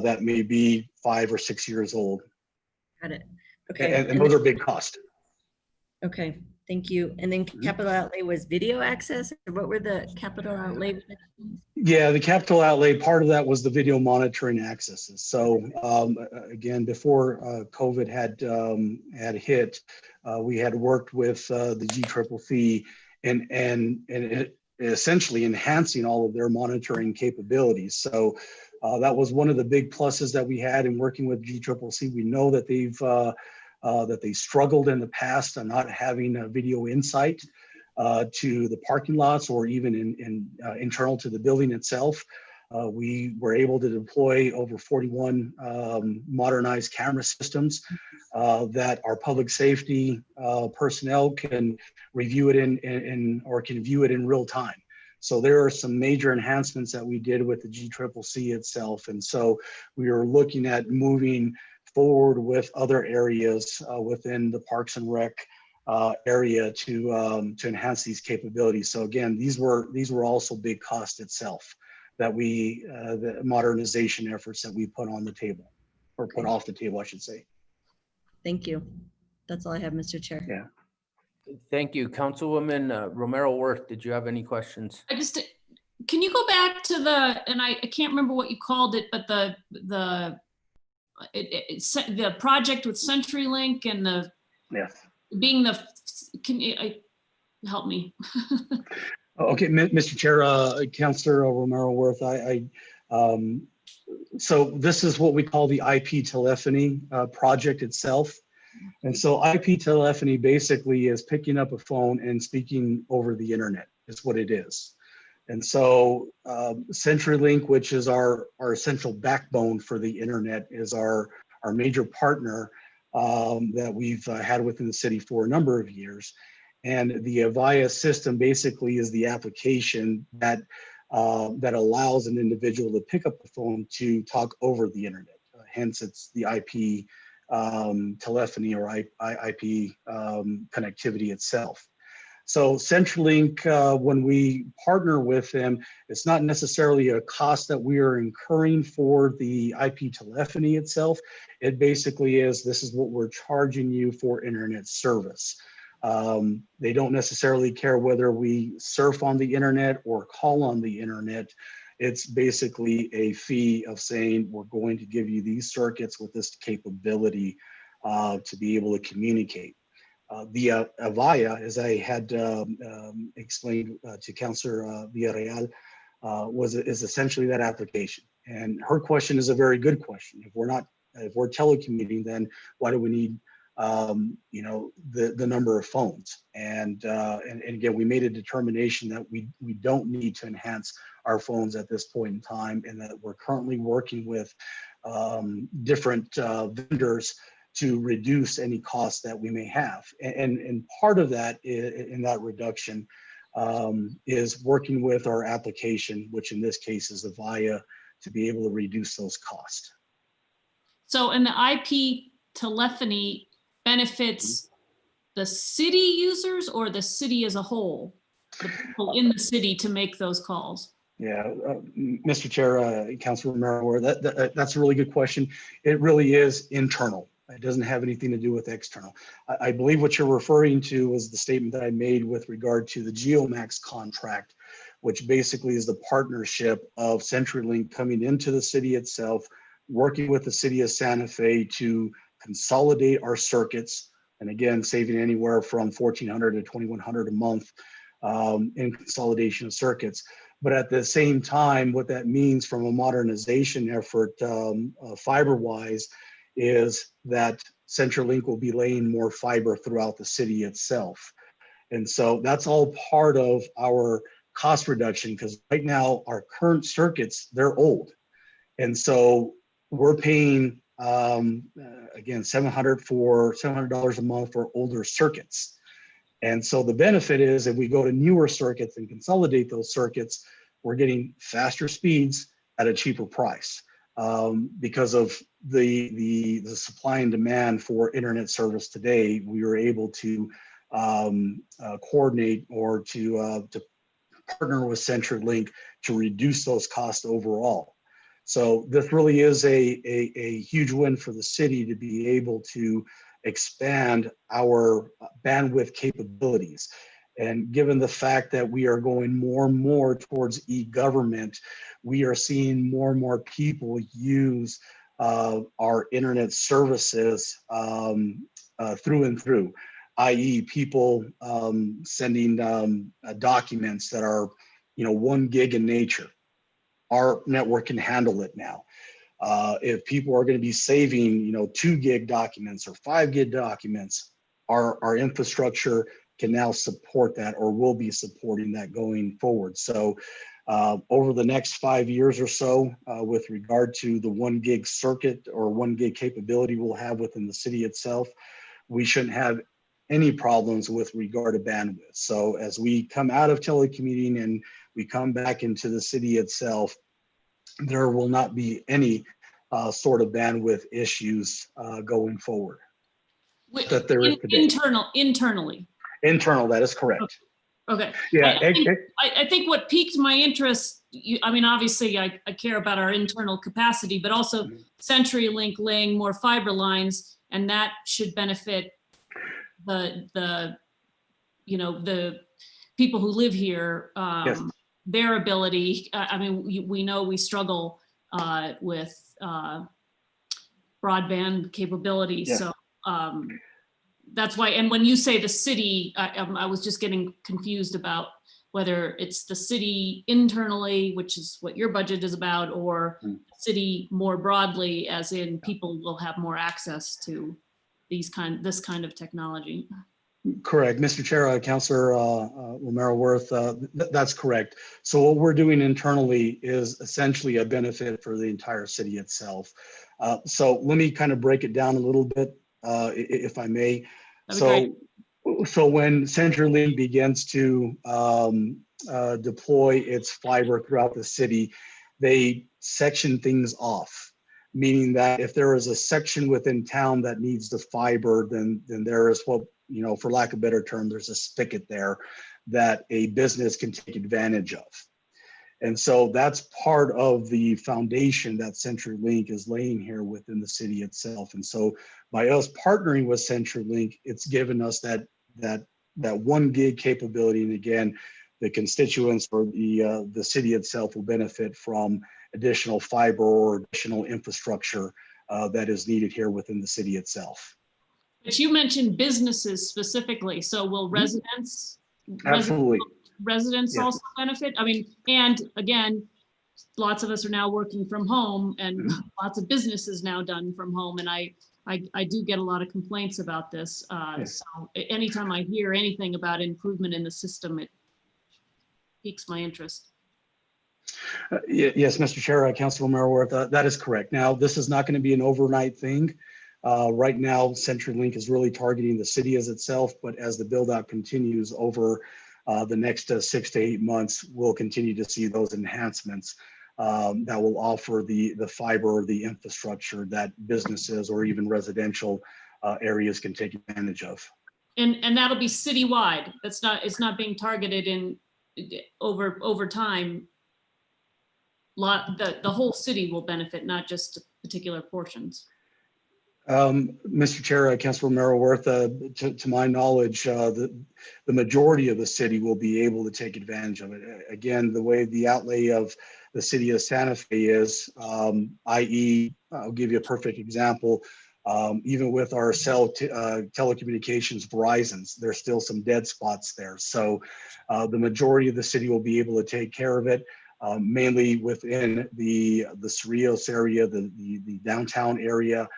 N: that may be 5 or 6 years old.
D: Got it. Okay.
N: And those are big costs.
D: Okay, thank you. And then capital outlay was video access, or what were the capital outlay?
N: Yeah, the capital outlay, part of that was the video monitoring accesses. So again, before COVID had hit, we had worked with the GCCC and essentially enhancing all of their monitoring capabilities. So that was one of the big pluses that we had in working with GCCC. We know that they struggled in the past on not having a video insight to the parking lots or even internal to the building itself. We were able to deploy over 41 modernized camera systems that our public safety personnel can review it or can view it in real time. So there are some major enhancements that we did with the GCCC itself. And so we are looking at moving forward with other areas within the Parks and Rec area to enhance these capabilities. So again, these were also big costs itself that the modernization efforts that we put on the table, or put off the table, I should say.
D: Thank you. That's all I have, Mr. Chair.
N: Yeah.
B: Thank you. Councilwoman Romero Worth, did you have any questions?
J: Can you go back to and I can't remember what you called it, but the project with CenturyLink and can you help me?
N: Okay, Mr. Chair, Councilor Romero Worth, so this is what we call the IP telephony project itself. And so IP telephony basically is picking up a phone and speaking over the internet is what it is. And so CenturyLink, which is our essential backbone for the internet, is our major partner that we've had within the city for a number of years. And the Avaya system basically is the application that allows an individual to pick up the phone to talk over the internet. Hence, it's the IP telephony or IP connectivity itself. So CenturyLink, when we partner with them, it's not necessarily a cost that we are incurring for the IP telephony itself. It basically is, this is what we're charging you for internet service. They don't necessarily care whether we surf on the internet or call on the internet. It's basically a fee of saying, we're going to give you these circuits with this capability to be able to communicate. The Avaya, as I had explained to Councilor Villarreal, is essentially that application. And her question is a very good question. If we're telecommuting, then why do we need the number of phones? And again, we made a determination that we don't need to enhance our phones at this point in time, and that we're currently working with different vendors to reduce any costs that we may have. And part of that in that reduction is working with our application, which in this case is Avaya, to be able to reduce those costs.
J: So, and the IP telephony benefits the city users or the city as a whole, the people in the city to make those calls?
N: Yeah, Mr. Chair, Councilor Romero, that's a really good question. It really is internal. It doesn't have anything to do with external. I believe what you're referring to was the statement that I made with regard to the Geomax contract, which basically is the partnership of CenturyLink coming into the city itself, working with the city of Santa Fe to consolidate our circuits, and again, saving anywhere from $1,400 to $2,100 a month in consolidation of circuits. But at the same time, what that means from a modernization effort, fiber-wise, is that CenturyLink will be laying more fiber throughout the city itself. And so that's all part of our cost reduction, because right now our current circuits, they're old. And so we're paying, again, $700 a month for older circuits. And so the benefit is if we go to newer circuits and consolidate those circuits, we're getting faster speeds at a cheaper price because of the supply and demand for internet service today. We were able to coordinate or to partner with CenturyLink to reduce those costs overall. So this really is a huge win for the city to be able to expand our bandwidth capabilities. And given the fact that we are going more and more towards e-government, we are seeing more and more people use our internet services through and through, i.e. people sending documents that are 1 gig in nature. Our network can handle it now. If people are going to be saving 2 gig documents or 5 gig documents, our infrastructure can now support that, or will be supporting that going forward. So over the next 5 years or so, with regard to the 1 gig circuit or 1 gig capability we'll have within the city itself, we shouldn't have any problems with regard to bandwidth. So as we come out of telecommuting and we come back into the city itself, there will not be any sort of bandwidth issues going forward. That there is today.
J: Internally.
N: Internal, that is correct.
J: Okay.
N: Yeah.
J: I think what piqued my interest, I mean, obviously I care about our internal capacity, but also CenturyLink laying more fiber lines, and that should benefit the people who live here,
N: Yes.
J: their ability. I mean, we know we struggle with broadband capability.
N: Yes.
J: So that's why, and when you say the city, I was just getting confused about whether it's the city internally, which is what your budget is about, or city more broadly, as in people will have more access to this kind of technology.
N: Correct, Mr. Chair, Councilor Romero Worth, that's correct. So what we're doing internally is essentially a benefit for the entire city itself. So let me kind of break it down a little bit, if I may. So when CenturyLink begins to deploy its fiber throughout the city, they section things off, meaning that if there is a section within town that needs the fiber, then there is what, for lack of a better term, there's a spigot there that a business can take advantage of. And so that's part of the foundation that CenturyLink is laying here within the city itself. And so by us partnering with CenturyLink, it's given us that 1 gig capability. And again, the constituents or the city itself will benefit from additional fiber or additional infrastructure that is needed here within the city itself.
J: But you mentioned businesses specifically, so will residents?
N: Absolutely.
J: Residents
N: Yes.
J: also benefit? I mean, and again, lots of us are now working from home, and lots of businesses now done from home. And I do get a lot of complaints about this. So anytime I hear anything about improvement in the system, it piques my interest.
N: Yes, Mr. Chair, Councilor Merworth, that is correct. Now, this is not going to be an overnight thing. Right now, CenturyLink is really targeting the city as itself, but as the build out continues over the next 6 to 8 months, we'll continue to see those enhancements that will offer the fiber, the infrastructure that businesses or even residential areas can take advantage of.
J: And that'll be citywide. It's not being targeted in over time. The whole city will benefit, not just particular portions.
N: Mr. Chair, Councilor Merworth, to my knowledge, the majority of the city will be able to take advantage of it. Again, the way the outlay of the city of Santa Fe is, i.e., I'll give you a perfect example. Even with our telecommunications, Verizon's, there's still some dead spots there. So the majority of the city will be able to take care of it, mainly within the Cerrillos area, the downtown area.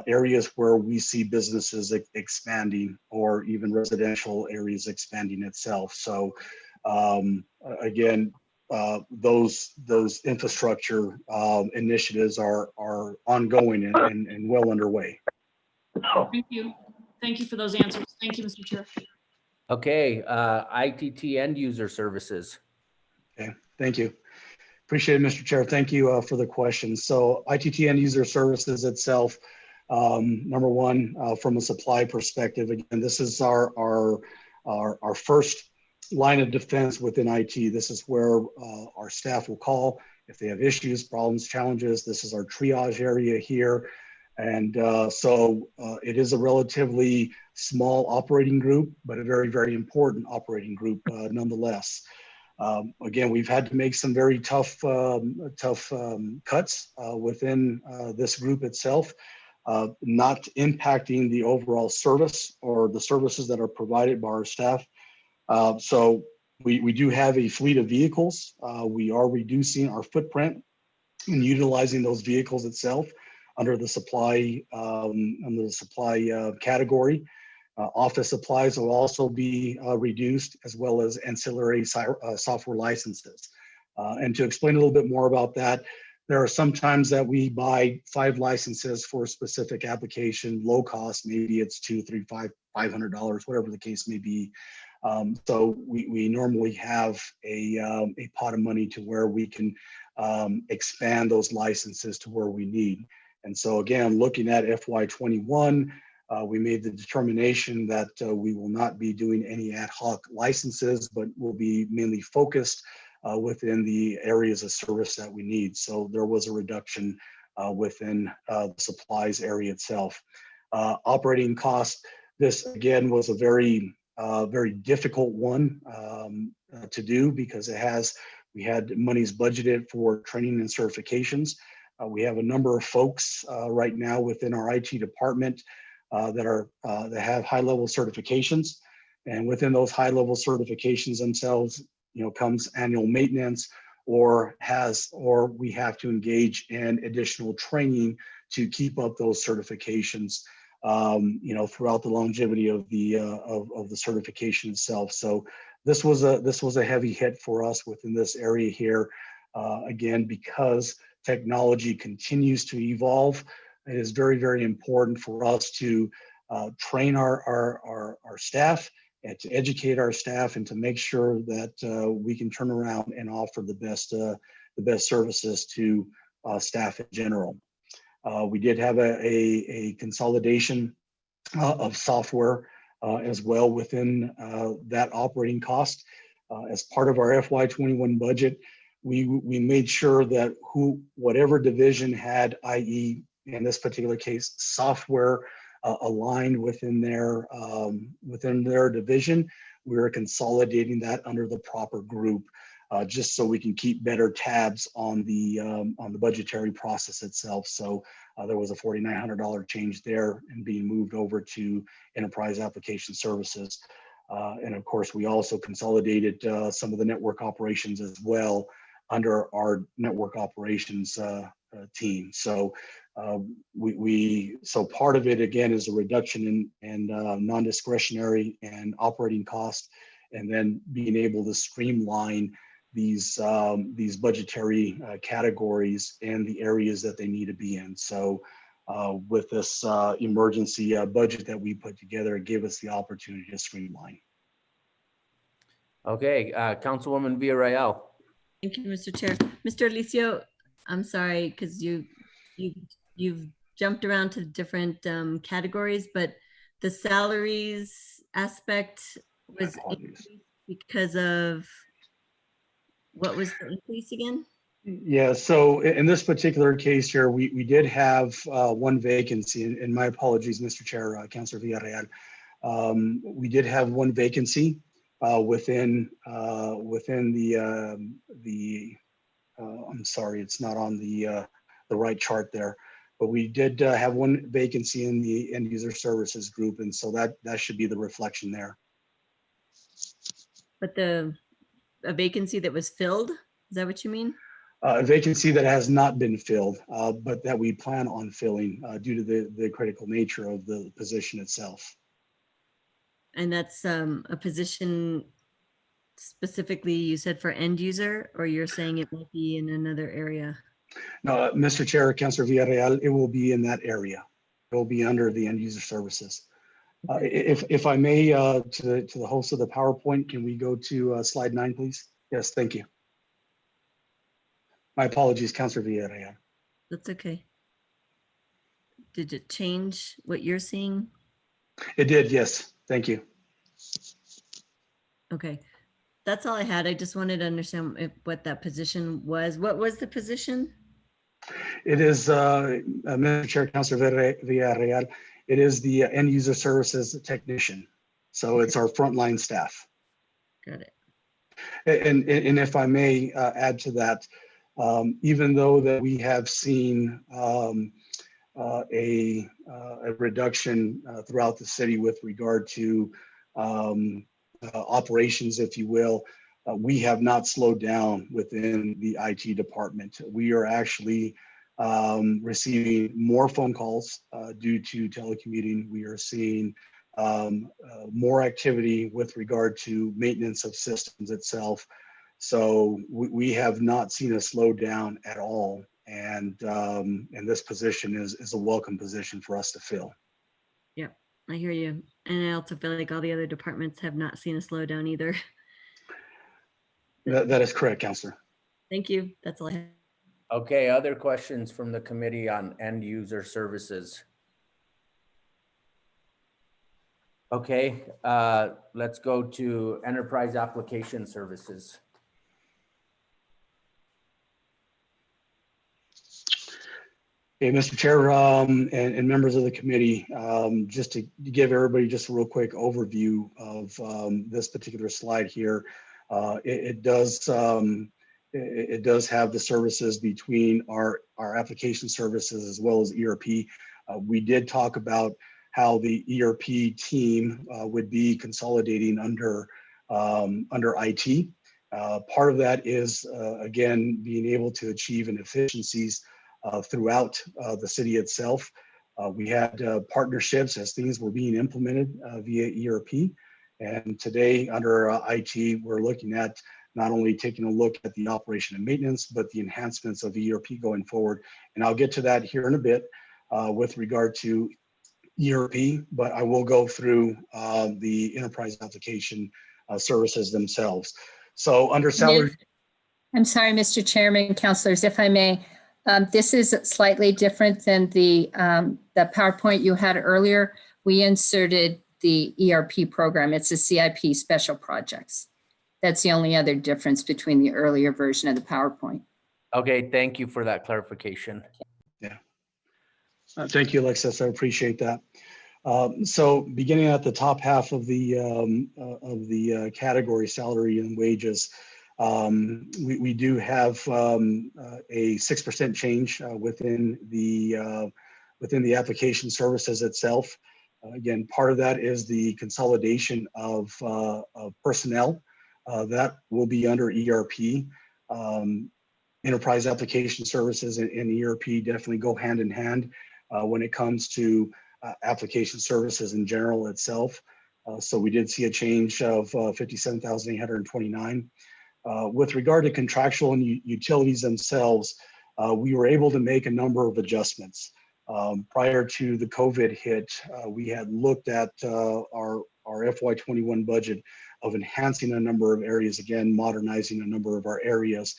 N: Areas where we see businesses expanding or even residential areas expanding itself. So again, those infrastructure initiatives are ongoing and well underway.
J: Thank you. Thank you for those answers. Thank you, Mr. Chair.
B: Okay, ITT end user services.
N: Okay, thank you. Appreciate it, Mr. Chair. Thank you for the question. So ITT end user services itself, number one, from a supply perspective, again, this is our first line of defense within IT. This is where our staff will call if they have issues, problems, challenges. This is our triage area here. And so it is a relatively small operating group, but a very, very important operating group nonetheless. Again, we've had to make some very tough cuts within this group itself, not impacting the overall service or the services that are provided by our staff. So we do have a fleet of vehicles. We are reducing our footprint and utilizing those vehicles itself under the supply category. Office supplies will also be reduced, as well as ancillary software licenses. And to explain a little bit more about that, there are some times that we buy 5 licenses for a specific application, low cost, maybe it's $200, $300, $500, whatever the case may be. So we normally have a pot of money to where we can expand those licenses to where we need. And so again, looking at FY21, we made the determination that we will not be doing any ad hoc licenses, but will be mainly focused within the areas of service that we need. So there was a reduction within the supplies area itself. Operating costs, this again was a very difficult one to do because we had monies budgeted for training and certifications. We have a number of folks right now within our IT department that have high-level certifications, and within those high-level certifications themselves, comes annual maintenance, or we have to engage in additional training to keep up those certifications, throughout the longevity of the certification itself. So this was a heavy hit for us within this area here. Again, because technology continues to evolve, it is very, very important for us to train our staff and to educate our staff and to make sure that we can turn around and offer the best services to staff in general. We did have a consolidation of software as well within that operating cost. As part of our FY21 budget, we made sure that whatever division had, i.e., in this particular case, software aligned within their division, we are consolidating that under the proper group, just so we can keep better tabs on the budgetary process itself. So there was a $4,900 change there and being moved over to enterprise application services. And of course, we also consolidated some of the network operations as well under our network operations team. So so part of it again is a reduction in non-discretionary and operating costs, and then being able to streamline these budgetary categories and the areas that they need to be in. So with this emergency budget that we put together, it gave us the opportunity to streamline.
B: Okay, Councilwoman Villarreal.
D: Thank you, Mr. Chair. Mr. Alicio, I'm sorry, because you've jumped around to different categories, but the salaries aspect was increased because of, what was the increase again?
N: Yeah, so in this particular case here, we did have one vacancy, and my apologies, Mr. Chair, Councilor Villarreal. We did have one vacancy within the I'm sorry, it's not on the right chart there, but we did have one vacancy in the end user services group, and so that should be the reflection there.
D: But a vacancy that was filled, is that what you mean?
N: A vacancy that has not been filled, but that we plan on filling due to the critical nature of the position itself.
D: And that's a position specifically, you said, for end user, or you're saying it might be in another area?
N: No, Mr. Chair, Councilor Villarreal, it will be in that area. It will be under the end user services. If I may, to the host of the PowerPoint, can we go to slide 9, please? Yes, thank you. My apologies, Councilor Villarreal.
D: That's okay. Did it change what you're seeing?
N: It did, yes. Thank you.
D: Okay, that's all I had. I just wanted to understand what that position was. What was the position?
N: It is, Mr. Chair, Councilor Villarreal, it is the end user services technician. So it's our frontline staff.
D: Got it.
N: And if I may add to that, even though that we have seen a reduction throughout the city with regard to operations, if you will, we have not slowed down within the IT department. We are actually receiving more phone calls due to telecommuting. We are seeing more activity with regard to maintenance of systems itself. So we have not seen a slowdown at all. And this position is a welcome position for us to fill.
D: Yeah, I hear you. And I also feel like all the other departments have not seen a slowdown either.
N: That is correct, Councilor.
D: Thank you. That's all I have.
B: Okay, other questions from the committee on end user services? Okay, let's go to enterprise application services.
N: Hey, Mr. Chair, and members of the committee, just to give everybody just a real quick overview of this particular slide here. It does have the services between our application services as well as ERP. We did talk about how the ERP team would be consolidating under IT. Part of that is, again, being able to achieve efficiencies throughout the city itself. We had partnerships as things were being implemented via ERP. And today under IT, we're looking at not only taking a look at the operation and maintenance, but the enhancements of ERP going forward. And I'll get to that here in a bit with regard to ERP, but I will go through the enterprise application services themselves. So under salary.
P: I'm sorry, Mr. Chairman, councilors, if I may. This is slightly different than the PowerPoint you had earlier. We inserted the ERP program. It's a CIP special projects. That's the only other difference between the earlier version of the PowerPoint.
B: Okay, thank you for that clarification.
N: Yeah. Thank you, Alexis. I appreciate that. So beginning at the top half of the category, salary and wages, we do have a 6% change within the application services itself. Again, part of that is the consolidation of personnel that will be under ERP. enterprise application services and ERP definitely go hand in hand when it comes to application services in general itself. So we did see a change of 57,829. With regard to contractual and utilities themselves, we were able to make a number of adjustments. Prior to the COVID hit, we had looked at our FY21 budget of enhancing a number of areas, again, modernizing a number of our areas.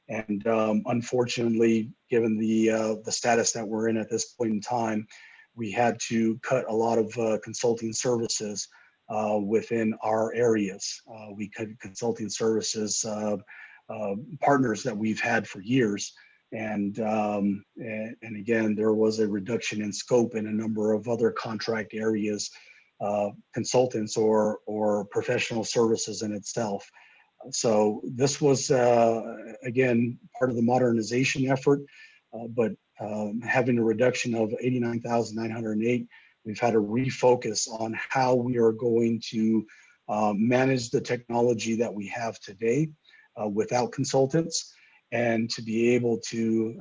N: And unfortunately, given the status that we're in at this point in time, we had to cut a lot of consulting services within our areas. We cut consulting services partners that we've had for years. And again, there was a reduction in scope in a number of other contract areas, consultants or professional services in itself. So this was, again, part of the modernization effort, but having a reduction of 89,908, we've had to refocus on how we are going to manage the technology that we have today without consultants. And to be able to,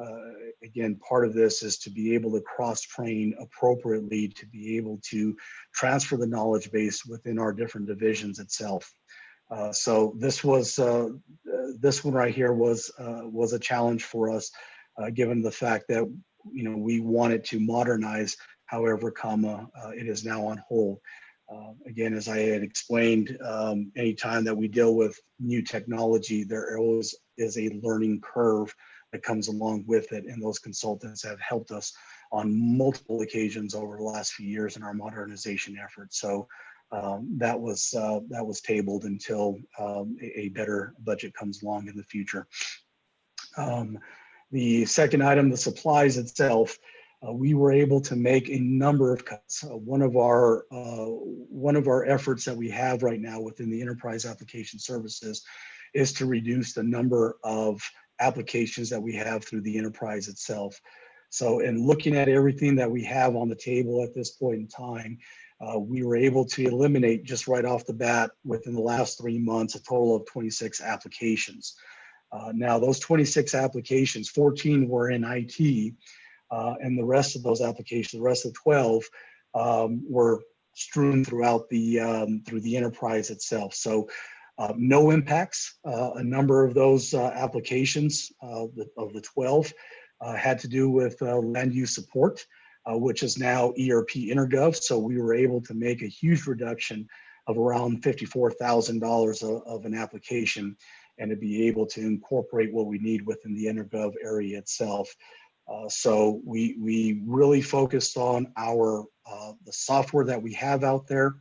N: again, part of this is to be able to cross-train appropriately, to be able to transfer the knowledge base within our different divisions itself. So this was, this one right here was a challenge for us, given the fact that, you know, we wanted to modernize, however, it is now on hold. Again, as I had explained, anytime that we deal with new technology, there always is a learning curve that comes along with it. And those consultants have helped us on multiple occasions over the last few years in our modernization efforts. So that was tabled until a better budget comes along in the future. The second item, the supplies itself, we were able to make a number of cuts. One of our efforts that we have right now within the enterprise application services is to reduce the number of applications that we have through the enterprise itself. So in looking at everything that we have on the table at this point in time, we were able to eliminate just right off the bat within the last 3 months, a total of 26 applications. Now those 26 applications, 14 were in IT, and the rest of those applications, the rest of 12, were strewn throughout through the enterprise itself. So no impacts. A number of those applications of the 12 had to do with land use support, which is now ERP Intergov. So we were able to make a huge reduction of around $54,000 of an application, and to be able to incorporate what we need within the Intergov area itself. So we really focused on the software that we have out there.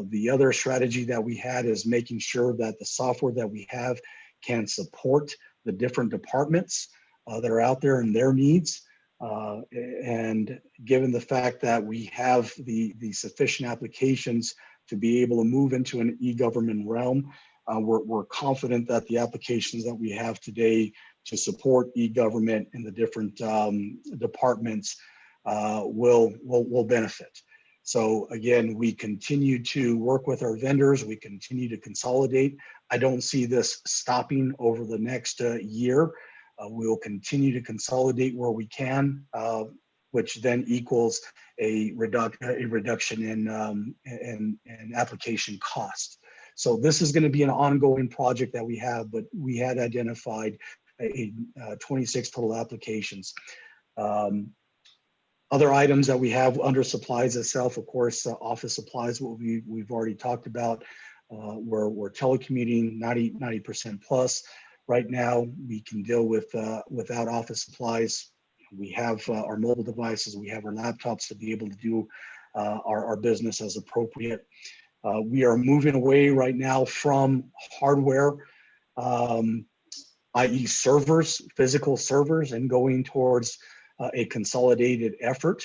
N: The other strategy that we had is making sure that the software that we have can support the different departments that are out there and their needs. And given the fact that we have the sufficient applications to be able to move into an e-government realm, we're confident that the applications that we have today to support e-government in the different departments will benefit. So again, we continue to work with our vendors. We continue to consolidate. I don't see this stopping over the next year. We will continue to consolidate where we can, which then equals a reduction in application cost. So this is going to be an ongoing project that we have, but we had identified 26 total applications. Other items that we have under supplies itself, of course, office supplies, what we've already talked about. We're telecommuting 90% plus. Right now, we can deal with without office supplies. We have our mobile devices, we have our laptops to be able to do our business as appropriate. We are moving away right now from hardware, i.e. servers, physical servers, and going towards a consolidated effort,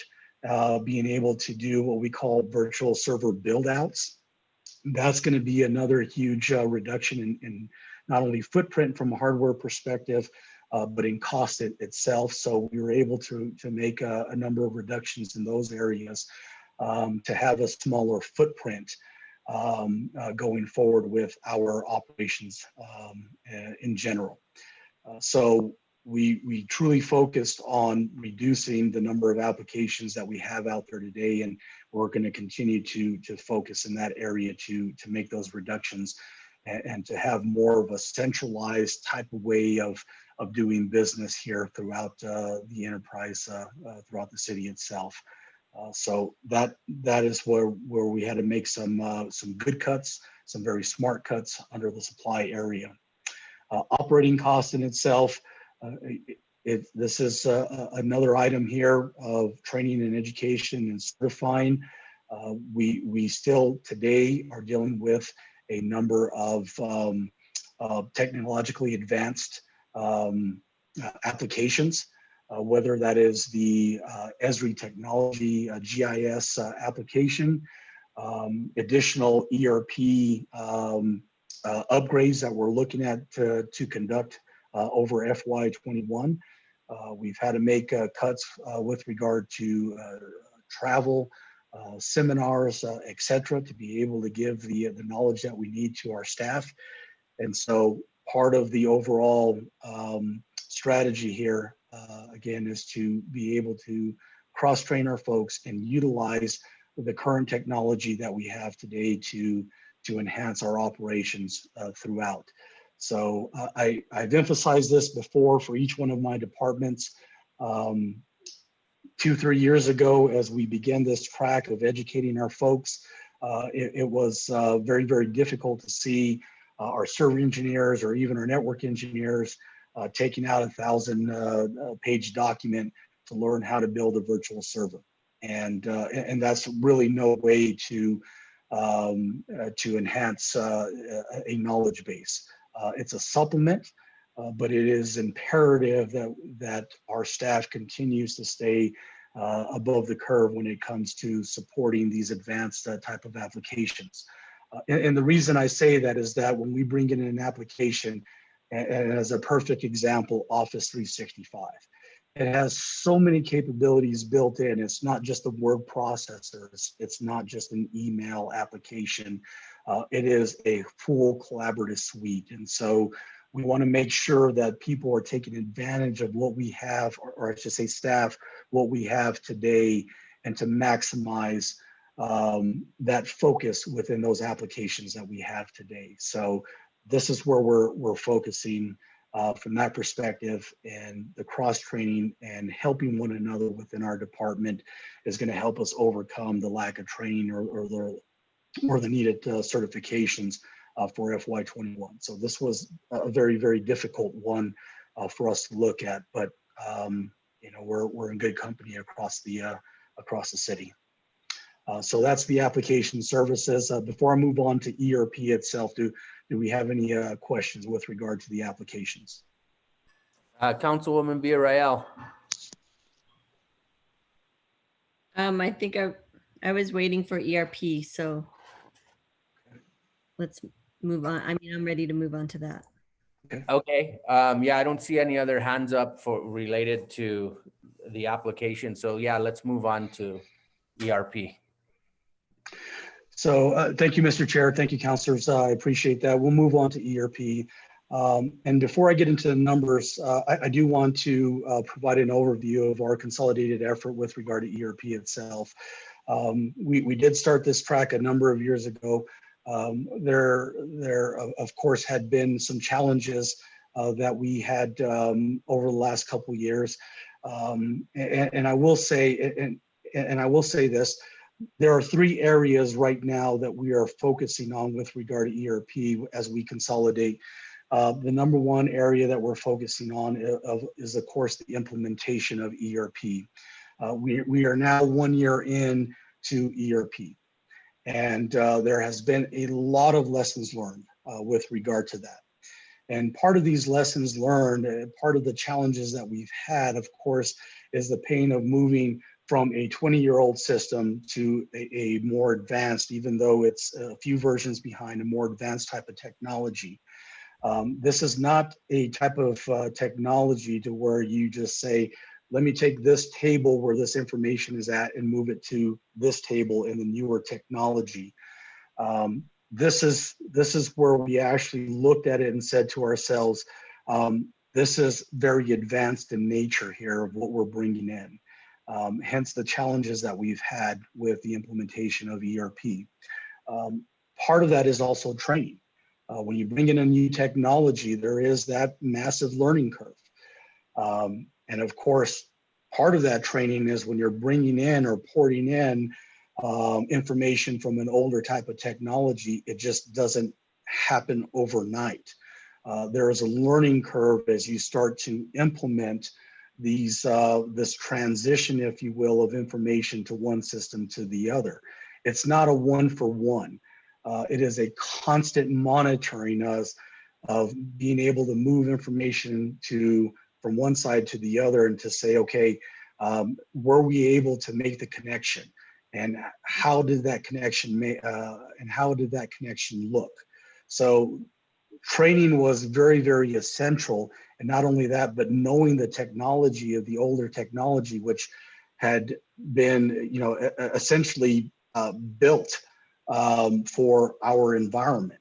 N: being able to do what we call virtual server build outs. That's going to be another huge reduction in not only footprint from a hardware perspective, but in cost itself. So we were able to make a number of reductions in those areas to have a smaller footprint going forward with our operations in general. So we truly focused on reducing the number of applications that we have out there today, and we're going to continue to focus in that area to make those reductions and to have more of a centralized type of way of doing business here throughout the enterprise, throughout the city itself. So that is where we had to make some good cuts, some very smart cuts under the supply area. Operating cost in itself, this is another item here of training and education and certifying. We still today are dealing with a number of technologically advanced applications, whether that is the Esri technology GIS application, additional ERP upgrades that we're looking at to conduct over FY21. We've had to make cuts with regard to travel, seminars, etc., to be able to give the knowledge that we need to our staff. And so part of the overall strategy here, again, is to be able to cross-train our folks and utilize the current technology that we have today to enhance our operations throughout. So I've emphasized this before for each one of my departments. 2-3 years ago, as we began this track of educating our folks, it was very, very difficult to see our server engineers or even our network engineers taking out a 1,000-page document to learn how to build a virtual server. And that's really no way to enhance a knowledge base. It's a supplement, but it is imperative that our staff continues to stay above the curve when it comes to supporting these advanced type of applications. And the reason I say that is that when we bring in an application, and as a perfect example, Office 365, it has so many capabilities built in. It's not just a word processor. It's not just an email application. It is a full collaborative suite. And so we want to make sure that people are taking advantage of what we have, or I should say staff, what we have today, and to maximize that focus within those applications that we have today. So this is where we're focusing from that perspective, and the cross-training and helping one another within our department is going to help us overcome the lack of training or the needed certifications for FY21. So this was a very, very difficult one for us to look at, but you know, we're in good company across the city. So that's the application services. Before I move on to ERP itself, do we have any questions with regard to the applications?
B: Councilwoman Villarreal.
D: I think I was waiting for ERP, so let's move on. I mean, I'm ready to move on to that.
B: Okay. Yeah, I don't see any other hands up for related to the application. So yeah, let's move on to ERP.
N: So thank you, Mr. Chair. Thank you, councilors. I appreciate that. We'll move on to ERP. And before I get into the numbers, I do want to provide an overview of our consolidated effort with regard to ERP itself. We did start this track a number of years ago. There of course had been some challenges that we had over the last couple of years. And I will say, and I will say this, there are 3 areas right now that we are focusing on with regard to ERP as we consolidate. The number one area that we're focusing on is of course the implementation of ERP. We are now 1 year in to ERP, and there has been a lot of lessons learned with regard to that. And part of these lessons learned, part of the challenges that we've had, of course, is the pain of moving from a 20-year-old system to a more advanced, even though it's a few versions behind, a more advanced type of technology. This is not a type of technology to where you just say, let me take this table where this information is at and move it to this table in the newer technology. This is where we actually looked at it and said to ourselves, This is very advanced in nature here of what we're bringing in. Hence the challenges that we've had with the implementation of ERP. Part of that is also training. When you bring in a new technology, there is that massive learning curve. And of course, part of that training is when you're bringing in or porting in information from an older type of technology, it just doesn't happen overnight. There is a learning curve as you start to implement these this transition, if you will, of information to one system to the other. It's not a one-for-one. It is a constant monitoring of being able to move information from one side to the other and to say, okay, were we able to make the connection, and how did that connection look? So training was very, very essential. And not only that, but knowing the technology of the older technology, which had been, essentially built for our environment.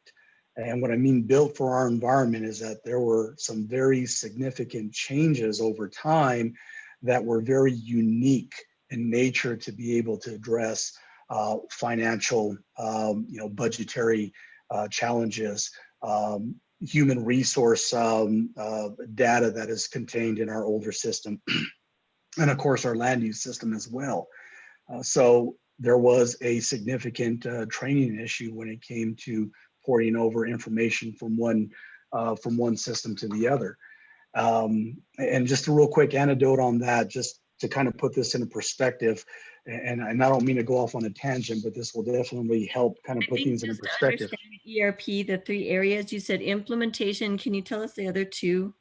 N: And what I mean built for our environment is that there were some very significant changes over time that were very unique in nature to be able to address financial, budgetary challenges, human resource data that is contained in our older system, and of course our land use system as well. So there was a significant training issue when it came to porting over information from one system to the other. And just a real quick anecdote on that, just to kind of put this into perspective, and I don't mean to go off on a tangent, but this will definitely help kind of put things into perspective.
D: ERP, the 3 areas you said: implementation. Can you tell us the other 2?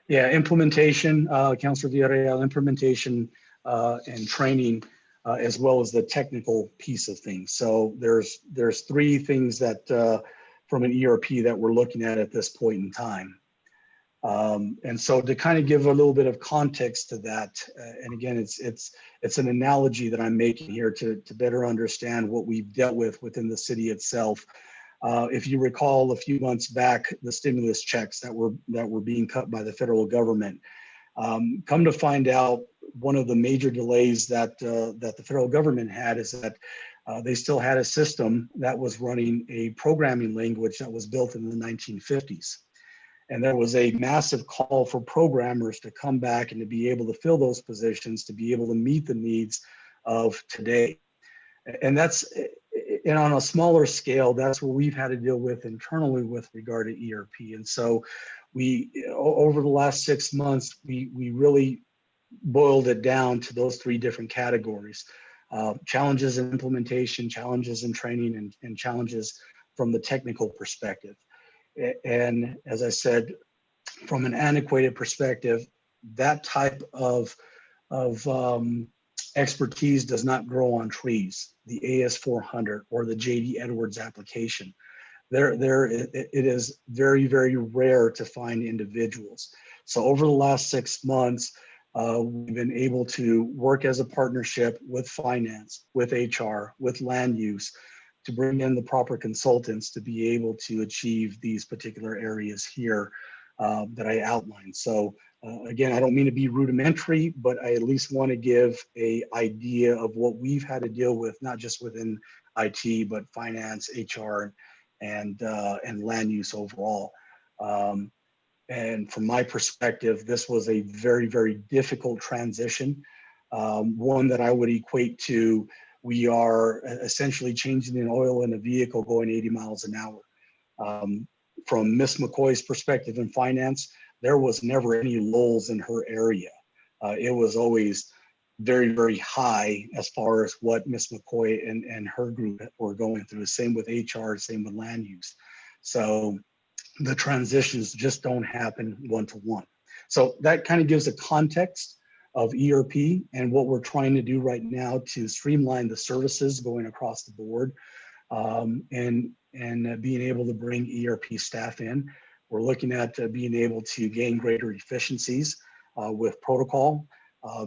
N: Yeah, implementation, Councilor Villarreal, implementation and training, as well as the technical piece of things. So there's 3 things that from an ERP that we're looking at this point in time. And so to kind of give a little bit of context to that, and again, it's an analogy that I'm making here to better understand what we've dealt with within the city itself. If you recall a few months back, the stimulus checks that were being cut by the federal government, come to find out, one of the major delays that the federal government had is that they still had a system that was running a programming language that was built in the 1950s. And there was a massive call for programmers to come back and to be able to fill those positions, to be able to meet the needs of today. And and on a smaller scale, that's what we've had to deal with internally with regard to ERP. And so over the last 6 months, we really boiled it down to those 3 different categories: challenges in implementation, challenges in training, and challenges from the technical perspective. And as I said, from an antiquated perspective, that type of expertise does not grow on trees. The AS400 or the JD Edwards application, it is very, very rare to find individuals. So over the last 6 months, we've been able to work as a partnership with finance, with HR, with land use, to bring in the proper consultants to be able to achieve these particular areas here that I outlined. So again, I don't mean to be rudimentary, but I at least want to give an idea of what we've had to deal with, not just within IT, but finance, HR, and land use overall. And from my perspective, this was a very, very difficult transition, one that I would equate to, we are essentially changing an oil in a vehicle going 80 miles an hour. From Ms. McCoy's perspective in finance, there was never any lulls in her area. It was always very, very high as far as what Ms. McCoy and her group were going through. Same with HR, same with land use. So the transitions just don't happen one-to-one. So that kind of gives a context of ERP and what we're trying to do right now to streamline the services going across the board, and being able to bring ERP staff in. We're looking at being able to gain greater efficiencies with protocol,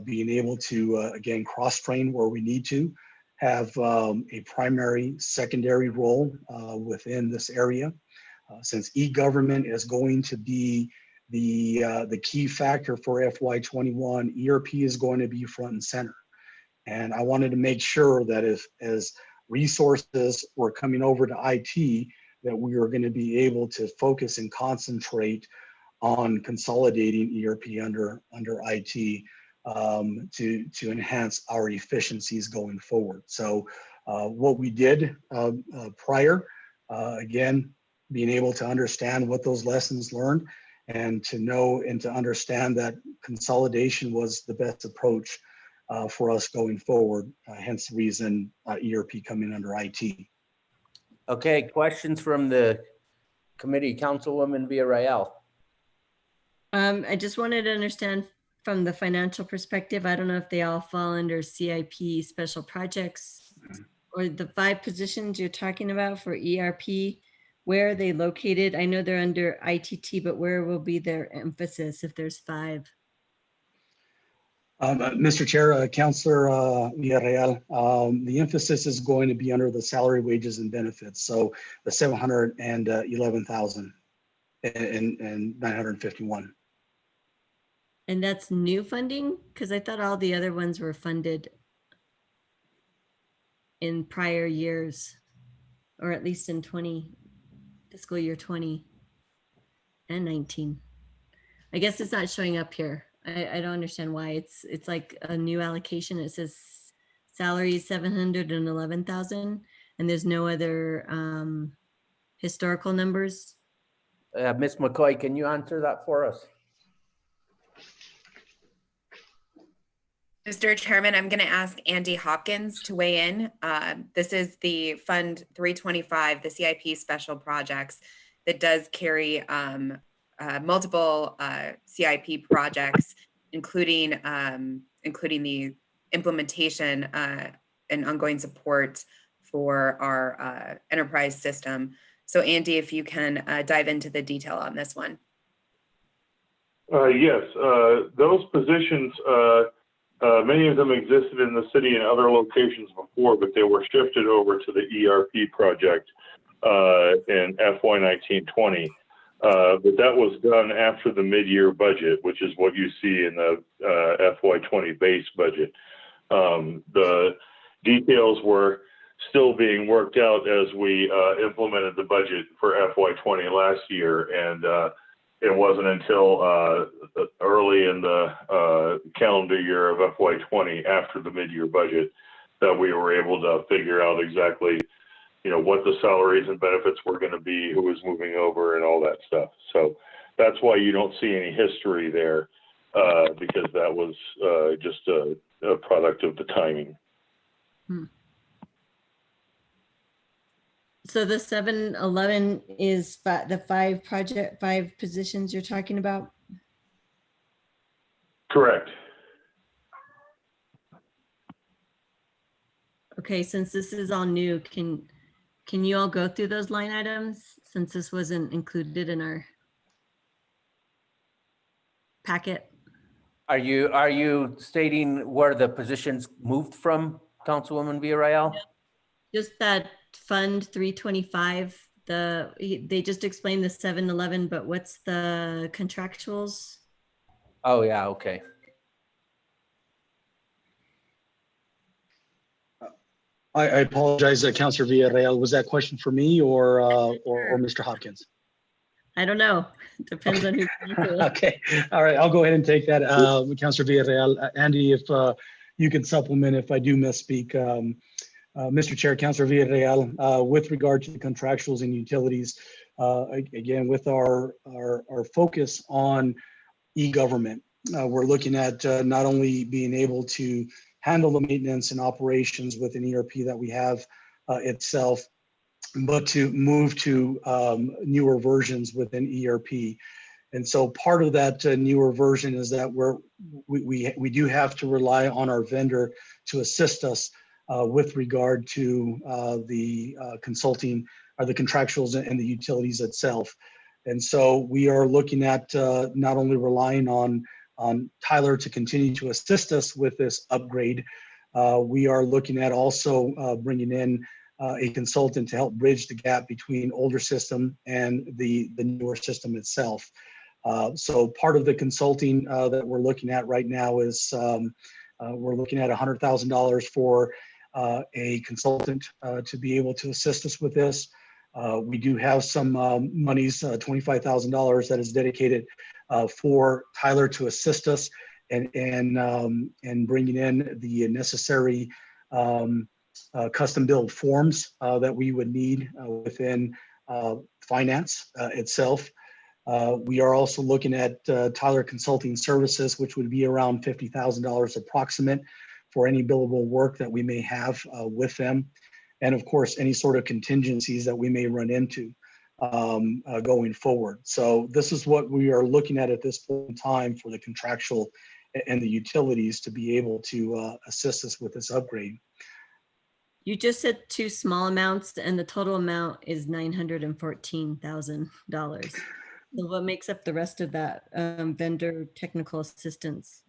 N: being able to, again, cross-train where we need to, have a primary, secondary role within this area. Since e-government is going to be the key factor for FY21 ERP is going to be front and center. And I wanted to make sure that as resources were coming over to IT, that we were going to be able to focus and concentrate on consolidating ERP under IT to enhance our efficiencies going forward. So what we did prior, again, being able to understand what those lessons learned and to know and to understand that consolidation was the best approach for us going forward, hence the reason ERP coming under IT.
B: Okay, questions from the committee, Councilwoman Villarreal.
D: I just wanted to understand from the financial perspective, I don't know if they all fall under CIP special projects or the 5 positions you're talking about for ERP, where are they located? I know they're under ITT, but where will be their emphasis if there's 5?
N: Mr. Chair, Councilor Villarreal, the emphasis is going to be under the salary, wages, and benefits. So the 711,000 and 951.
D: And that's new funding? Because I thought all the other ones were funded in prior years, or at least in fiscal year 20 and 19. I guess it's not showing up here. I don't understand why it's like a new allocation. It says salaries 711,000 and there's no other historical numbers.
B: Ms. McCoy, can you answer that for us?
F: Mr. Chairman, I'm going to ask Andy Hopkins to weigh in. This is the Fund 325, the CIP special projects that does carry multiple CIP projects, including the implementation and ongoing support for our enterprise system. So Andy, if you can dive into the detail on this one.
O: Yes, those positions, many of them existed in the city and other locations before, but they were shifted over to the ERP project in FY19-20. But that was done after the mid-year budget, which is what you see in the FY20 base budget. The details were still being worked out as we implemented the budget for FY20 last year, and it wasn't until early in the calendar year of FY20, after the mid-year budget, that we were able to figure out exactly, what the salaries and benefits were going to be, who was moving over, and all that stuff. So that's why you don't see any history there, because that was just a product of the timing.
D: So the 711 is the 5 positions you're talking about?
O: Correct.
D: Okay, since this is all new, can you all go through those line items since this wasn't included in our packet?
B: Are you stating where the positions moved from, Councilwoman Villarreal?
D: Just that Fund 325, they just explained the 711, but what's the contractuals?
B: Oh, yeah, okay.
N: I apologize, Councilor Villarreal. Was that question for me or Mr. Hopkins?
D: I don't know. Depends on who.
N: Okay, all right. I'll go ahead and take that, Councilor Villarreal. Andy, if you can supplement if I do misspeak. Mr. Chair, Councilor Villarreal, with regard to the contractuals and utilities, again, with our focus on e-government, we're looking at not only being able to handle the maintenance and operations with an ERP that we have itself, but to move to newer versions within ERP. And so part of that newer version is that we do have to rely on our vendor to assist us with regard to the consulting or the contractuals and the utilities itself. And so we are looking at not only relying on Tyler to continue to assist us with this upgrade, we are looking at also bringing in a consultant to help bridge the gap between older system and the newer system itself. So part of the consulting that we're looking at right now is we're looking at $100,000 for a consultant to be able to assist us with this. We do have some monies, $25,000 that is dedicated for Tyler to assist us and bringing in the necessary custom build forms that we would need within finance itself. We are also looking at Tyler Consulting Services, which would be around $50,000 approximate for any billable work that we may have with them. And of course, any sort of contingencies that we may run into going forward. So this is what we are looking at this point in time for the contractual and the utilities to be able to assist us with this upgrade.
D: You just said two small amounts and the total amount is $914,000. So what makes up the rest of that vendor technical assistance?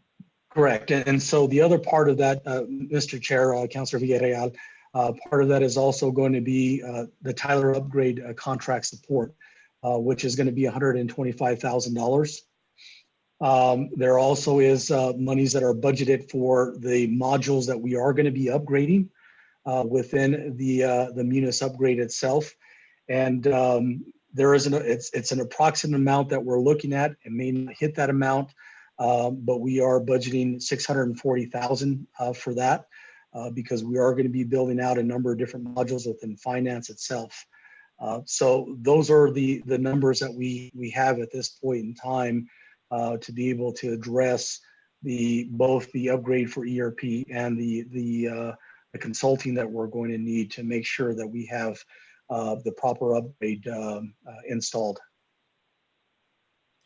N: Correct. And so the other part of that, Mr. Chair, Councilor Villarreal, part of that is also going to be the Tyler upgrade contract support, which is going to be $125,000. There also is monies that are budgeted for the modules that we are going to be upgrading within the Munis upgrade itself. And there is it's an approximate amount that we're looking at. It may not hit that amount, but we are budgeting $640,000 for that. Because we are going to be building out a number of different modules within finance itself. So those are the numbers that we have at this point in time to be able to address both the upgrade for ERP and the consulting that we're going to need to make sure that we have the proper upgrade installed.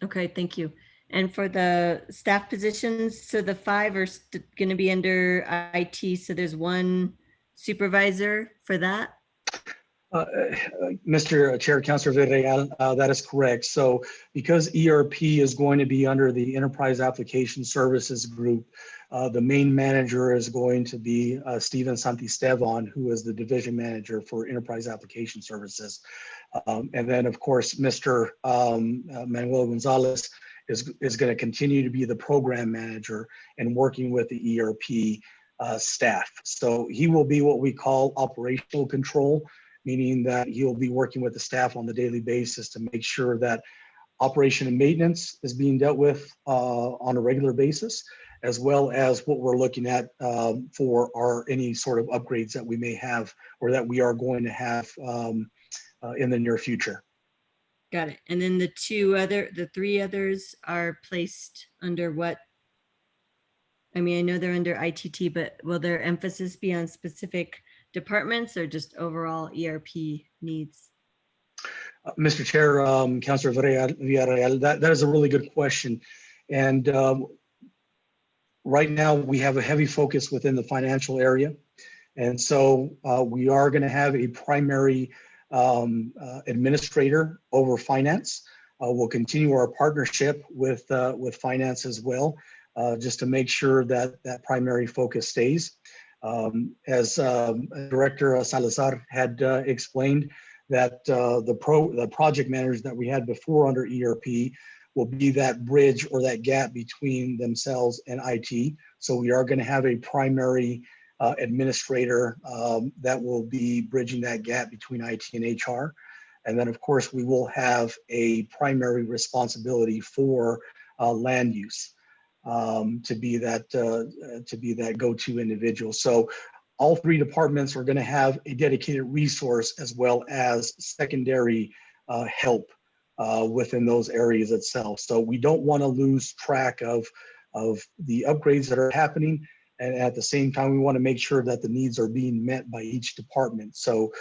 D: Okay, thank you. And for the staff positions, so the 5 are going to be under IT. So there's one supervisor for that.
N: Mr. Chair, Councilor Villarreal, that is correct. So because ERP is going to be under the Enterprise Application Services Group, the main manager is going to be Steven Santisteban, who is the division manager for Enterprise Application Services. And then, of course, Mr. Manuel Gonzalez is going to continue to be the program manager and working with the ERP staff. So he will be what we call operational control, meaning that he'll be working with the staff on the daily basis to make sure that operation and maintenance is being dealt with on a regular basis, as well as what we're looking at for any sort of upgrades that we may have or that we are going to have in the near future.
D: Got it. And then the 3 others are placed under what? I mean, I know they're under ITT, but will their emphasis be on specific departments or just overall ERP needs?
N: Mr. Chair, Councilor Villarreal, that is a really good question. And right now we have a heavy focus within the financial area. And so we are going to have a primary administrator over finance. We'll continue our partnership with finance as well, just to make sure that that primary focus stays. As Director Salazar had explained, that the project managers that we had before under ERP will be that bridge or that gap between themselves and IT. So we are going to have a primary administrator that will be bridging that gap between IT and HR. And then, of course, we will have a primary responsibility for land use to be that go-to individual. So all 3 departments are going to have a dedicated resource as well as secondary help within those areas itself. So we don't want to lose track of the upgrades that are happening. And at the same time, we want to make sure that the needs are being met by each department. So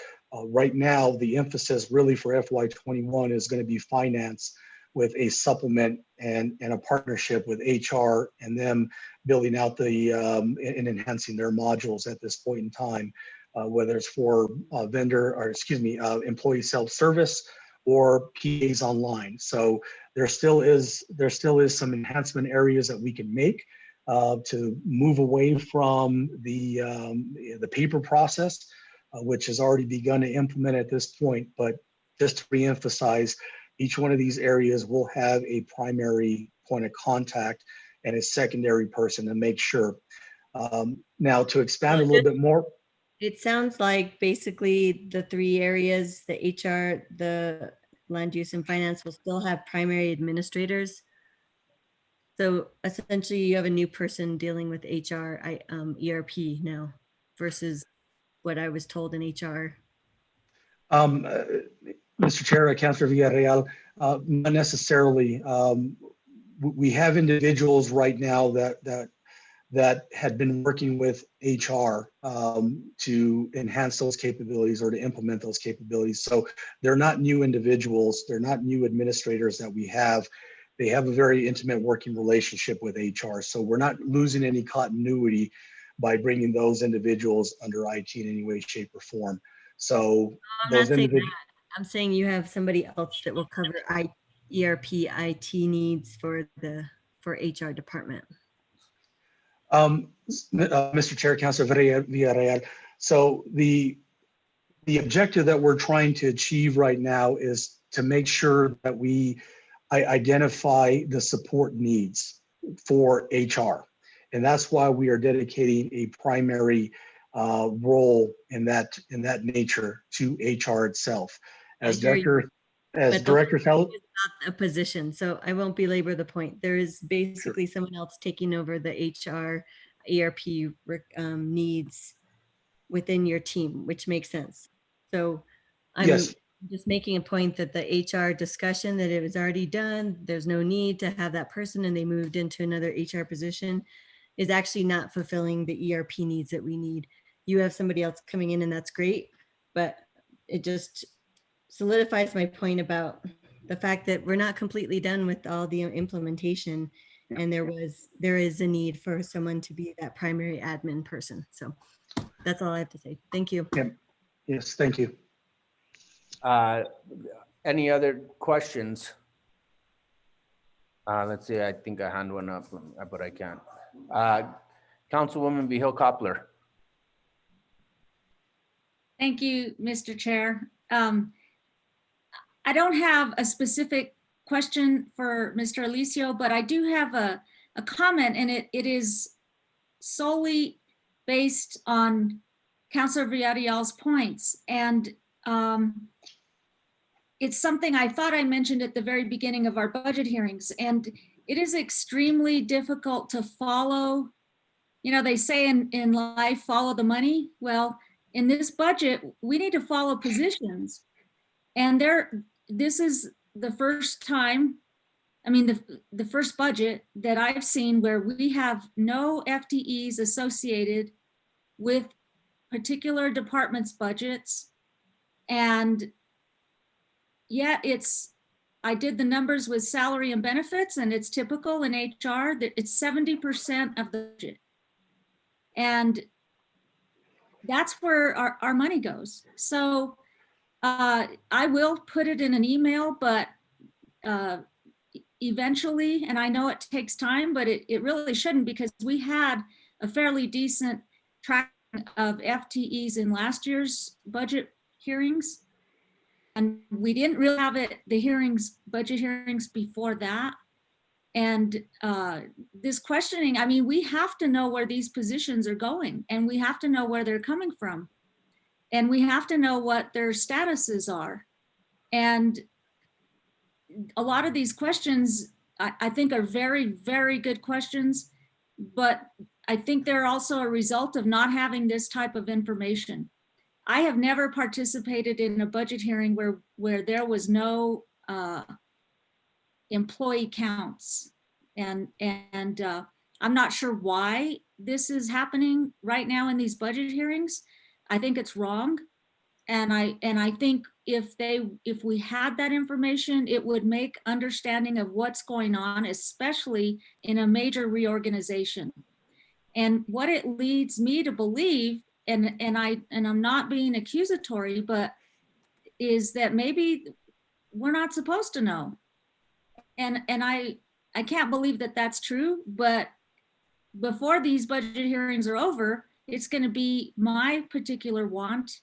N: right now, the emphasis really for FY21 is going to be finance with a supplement and a partnership with HR and them building out and enhancing their modules at this point in time, whether it's for employee self-service or PAs online. So there still is some enhancement areas that we can make to move away from the paper process, which has already begun to implement at this point. But just to reemphasize, Each one of these areas will have a primary point of contact and a secondary person to make sure. Now, to expand a little bit more.
D: It sounds like basically the three areas, the HR, the land use and finance will still have primary administrators. So essentially you have a new person dealing with HR, ERP now versus what I was told in HR.
N: Mr. Chair, Councilor Villarreal, not necessarily. We have individuals right now that had been working with HR to enhance those capabilities or to implement those capabilities. So they're not new individuals. They're not new administrators that we have. They have a very intimate working relationship with HR. So we're not losing any continuity by bringing those individuals under IT in any way, shape, or form. So
D: I'm not saying that. I'm saying you have somebody else that will cover ERP, IT needs for HR department.
N: Mr. Chair, Councilor Villarreal. So the objective that we're trying to achieve right now is to make sure that we identify the support needs for HR. And that's why we are dedicating a primary role in that nature to HR itself. As Director Sal-
D: it's not a position, so I won't belabor the point. There is basically someone else taking over the HR ERP needs within your team, which makes sense. So I'm just making a point that the HR discussion that it was already done, there's no need to have that person and they moved into another HR position is actually not fulfilling the ERP needs that we need. You have somebody else coming in and that's great, but it just solidifies my point about the fact that we're not completely done with all the implementation and there is a need for someone to be that primary admin person. So that's all I have to say. Thank you.
N: Yeah. Yes, thank you.
B: Any other questions? Let's see, I think I hand one up, but I can't. Councilwoman Vigil Koppler.
K: Thank you, Mr. Chair. I don't have a specific question for Mr. Alicio, but I do have a comment, and it is solely based on Councilor Villarreal's points. And it's something I thought I mentioned at the very beginning of our budget hearings, and it is extremely difficult to follow. You know, they say in life, follow the money. Well, in this budget, we need to follow positions. And this is the first time, I mean, the first budget that I've seen where we have no FTEs associated with particular departments' budgets. And yeah, I did the numbers with salary and benefits, and it's typical in HR that it's 70% of the budget. And that's where our money goes. So I will put it in an email, but eventually, and I know it takes time, but it really shouldn't, because we had a fairly decent track of FTEs in last year's budget hearings. And we didn't really have budget hearings before that. And this questioning, I mean, we have to know where these positions are going, and we have to know where they're coming from. And we have to know what their statuses are. And a lot of these questions, I think, are very, very good questions, but I think they're also a result of not having this type of information. I have never participated in a budget hearing where there was no employee counts. And I'm not sure why this is happening right now in these budget hearings. I think it's wrong. And I think if we had that information, it would make understanding of what's going on, especially in a major reorganization. And what it leads me to believe, and I'm not being accusatory, but is that maybe we're not supposed to know. And I can't believe that that's true, but before these budget hearings are over, it's going to be my particular want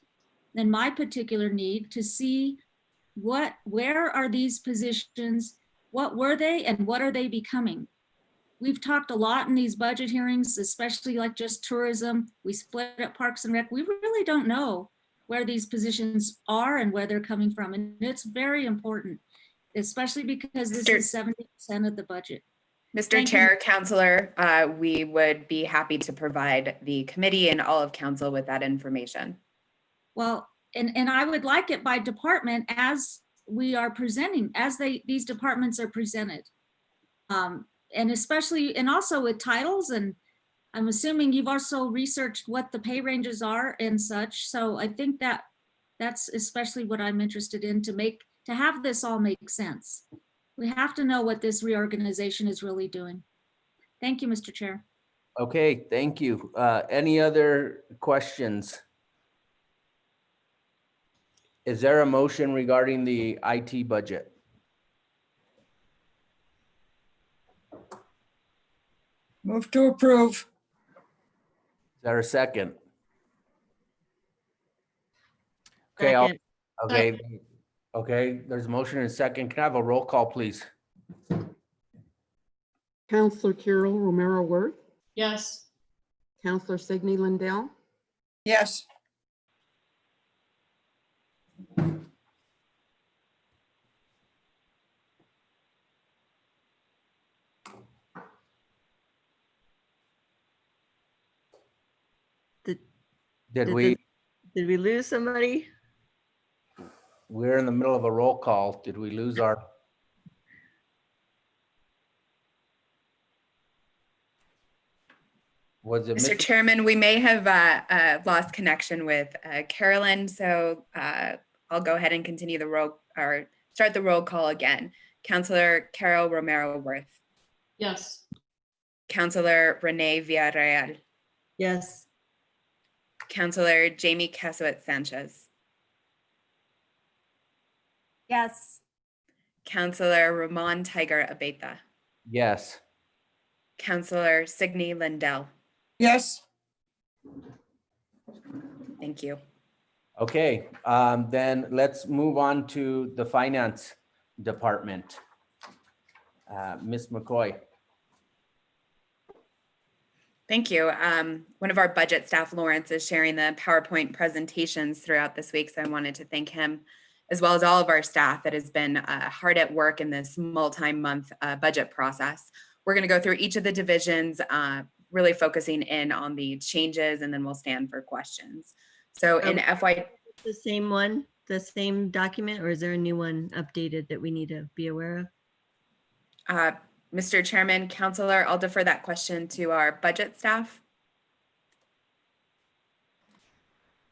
K: and my particular need to see where are these positions? What were they and what are they becoming? We've talked a lot in these budget hearings, especially like just tourism. We split up Parks and Rec. We really don't know where these positions are and where they're coming from. And it's very important, especially because this is 70% of the budget.
F: Mr.
K: Thank you.
F: Chair, Counselor, we would be happy to provide the committee and all of council with that information.
K: Well, and I would like it by department as we are presenting, as these departments are presented. And especially, and also with titles, and I'm assuming you've also researched what the pay ranges are and such. So I think that's especially what I'm interested in, to have this all make sense. We have to know what this reorganization is really doing. Thank you, Mr. Chair.
B: Okay, thank you. Any other questions? Is there a motion regarding the IT budget?
E: Move to approve.
B: Is there a second? Okay, okay, there's a motion and a second. Can I have a roll call, please?
C: Counselor Carol Romero Worth,
J: Yes.
C: Counselor Signe Lindell,
E: Yes.
B: Did we
D: lose somebody?
B: We're in the middle of a roll call. Did we lose our? Was it
F: Mr. Chairman, we may have lost connection with Carolyn, so I'll go ahead and continue the roll, or start the roll call again. Counselor Carol Romero Worth.
J: Yes.
F: Counselor Renee Villarreal.
D: Yes.
F: Counselor Jamie Casowitz Sanchez.
H: Yes.
F: Counselor Ramon Tiger Abeta.
B: Yes.
F: Counselor Signe Lindell.
E: Yes.
F: Thank you.
B: Okay, then let's move on to the finance department. Ms. McCoy.
F: Thank you. One of our budget staff, Lawrence, is sharing the PowerPoint presentations throughout this week, so I wanted to thank him, as well as all of our staff that has been hard at work in this multi-month budget process. We're going to go through each of the divisions, really focusing in on the changes, and then we'll stand for questions. So in FY...
D: The same one, the same document, or is there a new one updated that we need to be aware of?
F: Mr. Chairman, Counselor, I'll defer that question to our budget staff.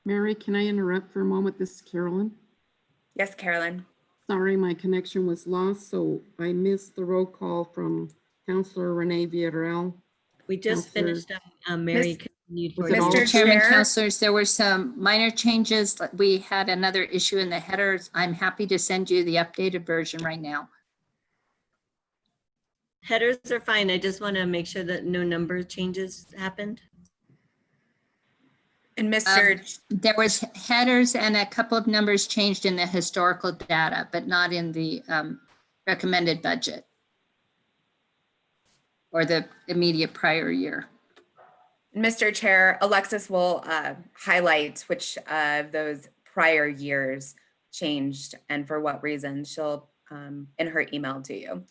C: Mary, can I interrupt for a moment? This is Carolyn.
F: Yes, Carolyn.
C: Sorry, my connection was lost, so I missed the roll call from Counselor Renee Villarreal.
D: We just finished up, Mary.
P: Mr. Chairman, Councilors, there were some minor changes. We had another issue in the headers. I'm happy to send you the updated version right now.
D: Headers are fine. I just want to make sure that no number changes happened.
F: And Mr.
P: There was headers and a couple of numbers changed in the historical data, but not in the recommended budget or the immediate prior year.
F: Mr. Chair, Alexis will highlight which of those prior years changed and for what reason. She'll in her email to you.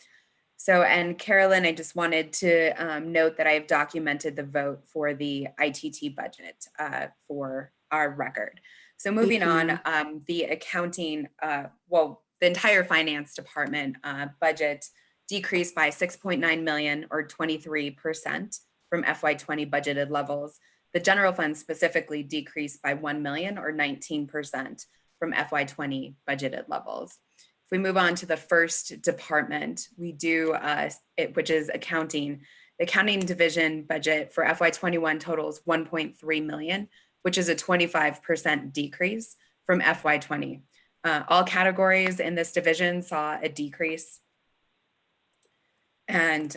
F: So, and Carolyn, I just wanted to note that I have documented the vote for the ITT budget for our record. So moving on, the accounting, well, the entire finance department budget decreased by 6.9 million or 23% from FY20 budgeted levels. The general fund specifically decreased by 1 million or 19% from FY20 budgeted levels. If we move on to the first department, we do, which is accounting. The accounting division budget for FY21 totals 1.3 million, which is a 25% decrease from FY20. All categories in this division saw a decrease. And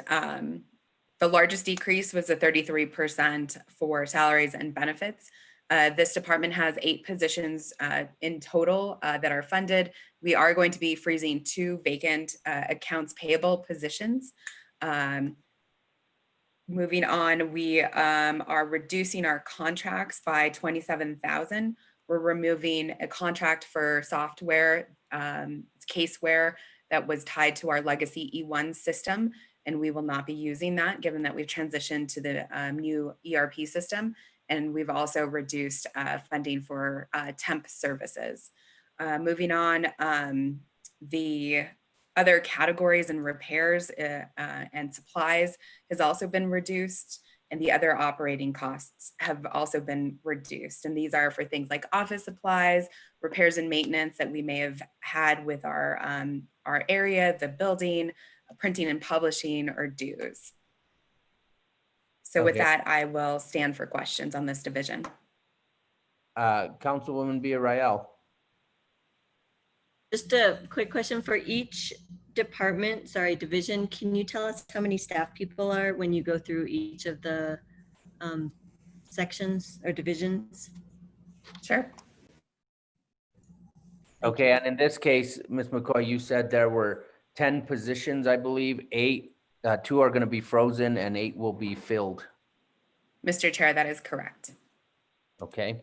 F: the largest decrease was a 33% for salaries and benefits. This department has 8 positions in total that are funded. We are going to be freezing 2 vacant accounts payable positions. Moving on, we are reducing our contracts by 27,000. We're removing a contract for software, caseware that was tied to our legacy E1 system, and we will not be using that given that we've transitioned to the new ERP system. And we've also reduced funding for temp services. Moving on, the other categories and repairs and supplies has also been reduced, and the other operating costs have also been reduced. And these are for things like office supplies, repairs and maintenance that we may have had with our area, the building, printing and publishing, or dues. So with
B: Okay.
F: that, I will stand for questions on this division.
B: Councilwoman Villarreal.
D: Just a quick question for each department, sorry, division. Can you tell us how many staff people are when you go through each of the sections or divisions?
F: Sure.
B: Okay, and in this case, Ms. McCoy, you said there were 10 positions, I believe, 8, 2 are going to be frozen and 8 will be filled.
F: Mr. Chair, that is correct.
B: Okay.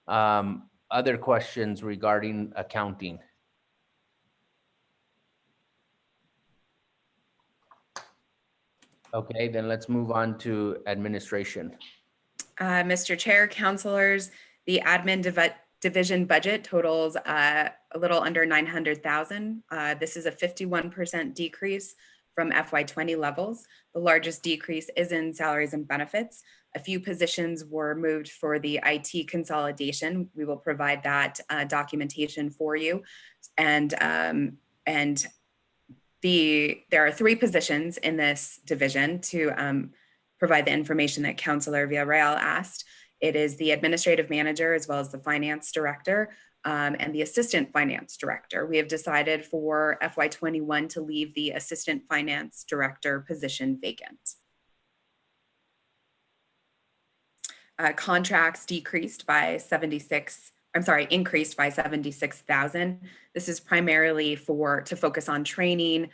B: Other questions regarding accounting? Okay, then let's move on to administration.
F: Mr. Chair, councilors, the admin division budget totals a little under 900,000. This is a 51% decrease from FY20 levels. The largest decrease is in salaries and benefits. A few positions were moved for the IT consolidation. We will provide that documentation for you. And there are 3 positions in this division to provide the information that Councilor Villarreal asked. It is the administrative manager as well as the finance director and the assistant finance director. We have decided for FY21 to leave the assistant finance director position vacant. Contracts increased by 76,000. This is primarily to focus on training,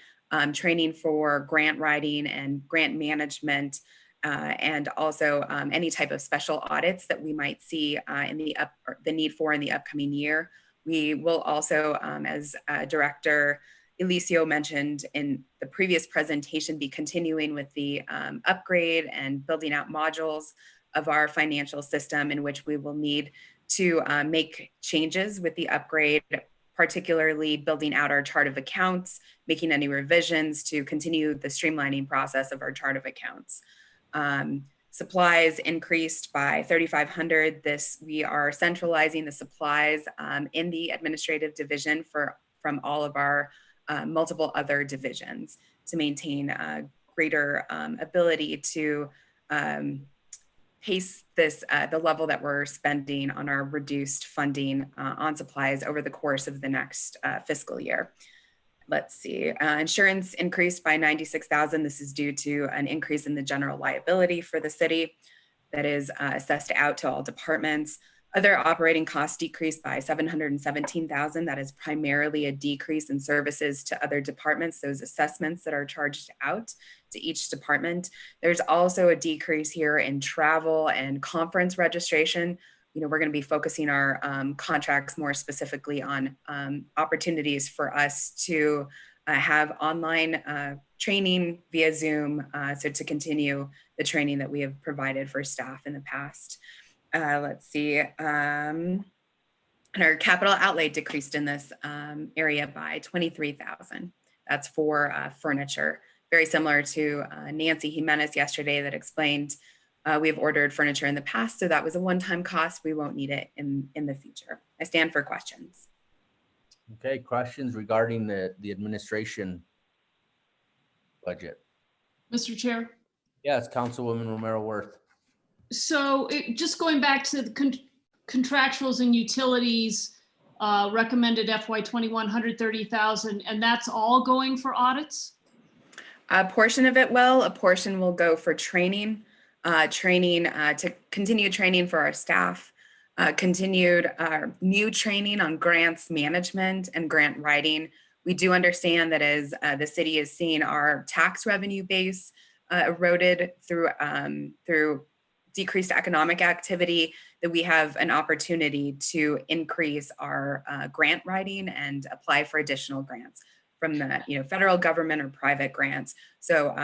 F: training for grant writing and grant management, and also any type of special audits that we might see in the need for in the upcoming year. We will also, as Director Elicio mentioned in the previous presentation, be continuing with the upgrade and building out modules of our financial system, in which we will need to make changes with the upgrade, particularly building out our chart of accounts, making any revisions to continue the streamlining process of our chart of accounts. Supplies increased by 3,500. We are centralizing the supplies in the administrative division from all of our multiple other divisions to maintain a greater ability to pace the level that we're spending on our reduced funding on supplies over the course of the next fiscal year. Let's see, insurance increased by 96,000. This is due to an increase in the general liability for the city that is assessed out to all departments. Other operating costs decreased by 717,000. That is primarily a decrease in services to other departments, those assessments that are charged out to each department. There's also a decrease here in travel and conference registration. We're going to be focusing our contracts more specifically on opportunities for us to have online training via Zoom, so to continue the training that we have provided for staff in the past. Let's see, and our capital outlay decreased in this area by 23,000. That's for furniture. Very similar to Nancy Jimenez yesterday that explained we have ordered furniture in the past, so that was a one-time cost. We won't need it in the future. I stand for questions.
B: Okay, questions regarding the administration budget?
J: Mr. Chair.
B: Yes, Councilwoman Romero Worth.
J: So just going back to the contractuals and utilities, recommended FY21 130,000, and that's all going for audits?
F: A portion of it will, a portion will go for training, to continue training for our staff. continued new training on grants management and grant writing. We do understand that as the city is seeing our tax revenue base eroded through decreased economic activity, that we have an opportunity to increase our grant writing and apply for additional grants from the federal government or private grants. So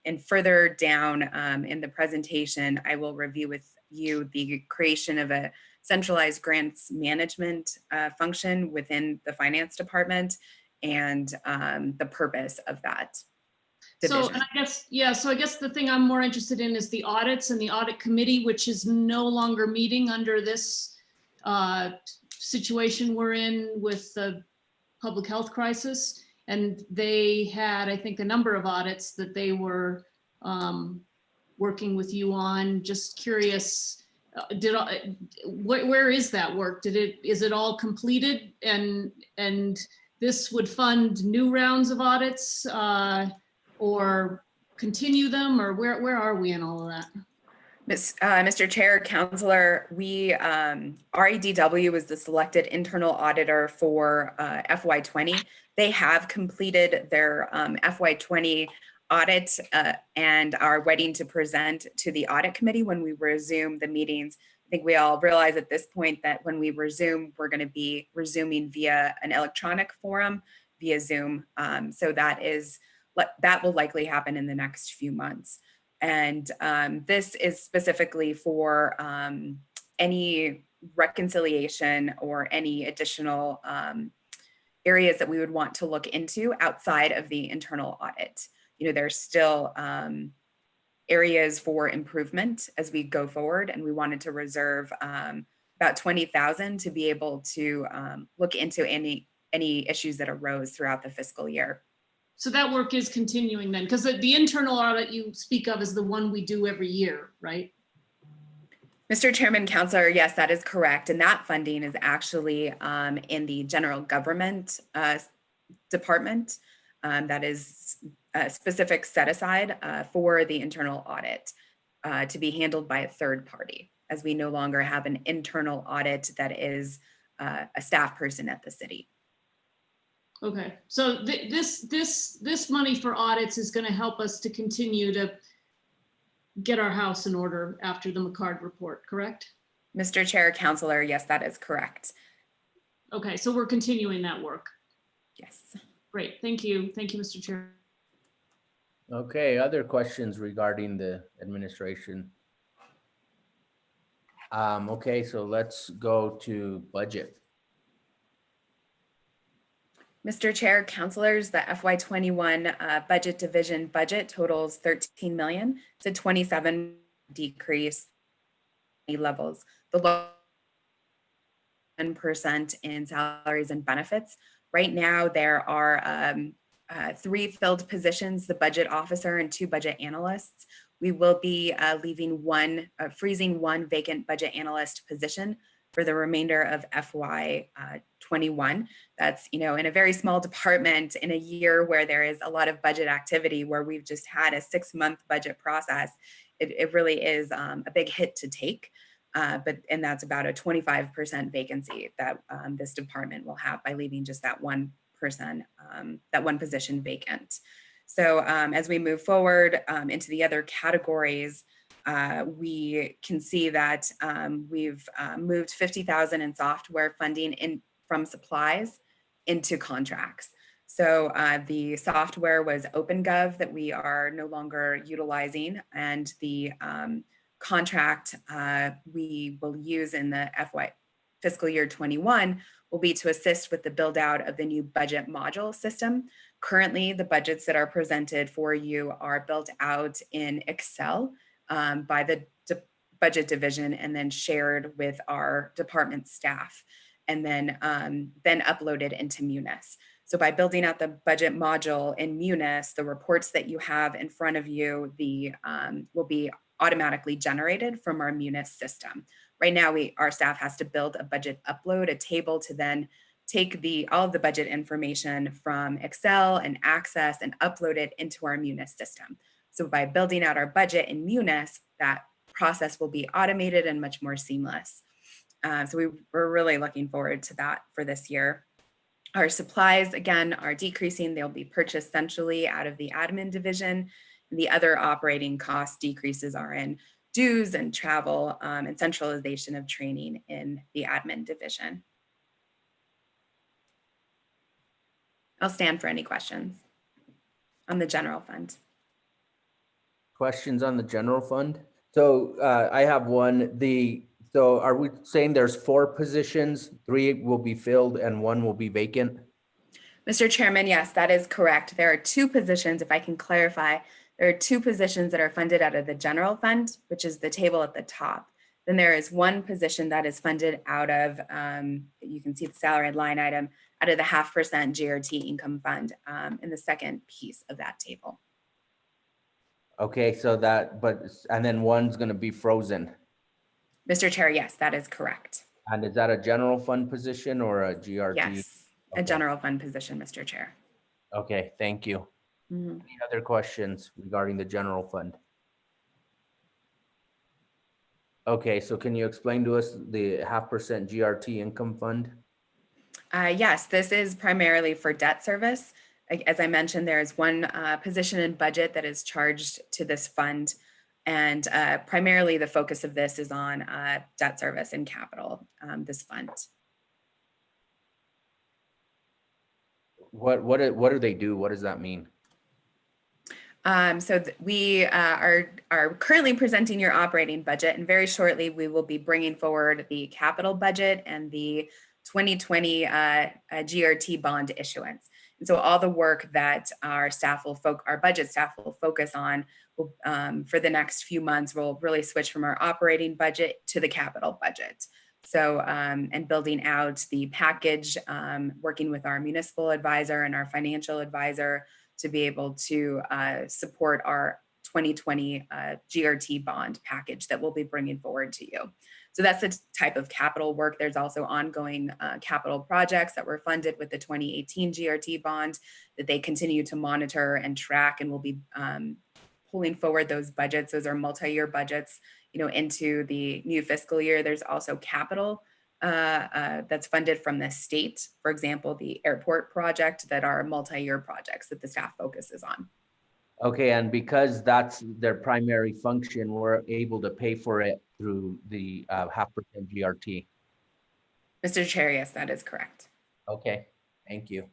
F: and further down in the presentation, I will review with you the creation of a centralized grants management function within the finance department and the purpose of that division.
J: So, and I guess the thing I'm more interested in is the audits and the audit committee, which is no longer meeting under this situation we're in with the public health crisis. And they had, I think, a number of audits that they were working with you on. Just curious, where is that work? Is it all completed? And this would fund new rounds of audits or continue them, or where are we in all of that?
F: Mr. Chair, Councilor, REDW was the selected internal auditor for FY20. They have completed their FY20 audit and are waiting to present to the audit committee when we resume the meetings. I think we all realize at this point that when we resume, we're going to be resuming via an electronic forum via Zoom. So that will likely happen in the next few months. And this is specifically for any reconciliation or any additional areas that we would want to look into outside of the internal audit. There's still areas for improvement as we go forward, and we wanted to reserve about $20,000 to be able to look into any issues that arose throughout the fiscal year.
J: So that work is continuing then, because the internal audit you speak of is the one we do every year, right?
F: Mr. Chairman, Councilor, yes, that is correct. And that funding is actually in the general government department. That is a specific set aside for the internal audit to be handled by a third party, as we no longer have an internal audit that is a staff person at the city.
J: Okay, so this money for audits is going to help us to continue to get our house in order after the McCard report, correct?
F: Mr. Chair, Councilor, yes, that is correct.
J: Okay, so we're continuing that work.
F: Yes.
J: Great, thank you. Thank you, Mr. Chair.
B: Okay, other questions regarding the administration? Okay, so let's go to budget.
F: Mr. Chair, Councilors, the FY21 budget division budget totals $13 million. It's a 27% decrease levels. The 1% in salaries and benefits. Right now, there are 3 filled positions, the budget officer and 2 budget analysts. We will be freezing 1 vacant budget analyst position for the remainder of FY21. That's, in a very small department in a year where there is a lot of budget activity, where we've just had a 6-month budget process. It really is a big hit to take. And that's about a 25% vacancy that this department will have by leaving just that 1%, that 1 position vacant. So as we move forward into the other categories, we can see that we've moved $50,000 in software funding from supplies into contracts. So the software was OpenGov that we are no longer utilizing, and the contract we will use in the fiscal year 21 will be to assist with the build out of the new budget module system. Currently, the budgets that are presented for you are built out in Excel by the budget division and then shared with our department staff, and then uploaded into Munis. So by building out the budget module in Munis, the reports that you have in front of you will be automatically generated from our Munis system. Right now, our staff has to build a budget upload, a table to then take all of the budget information from Excel and Access and upload it into our Munis system. So by building out our budget in Munis, that process will be automated and much more seamless. So we're really looking forward to that for this year. Our supplies, again, are decreasing. They'll be purchased centrally out of the admin division. The other operating cost decreases are in dues and travel and centralization of training in the admin division. I'll stand for any questions on the general fund.
B: Questions on the general fund? So I have one. So are we saying there's 4 positions, 3 will be filled and 1 will be vacant?
F: Mr. Chairman, yes, that is correct. There are 2 positions, if I can clarify, there are 2 positions that are funded out of the general fund, which is the table at the top. Then there is 1 position that is funded out of, you can see the salary line item, out of the 0.5% GRT income fund in the second piece of that table.
B: Okay, so and then 1's gonna be frozen.
F: Mr. Chair, yes, that is correct.
B: And is that a general fund position or a GRT?
F: Yes, a general fund position, Mr. Chair.
B: Okay, thank you. Any other questions regarding the general fund? Okay, so can you explain to us the 0.5% GRT income fund?
F: Yes, this is primarily for debt service. As I mentioned, there is 1 position in budget that is charged to this fund. And primarily the focus of this is on debt service and capital, this fund.
B: What do they do? What does that mean?
F: We are currently presenting your operating budget, and very shortly we will be bringing forward the capital budget and the 2020 GRT bond issuance. And so all the work that our budget staff will focus on for the next few months will really switch from our operating budget to the capital budget. So, and building out the package, working with our municipal advisor and our financial advisor to be able to support our 2020 GRT bond package that we'll be bringing forward to you. So that's the type of capital work. There's also ongoing capital projects that were funded with the 2018 GRT bond that they continue to monitor and track, and we'll be pulling forward those budgets. Those are multi-year budgets, into the new fiscal year. There's also capital that's funded from the state. For example, the airport project that are multi-year projects that the staff focuses on.
B: Okay, and because that's their primary function, we're able to pay for it through the 0.5% GRT.
F: Mr. Chair, yes, that is correct.
B: Okay, thank you.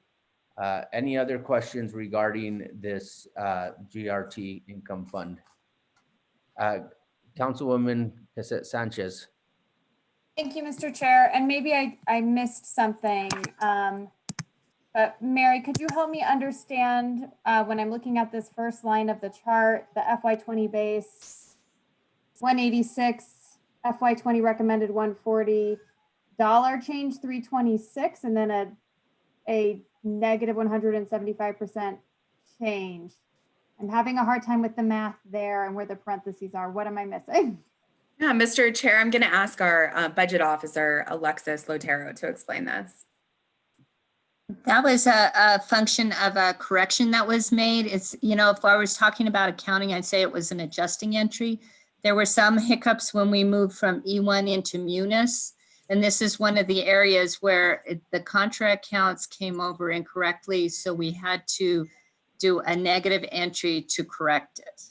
B: Any other questions regarding this GRT income fund? Councilwoman Sanchez.
A: Thank you, Mr. Chair. And maybe I missed something. But Mary, could you help me understand when I'm looking at this first line of the chart, the FY20 base, 186, FY20 recommended 140, dollar change 326, and then a negative 175% change. I'm having a hard time with the math there and where the parentheses are. What am I missing?
F: Yeah, Mr. Chair, I'm going to ask our budget officer, Alexis Lotero, to explain this.
P: That was a function of a correction that was made. It's, if I was talking about accounting, I'd say it was an adjusting entry. There were some hiccups when we moved from E1 into Munis. And this is one of the areas where the contract counts came over incorrectly. So we had to do a negative entry to correct it.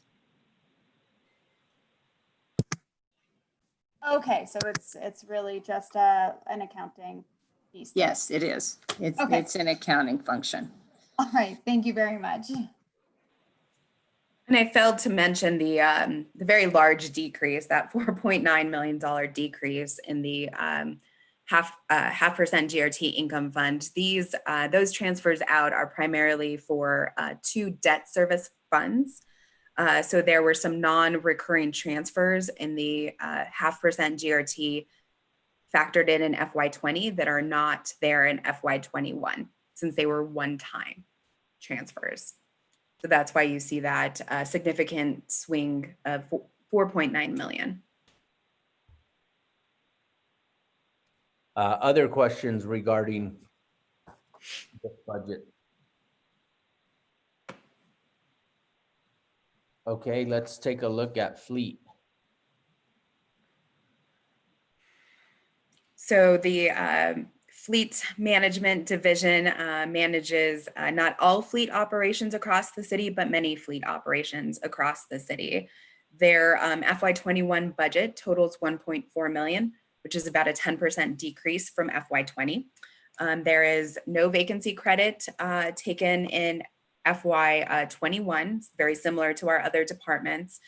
A: Okay, so it's really just an accounting piece.
P: Yes, it is. It's an accounting function.
A: All right, thank you very much.
F: And I failed to mention the very large decrease, that $4.9 million decrease in the 0.5% GRT income fund. Those transfers out are primarily for 2 debt service funds. So there were some non-recurring transfers in the 0.5% GRT factored in FY20 that are not there in FY21 since they were one-time transfers. So that's why you see that significant swing of 4.9 million.
B: Other questions regarding the budget? Okay, let's take a look at fleet.
F: So the Fleet Management Division manages not all fleet operations across the city, but many fleet operations across the city. Their FY21 budget totals 1.4 million, which is about a 10% decrease from FY20. There is no vacancy credit taken in FY21, very similar to our other departments.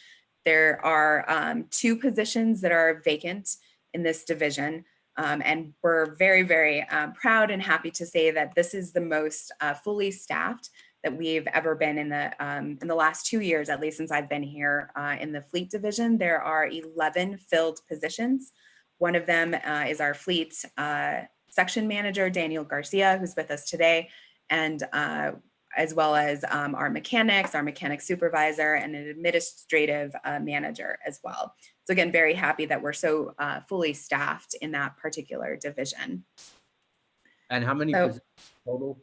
F: There are 2 positions that are vacant in this division. And we're very, very proud and happy to say that this is the most fully staffed that we've ever been in the last 2 years, at least since I've been here in the fleet division. There are 11 filled positions. One of them is our fleet section manager, Daniel Garcia, who's with us today, and as well as our mechanic supervisor, and an administrative manager as well. So again, very happy that we're so fully staffed in that particular division.
B: And how many positions total?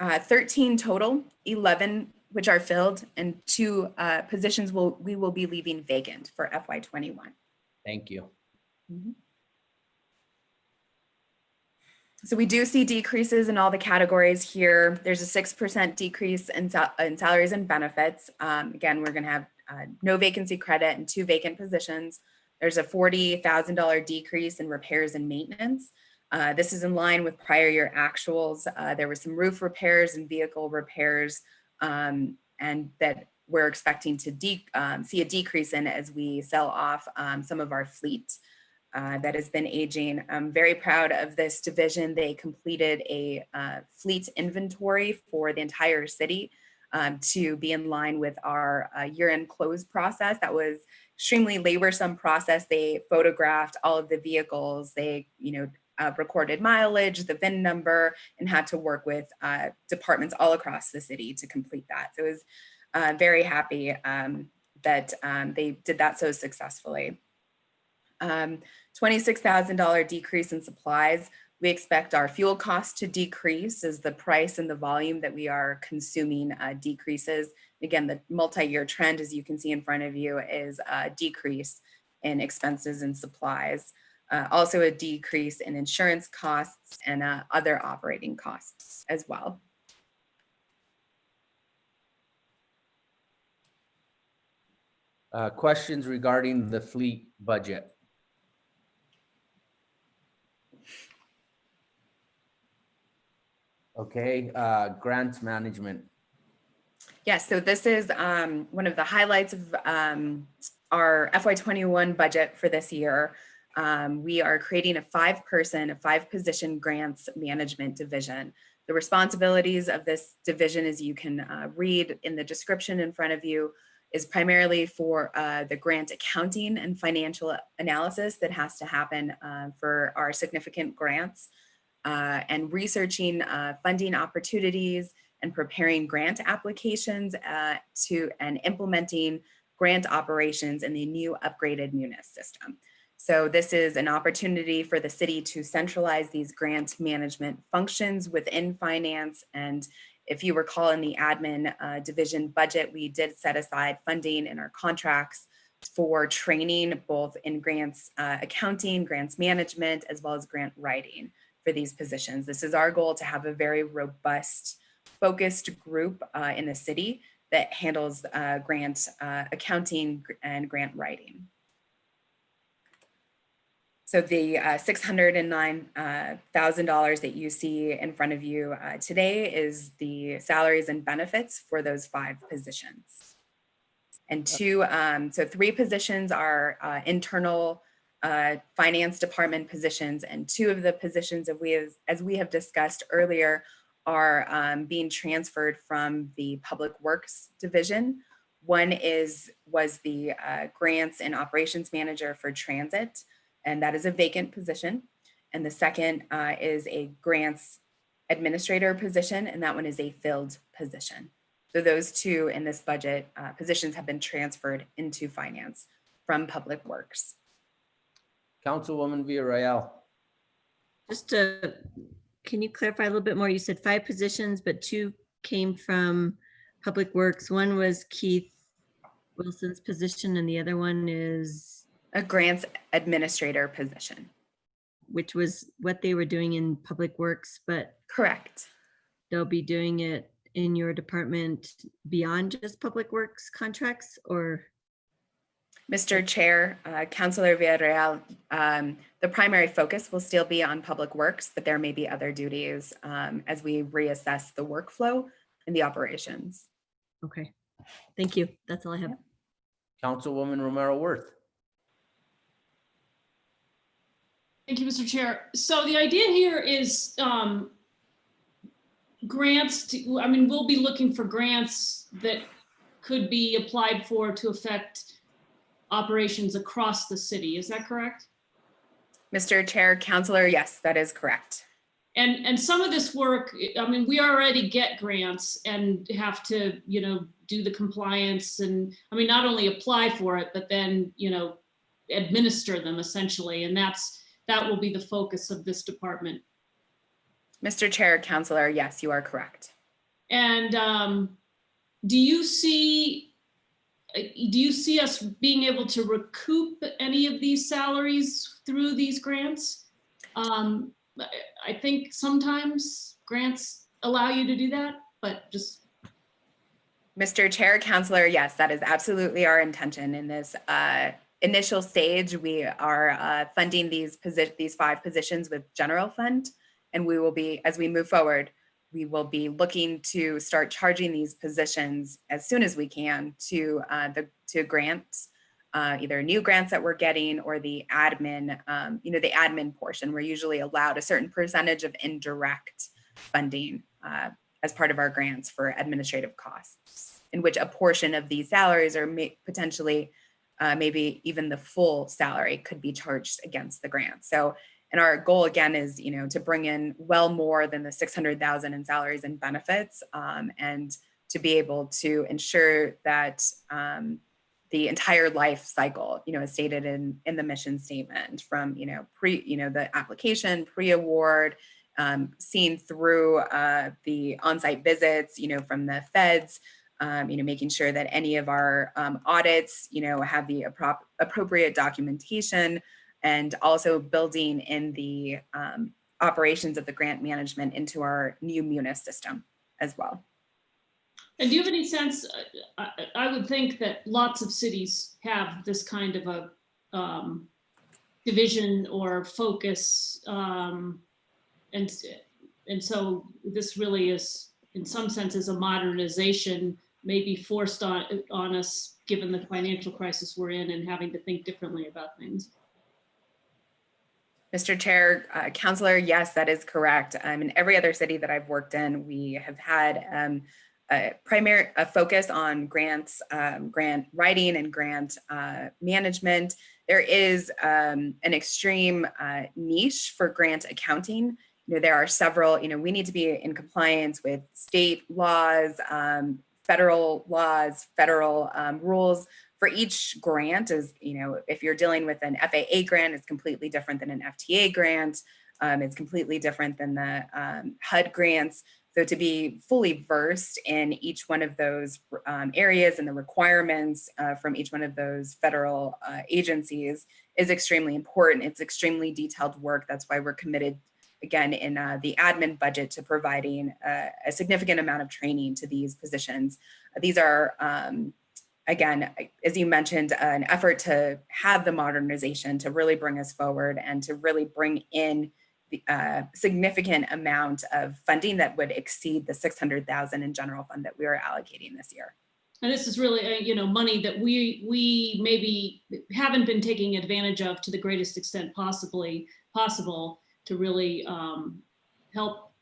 F: 13 total, 11 which are filled, and 2 positions we will be leaving vacant for FY21.
B: Thank you.
F: Mm-hmm. So we do see decreases in all the categories here. There's a 6% decrease in salaries and benefits. Again, we're going to have no vacancy credit and 2 vacant positions. There's a $40,000 decrease in repairs and maintenance. This is in line with prior year actuals. There were some roof repairs and vehicle repairs, and that we're expecting to see a decrease in as we sell off some of our fleet that has been aging. I'm very proud of this division. They completed a fleet inventory for the entire city to be in line with our year-end close process. That was extremely laborsome process. They photographed all of the vehicles. They, recorded mileage, the VIN number, and had to work with departments all across the city to complete that. So it was very happy that they did that so successfully. $26,000 decrease in supplies. We expect our fuel costs to decrease as the price and the volume that we are consuming decreases. Again, the multi-year trend, as you can see in front of you, is a decrease in expenses and supplies. Also a decrease in insurance costs and other operating costs as well.
B: Questions regarding the fleet budget? Okay, grants management.
F: Yes, so this is one of the highlights of our FY21 budget for this year. We are creating a 5-position grants management division. The responsibilities of this division, as you can read in the description in front of you, is primarily for the grant accounting and financial analysis that has to happen for our significant grants, and researching funding opportunities and preparing grant applications and implementing grant operations in the new upgraded Munis system. So this is an opportunity for the city to centralize these grant management functions within finance. And if you recall, in the admin division budget, we did set aside funding in our contracts for training, both in grants accounting, grants management, as well as grant writing for these positions. This is our goal, to have a very robust, focused group in the city that handles grant accounting and grant writing. So the $609,000 that you see in front of you today is the salaries and benefits for those 5 positions. And 3 positions are internal finance department positions, and 2 of the positions, as we have discussed earlier, are being transferred from the Public Works division. One was the grants and operations manager for transit, and that is a vacant position. And the second is a grants administrator position, and that one is a filled position. So those 2 in this budget positions have been transferred into finance from Public Works.
B: Councilwoman Villarreal.
D: Can you clarify a little bit more? You said 5 positions, but 2 came from Public Works. One was Keith Wilson's position, and the other one is?
F: A grants administrator position.
D: which was what they were doing in Public Works, but
F: Correct.
D: they'll be doing it in your department beyond just Public Works contracts, or?
F: Mr. Chair, Councilor Villarreal, the primary focus will still be on Public Works, but there may be other duties as we reassess the workflow and the operations.
D: Okay, thank you. That's all I have.
B: Councilwoman Romero Worth.
J: Thank you, Mr. Chair. So the idea here is grants to, I mean, we'll be looking for grants that could be applied for to affect operations across the city. Is that correct?
F: Mr. Chair, Councilor, yes, that is correct.
J: And some of this work, I mean, we already get grants and have to, you know, do the compliance and, I mean, not only apply for it, but then, you know, administer them essentially. And that will be the focus of this department.
F: Mr. Chair, Councilor, yes, you are correct.
J: And do you see us being able to recoup any of these salaries through these grants? I think sometimes grants allow you to do that, but just.
F: Mr. Chair, Councilor, yes, that is absolutely our intention in this initial stage. We are funding these 5 positions with general fund, and we will be, as we move forward, we will be looking to start charging these positions as soon as we can to grants, either new grants that we're getting or the admin, the admin portion. We're usually allowed a certain percentage of indirect funding as part of our grants for administrative costs, in which a portion of these salaries or potentially maybe even the full salary could be charged against the grant. So, and our goal again is, to bring in well more than the 600,000 in salaries and benefits, and to be able to ensure that the entire life cycle, as stated in the mission statement, from the application, pre-award, seen through the on-site visits, from the feds, making sure that any of our audits, have the appropriate documentation, and also building in the operations of the grant management into our new Munis system as well.
J: And do you have any sense, I would think that lots of cities have this kind of a division or focus. And so this really is, in some senses, a modernization, maybe forced on us, given the financial crisis we're in and having to think differently about things.
F: Mr. Chair, Councilor, yes, that is correct. In every other city that I've worked in, we have had a focus on grants, grant writing and grant management. There is an extreme niche for grant accounting. There are several, we need to be in compliance with state laws, federal laws, federal rules. For each grant is, if you're dealing with an FAA grant, it's completely different than an FTA grant. It's completely different than the HUD grants. So to be fully versed in each one of those areas and the requirements from each one of those federal agencies is extremely important. It's extremely detailed work. That's why we're committed, again, in the admin budget to providing a significant amount of training to these positions. These are, again, as you mentioned, an effort to have the modernization to really bring us forward and to really bring in the significant amount of funding that would exceed the 600,000 in general fund that we are allocating this year.
J: And this is really, money that we maybe haven't been taking advantage of to the greatest extent possible to really help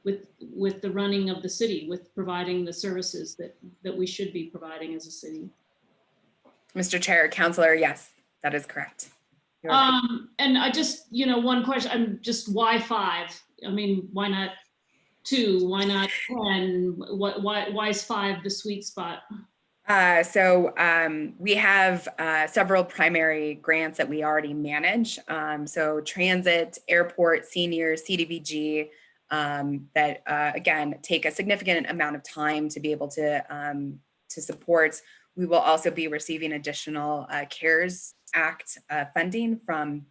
J: with the running of the city, with providing the services that we should be providing as a city.
F: Mr. Chair, Councilor, yes, that is correct. Right.
J: And I just, one question, I'm just, why 5? I mean, why not 2? Why not 10? Why is 5 the sweet spot?
F: So we have several primary grants that we already manage. So transit, airport, seniors, CDBG, that again, take a significant amount of time to be able to support. We will also be receiving additional CARES Act funding from,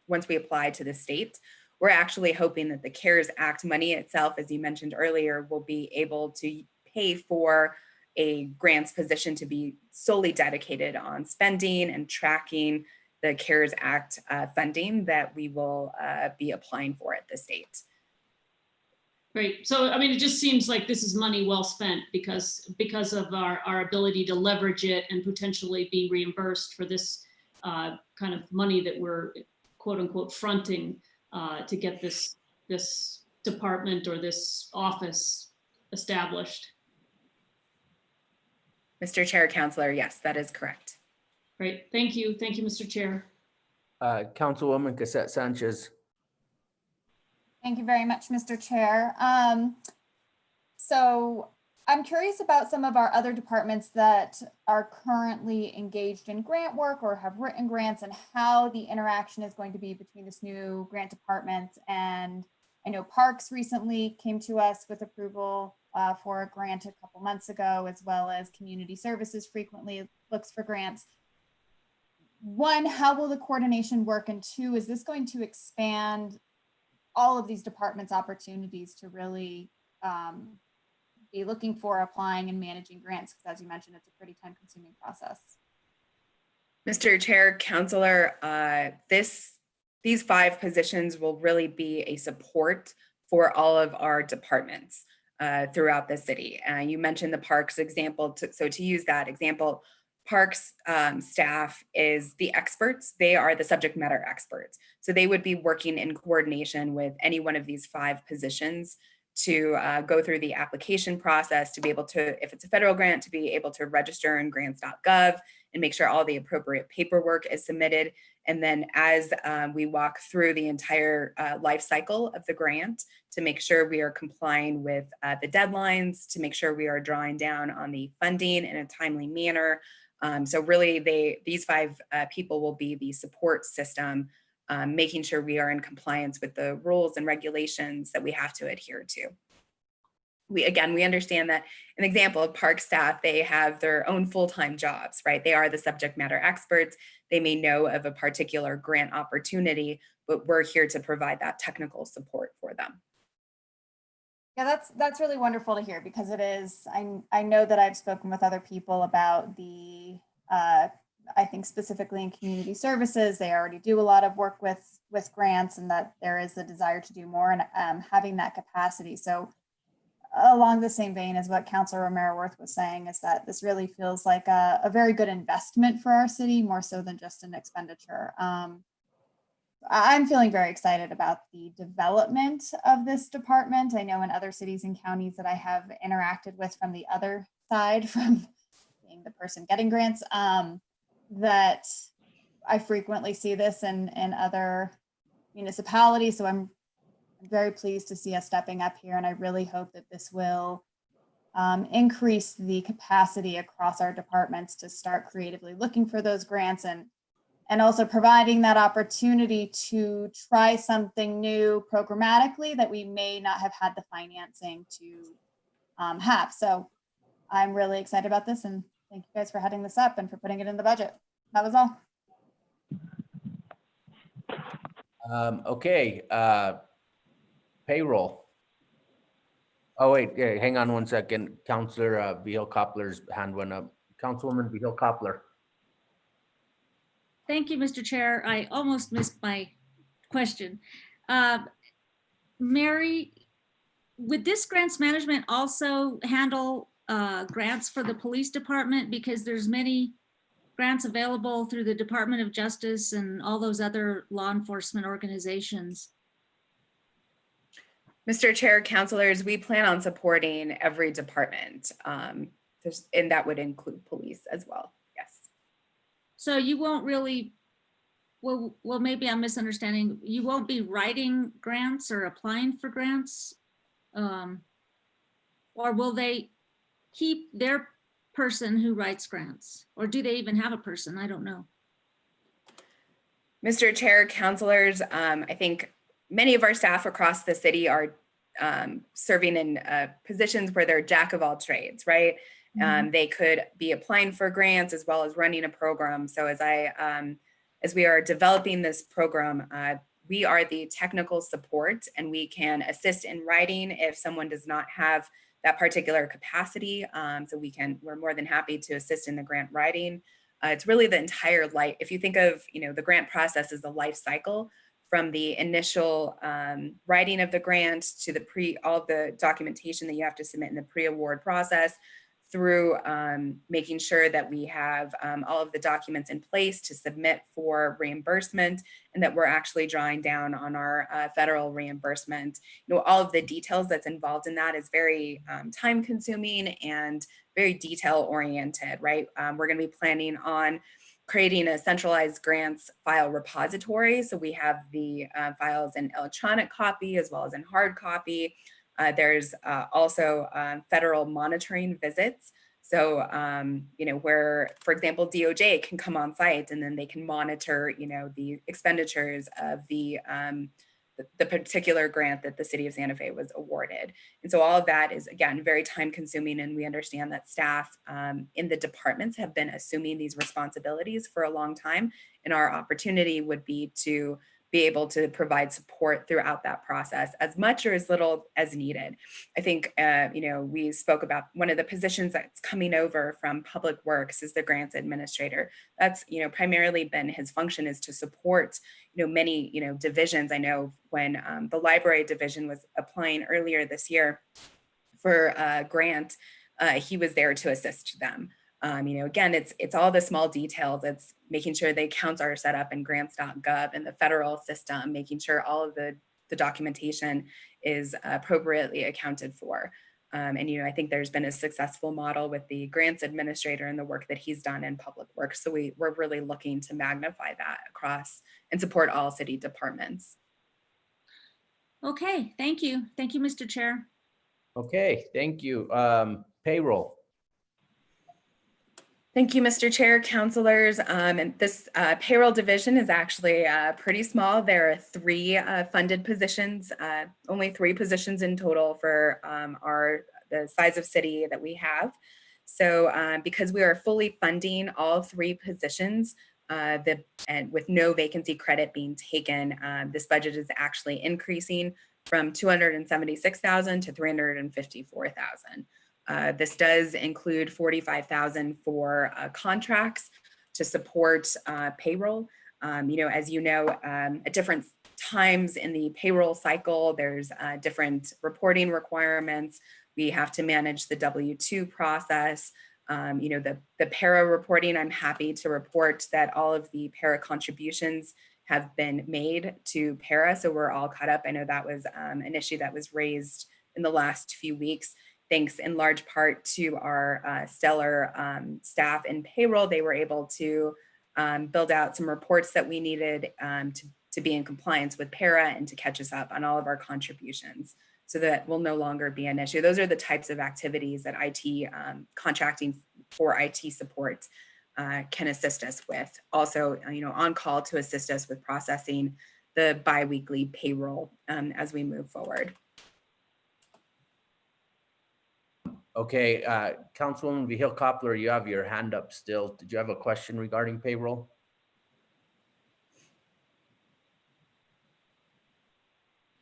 F: once we apply to the state. We're actually hoping that the CARES Act money itself, as you mentioned earlier, will be able to pay for a grants position to be solely dedicated on spending and tracking the CARES Act funding that we will be applying for at the state.
J: Great. So, I mean, it just seems like this is money well spent because of our ability to leverage it and potentially be reimbursed for this kind of money that we're quote unquote fronting to get this department or this office established.
F: Mr. Chair, Counselor, yes, that is correct.
J: Great. Thank you. Thank you, Mr. Chair.
B: Councilwoman Cassette Sanchez.
A: Thank you very much, Mr. Chair. So I'm curious about some of our other departments that are currently engaged in grant work or have written grants and how the interaction is going to be between this new grant department. And I know Parks recently came to us with approval for a grant a couple months ago, as well as Community Services frequently looks for grants. One, how will the coordination work? And two, is this going to expand all of these departments' opportunities to really be looking for, applying, and managing grants? Because as you mentioned, it's a pretty time-consuming process.
F: Mr. Chair, Counselor, these 5 positions will really be a support for all of our departments throughout the city. You mentioned the Parks example, so to use that example, Parks staff is the experts. They are the subject matter experts. So they would be working in coordination with any one of these 5 positions to go through the application process, to be able to, if it's a federal grant, to be able to register in grants.gov and make sure all the appropriate paperwork is submitted. And then as we walk through the entire life cycle of the grant to make sure we are complying with the deadlines, to make sure we are drawing down on the funding in a timely manner. So really these 5 people will be the support system, making sure we are in compliance with the rules and regulations that we have to adhere to. We understand that an example of park staff, they have their own full-time jobs, right? They are the subject matter experts. They may know of a particular grant opportunity, but we're here to provide that technical support for them.
A: Yeah, that's really wonderful to hear, because it is, I know that I've spoken with other people about the, I think specifically in community services, they already do a lot of work with grants, and that there is a desire to do more, and having that capacity. So along the same vein as what Councilor Romero-Worth was saying, is that this really feels like a very good investment for our city, more so than just an expenditure. I'm feeling very excited about the development of this department. I know in other cities and counties that I have interacted with from the other side, from being the person getting grants, that I frequently see this in other municipalities. So I'm very pleased to see us stepping up here. And I really hope that this will increase the capacity across our departments to start creatively looking for those grants, and also providing that opportunity to try something new programmatically that we may not have had the financing to have. So I'm really excited about this, and thank you guys for heading this up and for putting it in the budget. That was all.
B: Okay, payroll. Oh, wait, yeah, hang on one second. Councilor Vihil-Coppler's hand went up. Councilwoman Vihil-Coppler.
K: Thank you, Mr. Chair. I almost missed my question. Mary, would this grants management also handle grants for the police department? Because there's many grants available through the Department of Justice and all those other law enforcement organizations.
F: Mr. Chair, councilors, we plan on supporting every department, and that would include police as well. Yes.
K: So you won't really, well, maybe I'm misunderstanding. You won't be writing grants or applying for grants? Or will they keep their person who writes grants? Or do they even have a person? I don't know.
F: Mr. Chair, councilors, I think many of our staff across the city are serving in positions where they're jack of all trades, right? They could be applying for grants as well as running a program. So as we are developing this program, we are the technical support, and we can assist in writing if someone does not have that particular capacity. So we're more than happy to assist in the grant writing. It's really the entire life. If you think of, the grant process as the life cycle, from the initial writing of the grant to all of the documentation that you have to submit in the pre-award process, through making sure that we have all of the documents in place to submit for reimbursement, and that we're actually drawing down on our federal reimbursement. All of the details that's involved in that is very time consuming and very detail oriented, right? We're going to be planning on creating a centralized grants file repository. So we have the files in electronic copy as well as in hard copy. There's also federal monitoring visits. So, where, for example, DOJ can come on site and then they can monitor, the expenditures of the particular grant that the city of Santa Fe was awarded. And so all of that is, again, very time consuming. And we understand that staff in the departments have been assuming these responsibilities for a long time. And our opportunity would be to be able to provide support throughout that process, as much or as little as needed. I think, we spoke about one of the positions that's coming over from Public Works is the grants administrator. That's, primarily been his function, is to support, many, divisions. I know when the library division was applying earlier this year for a grant, he was there to assist them. Again, it's all the small details. It's making sure the accounts are set up in grants.gov and the federal system, making sure all of the documentation is appropriately accounted for. And I think there's been a successful model with the grants administrator and the work that he's done in Public Works. So we're really looking to magnify that across and support all city departments.
K: Okay, thank you. Thank you, Mr. Chair.
B: Okay, thank you. Payroll.
F: Thank you, Mr. Chair, councilors. And this payroll division is actually pretty small. There are 3 funded positions, only 3 positions in total for the size of city that we have. So because we are fully funding all 3 positions, and with no vacancy credit being taken, this budget is actually increasing from $276,000 to $354,000. This does include $45,000 for contracts to support payroll. As you know, at different times in the payroll cycle, there's different reporting requirements. We have to manage the W-2 process. The para reporting, I'm happy to report that all of the para contributions have been made to para, so we're all caught up. I know that was an issue that was raised in the last few weeks. Thanks in large part to our stellar staff in payroll, they were able to build out some reports that we needed to be in compliance with para and to catch us up on all of our contributions. So that will no longer be an issue. Those are the types of activities that IT contracting for IT support can assist us with. Also, on call to assist us with processing the biweekly payroll as we move forward.
B: Okay, Councilwoman Vihil-Coppler, you have your hand up still. Did you have a question regarding payroll?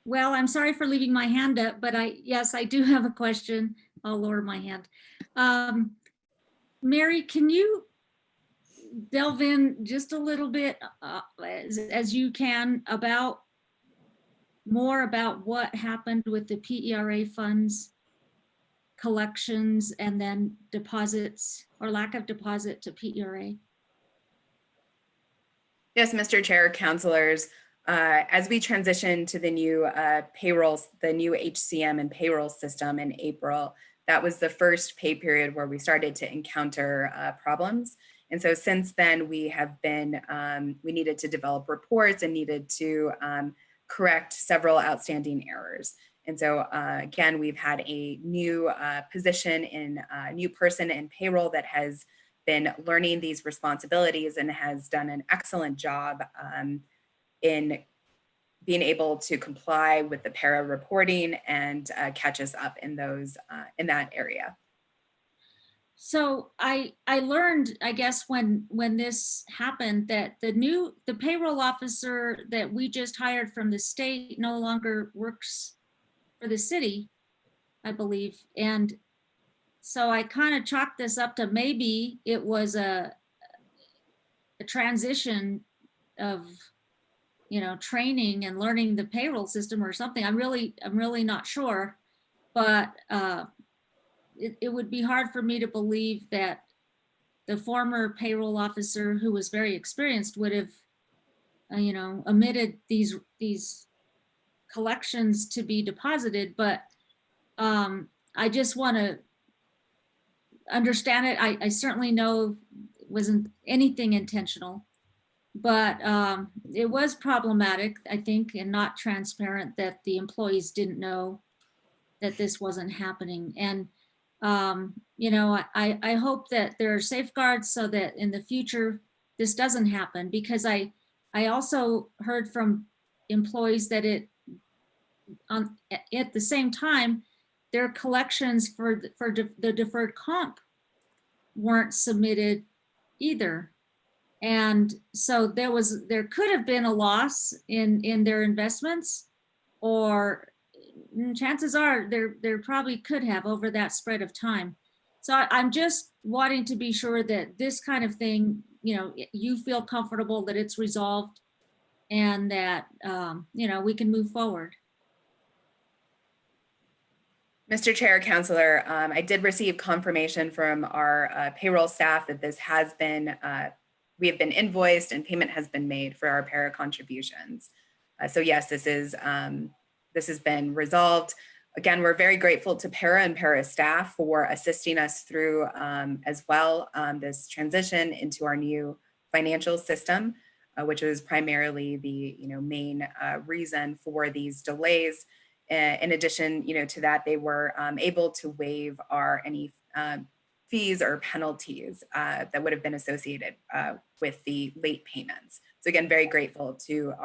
K: Well, I'm sorry for leaving my hand up, but yes, I do have a question. I'll lower my hand. Mary, can you delve in just a little bit as you can more about what happened with the PERA funds collections and then deposits or lack of deposit to PERA?
F: Yes, Mr. Chair, councilors, as we transition to the new payroll, the new HCM and payroll system in April, that was the first pay period where we started to encounter problems. And so since then we have been, we needed to develop reports and needed to correct several outstanding errors. And so again, we've had a new position in new person in payroll that has been learning these responsibilities and has done an excellent job in being able to comply with the para reporting and catch us up in those in that area.
K: So I learned, I guess, when this happened, that the payroll officer that we just hired from the state no longer works for the city, I believe. And so I kind of chalked this up to maybe it was a transition of, training and learning the payroll system or something. I'm really not sure, but it would be hard for me to believe that the former payroll officer, who was very experienced, would have, omitted these collections to be deposited. But I just want to understand it. I certainly know it wasn't anything intentional, but it was problematic, I think, and not transparent that the employees didn't know that this wasn't happening. And I hope that there are safeguards so that in the future this doesn't happen, because I also heard from employees that at the same time, their collections for the deferred comp weren't submitted either. And so there could have been a loss in their investments, or chances are there probably could have over that spread of time. So I'm just wanting to be sure that this kind of thing, you feel comfortable that it's resolved and that, we can move forward.
F: Mr. Chair, Councilor, I did receive confirmation from our payroll staff that this has been, we have been invoiced and payment has been made for our para contributions. So yes, this has been resolved. Again, we're very grateful to para and para staff for assisting us through as well this transition into our new financial system, which was primarily the main reason for these delays. In addition, to that, they were able to waive any fees or penalties that would have been associated with the late payments. So again, very grateful to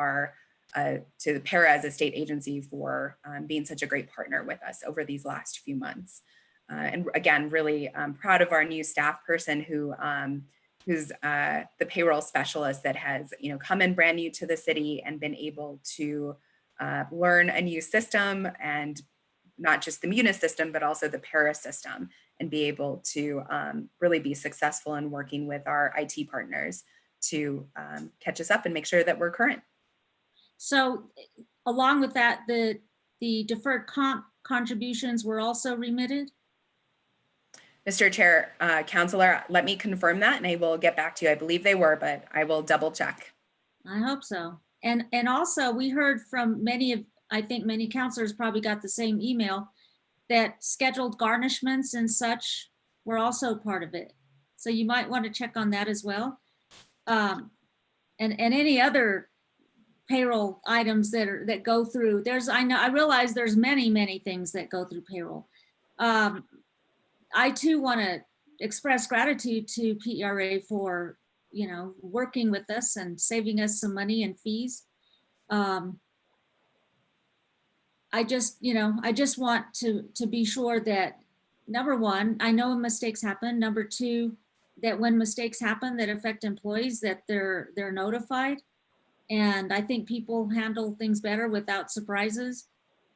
F: the para as a state agency for being such a great partner with us over these last few months. And again, really proud of our new staff person who's the payroll specialist that has come in brand new to the city and been able to learn a new system, and not just the Munis system, but also the para system, and be able to really be successful in working with our IT partners to catch us up and make sure that we're current.
K: So along with that, the deferred comp contributions were also remitted?
F: Mr. Chair, Councilor, let me confirm that and I will get back to you. I believe they were, but I will double check.
K: I hope so. And also we heard from I think many councilors probably got the same email, that scheduled garnishments and such were also part of it. So you might want to check on that as well. And any other payroll items that go through. I realize there's many things that go through payroll. I too want to express gratitude to PERA for working with us and saving us some money and fees. I just want to be sure that, number one, I know mistakes happen. Number two, that when mistakes happen that affect employees, that they're notified. And I think people handle things better without surprises.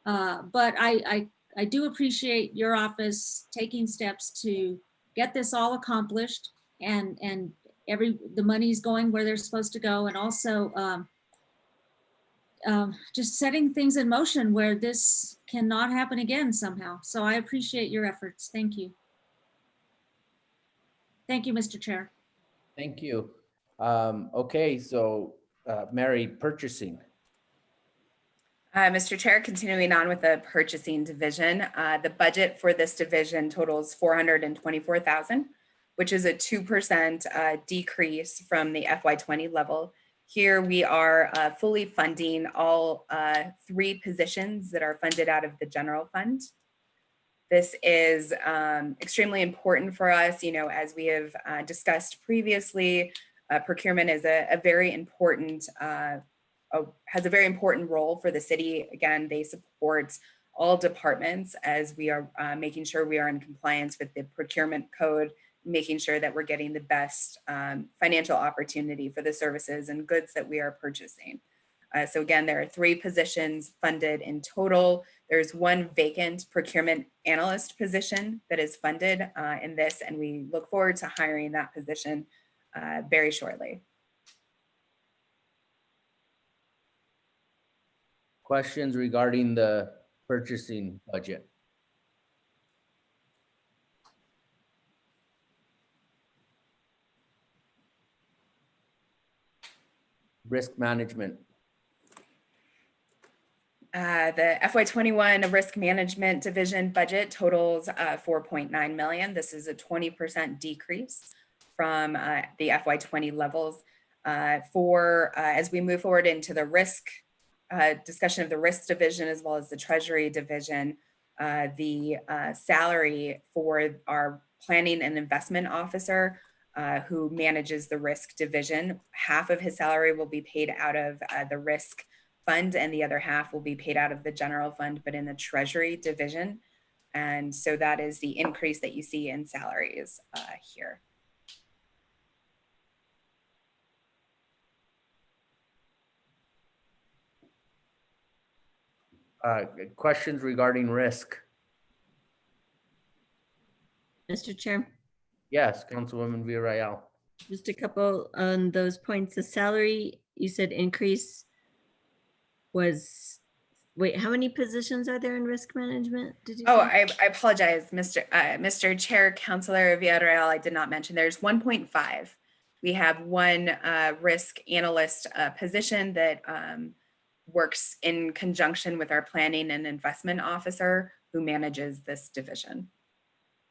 K: But I do appreciate your office taking steps to get this all accomplished, and the money's going where they're supposed to go, and also just setting things in motion where this cannot happen again somehow. So I appreciate your efforts. Thank you. Thank you, Mr. Chair.
B: Thank you. Okay, so Mary, purchasing.
F: Mr. Chair, continuing on with the purchasing division, the budget for this division totals $424,000, which is a 2% decrease from the FY20 level. Here we are fully funding all 3 positions that are funded out of the general fund. This is extremely important for us, as we have discussed previously. Procurement is a very important has a very important role for the city. Again, they support all departments as we are making sure we are in compliance with the procurement code making sure that we're getting the best financial opportunity for the services and goods that we are purchasing. So again, there are 3 positions funded in total. There's 1 vacant procurement analyst position that is funded in this, and we look forward to hiring that position very shortly.
B: Questions regarding the purchasing budget? Risk management.
F: The FY21 risk management division budget totals 4.9 million. This is a 20% decrease from the FY20 levels. As we move forward into the risk discussion of the risk division as well as the treasury division, the salary for our planning and investment officer who manages the risk division, half of his salary will be paid out of the risk fund and the other half will be paid out of the general fund, but in the treasury division. And so that is the increase that you see in salaries here.
B: Questions regarding risk?
D: Mr. Chair,
B: Yes, Councilwoman Villarreal.
D: just a couple on those points. The salary, you said increase was, wait, how many positions are there in risk management? Did you
F: Oh,
D: say?
F: I apologize, Mr. Chair, Councilor Villarreal, I did not mention, there's 1.5. We have 1 risk analyst position that works in conjunction with our planning and investment officer who manages this division.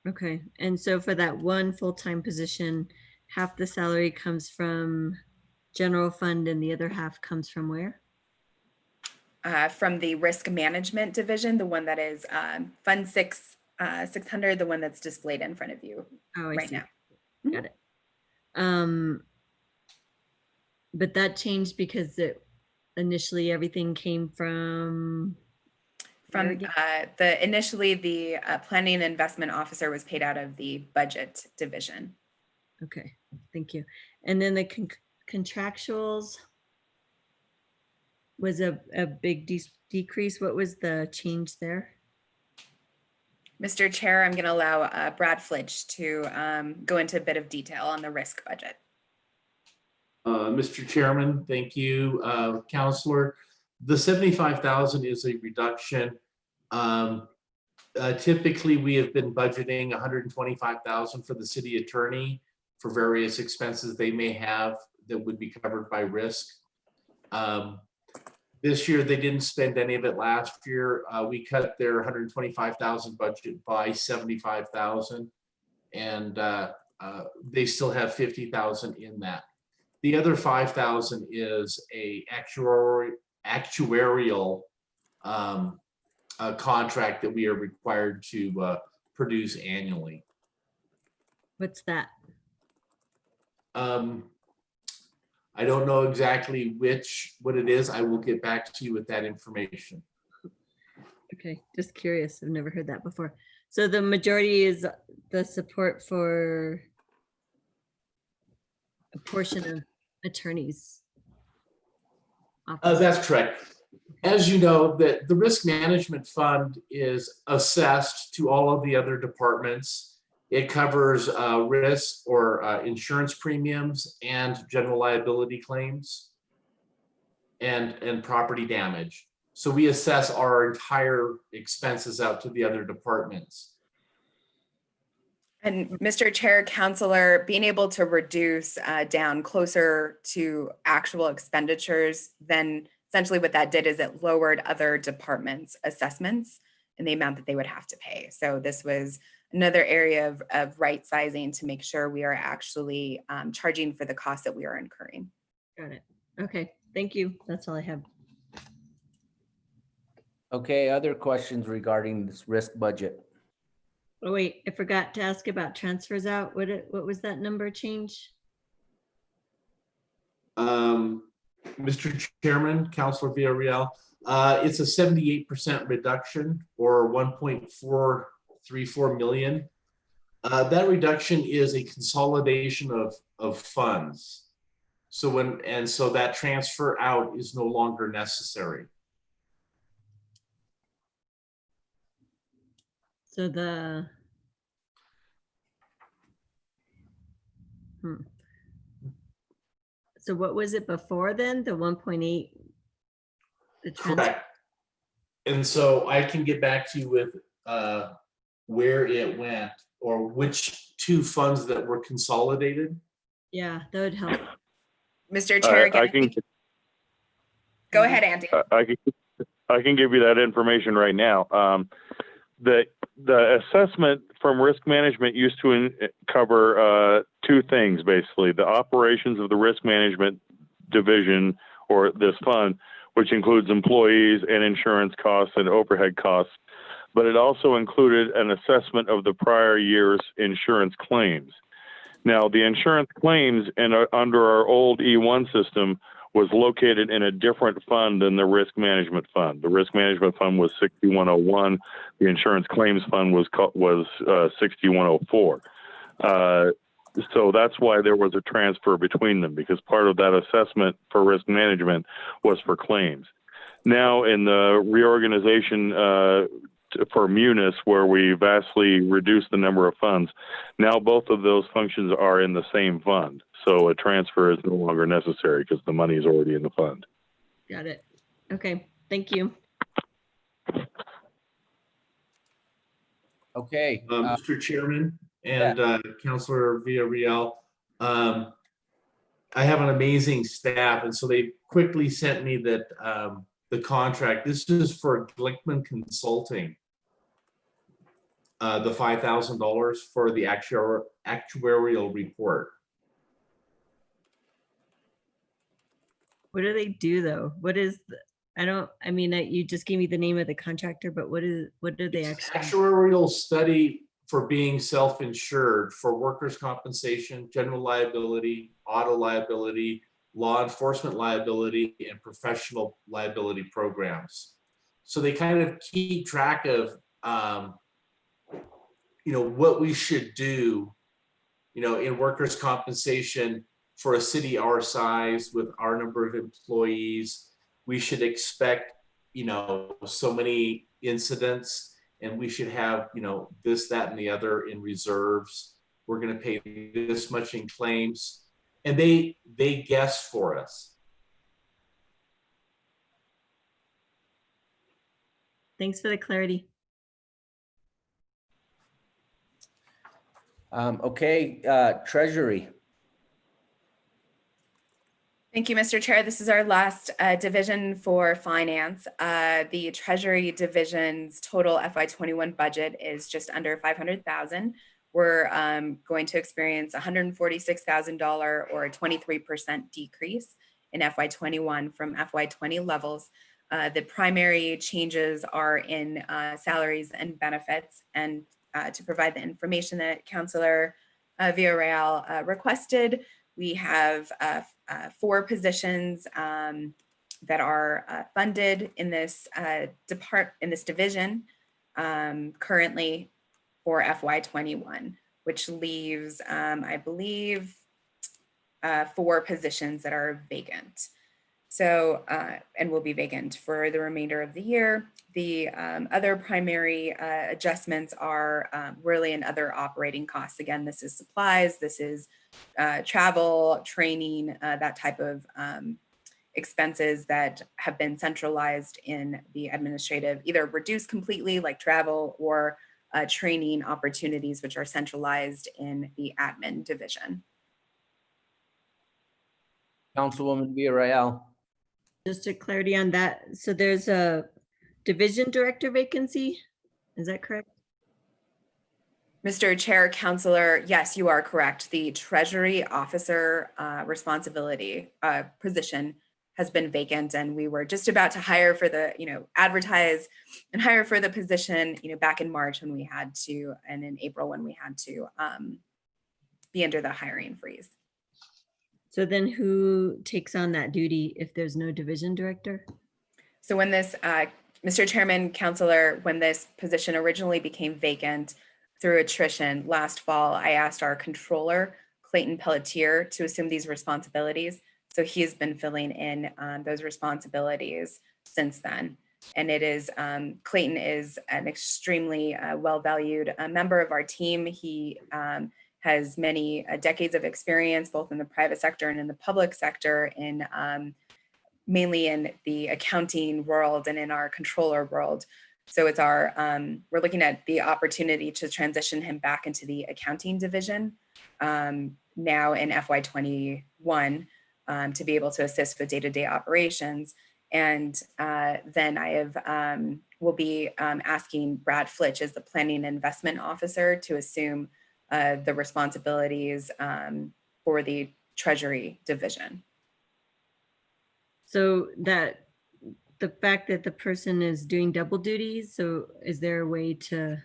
D: Okay, and so for that 1 full-time position, half the salary comes from general fund and the other half comes from where?
F: From the risk management division, the one that is Fund 600, the one that's displayed in front of you right now.
D: Got it. But that changed because initially everything came from
F: initially the planning and investment officer was paid out of the budget division.
D: Okay, thank you. And then the contractuals was a big decrease. What was the change there?
F: Mr. Chair, I'm going to allow Brad Flitch to go into a bit of detail on the risk budget.
M: Mr. Chairman, thank you, Councilor. The 75,000 is a reduction. Typically, we have been budgeting 125,000 for the city attorney for various expenses they may have that would be covered by risk. This year, they didn't spend any of it last year. We cut their 125,000 budget by 75,000, and they still have 50,000 in that. The other 5,000 is a actuarial contract that we are required to produce annually.
D: What's that?
M: I don't know exactly what it is. I will get back to you with that information.
D: Okay, just curious. I've never heard that before. So the majority is the support for a portion of attorneys.
M: That's correct. As you know, the risk management fund is assessed to all of the other departments. It covers risk or insurance premiums and general liability claims and property damage. So we assess our entire expenses out to the other departments.
F: And Mr. Chair, Councilor, being able to reduce down closer to actual expenditures, then essentially what that did is it lowered other departments' assessments and the amount that they would have to pay. So this was another area of right sizing to make sure we are actually charging for the costs that we are incurring.
D: Got it. Okay, thank you. That's all I have.
B: Okay, other questions regarding this risk budget?
D: Oh, wait, I forgot to ask about transfers out. What was that number change?
M: Mr. Chairman, Councilor Villarreal, it's a 78% reduction or 1.434 million. That reduction is a consolidation of funds. So that transfer out is no longer necessary.
D: So the, so what was it before then? The 1.8? The transfer?
M: Correct. And so I can get back to you with where it went or which two funds that were consolidated.
D: Yeah, that would help.
F: Mr. Chair, again, go ahead, Andy.
O: I can give you that information right now. The assessment from risk management used to cover two things, basically. The operations of the risk management division or this fund, which includes employees and insurance costs and overhead costs, but it also included an assessment of the prior year's insurance claims. Now, the insurance claims under our old E1 system was located in a different fund than the risk management fund. The risk management fund was 6101. The insurance claims fund was 6104. So that's why there was a transfer between them, because part of that assessment for risk management was for claims. Now in the reorganization for Munis, where we vastly reduced the number of funds, now both of those functions are in the same fund. So a transfer is no longer necessary because the money is already in the fund.
D: Got it. Okay, thank you.
B: Okay.
M: Mr. Chairman and Councilor Villarreal, I have an amazing staff, and so they quickly sent me that the contract. This is for Glickman Consulting. The $5,000 for the actuarial report.
D: What do they do though? What is you just gave me the name of the contractor, but what do they actually?
M: Actuarial study for being self-insured for workers' compensation, general liability, auto liability, law enforcement liability, and professional liability programs. So they kind of keep track of what we should do, in workers' compensation for a city our size with our number of employees. We should expect, so many incidents, and we should have, this, that, and the other in reserves. We're going to pay this much in claims, and they guess for us.
D: Thanks for the clarity.
B: Okay, Treasury.
F: Thank you, Mr. Chair. This is our last division for finance. The Treasury division's total FY21 budget is just under $500,000. We're going to experience $146,000 or a 23% decrease in FY21 from FY20 levels. The primary changes are in salaries and benefits, and to provide the information that Councilor Villarreal requested, we have 4 positions that are funded in this division currently for FY21, which leaves, I believe, 4 positions that are vacant. So, and will be vacant for the remainder of the year. The other primary adjustments are really in other operating costs. Again, this is supplies, this is travel, training, that type of expenses that have been centralized in the administrative, either reduced completely like travel, or training opportunities, which are centralized in the admin division.
B: Councilwoman Villarreal.
D: Just a clarity on that. So there's a division director vacancy. Is that correct?
F: Mr. Chair, Councilor, yes, you are correct. The Treasury officer responsibility position has been vacant, and we were just about to hire for the, advertise and hire for the position, back in March when we had to, and in April when we had to be under the hiring freeze.
D: So then who takes on that duty if there's no division director?
F: So when this, Mr. Chairman, Councilor, when this position originally became vacant, through attrition. Last fall, I asked our controller, Clayton Pelletier, to assume these responsibilities. So he's been filling in those responsibilities since then. And it is, Clayton is an extremely well-valued member of our team. He has many decades of experience, both in the private sector and in the public sector, in mainly in the accounting world and in our controller world. So it's our, we're looking at the opportunity to transition him back into the accounting division now in FY21 to be able to assist with day-to-day operations. And then I have, will be asking Brad Flitch as the planning and investment officer to assume the responsibilities for the Treasury division.
D: So that the fact that the person is doing double duties, so is there a way to,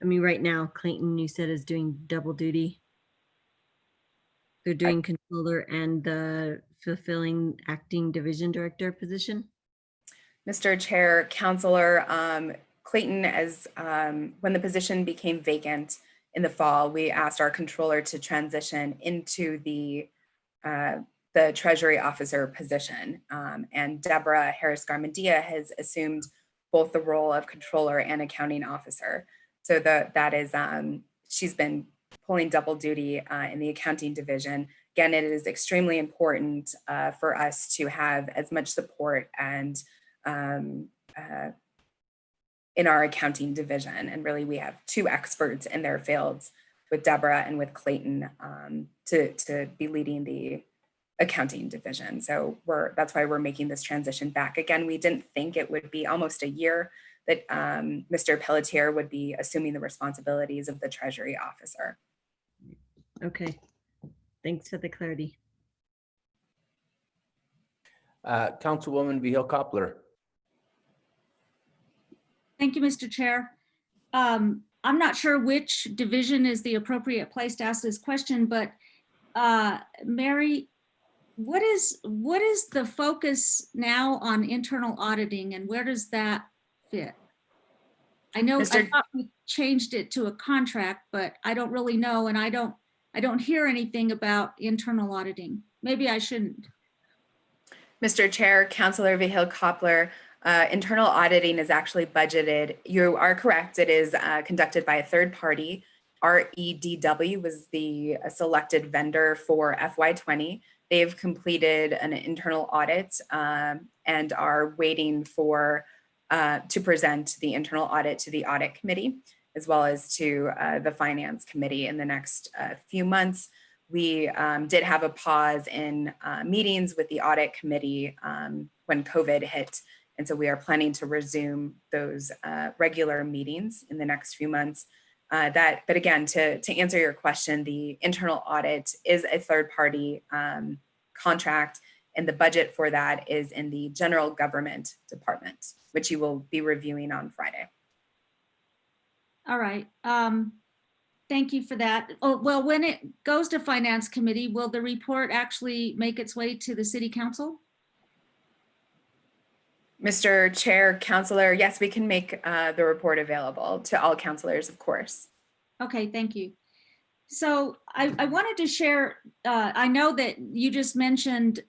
D: I mean, right now, Clayton, you said is doing double duty. They're doing controller and the fulfilling acting division director position?
F: Mr. Chair, Councilor, Clayton, as when the position became vacant in the fall, we asked our controller to transition into the Treasury officer position. And Deborah Harris-Garmendia has assumed both the role of controller and accounting officer. So that is, she's been pulling double duty in the accounting division. Again, it is extremely important for us to have as much support and in our accounting division. And really, we have two experts in their fields with Deborah and with Clayton to be leading the accounting division. So that's why we're making this transition back. Again, we didn't think it would be almost a year that Mr. Pelletier would be assuming the responsibilities of the Treasury officer.
D: Okay, thanks for the clarity.
B: Councilwoman Vihil-Coppler.
K: Thank you, Mr. Chair. I'm not sure which division is the appropriate place to ask this question, but Mary, what is the focus now on internal auditing, and where does that fit? I know I thought we changed it to a contract, but I don't really know, and I don't hear anything about internal auditing. Maybe I shouldn't.
F: Mr. Chair, Councilor Vihil-Coppler, internal auditing is actually budgeted. You are correct. It is conducted by a third party. REDW was the selected vendor for FY20. They've completed an internal audit and are waiting for to present the internal audit to the audit committee, as well as to the finance committee in the next few months. We did have a pause in meetings with the audit committee when COVID hit. And so we are planning to resume those regular meetings in the next few months. But again, to answer your question, the internal audit is a third party contract, and the budget for that is in the general government department, which you will be reviewing on Friday.
K: All right. Thank you for that. Oh, well, when it goes to finance committee, will the report actually make its way to the city council?
F: Mr. Chair, Councilor, yes, we can make the report available to all councilors, of course.
K: Okay, thank you. So I wanted to share, I know that you just mentioned,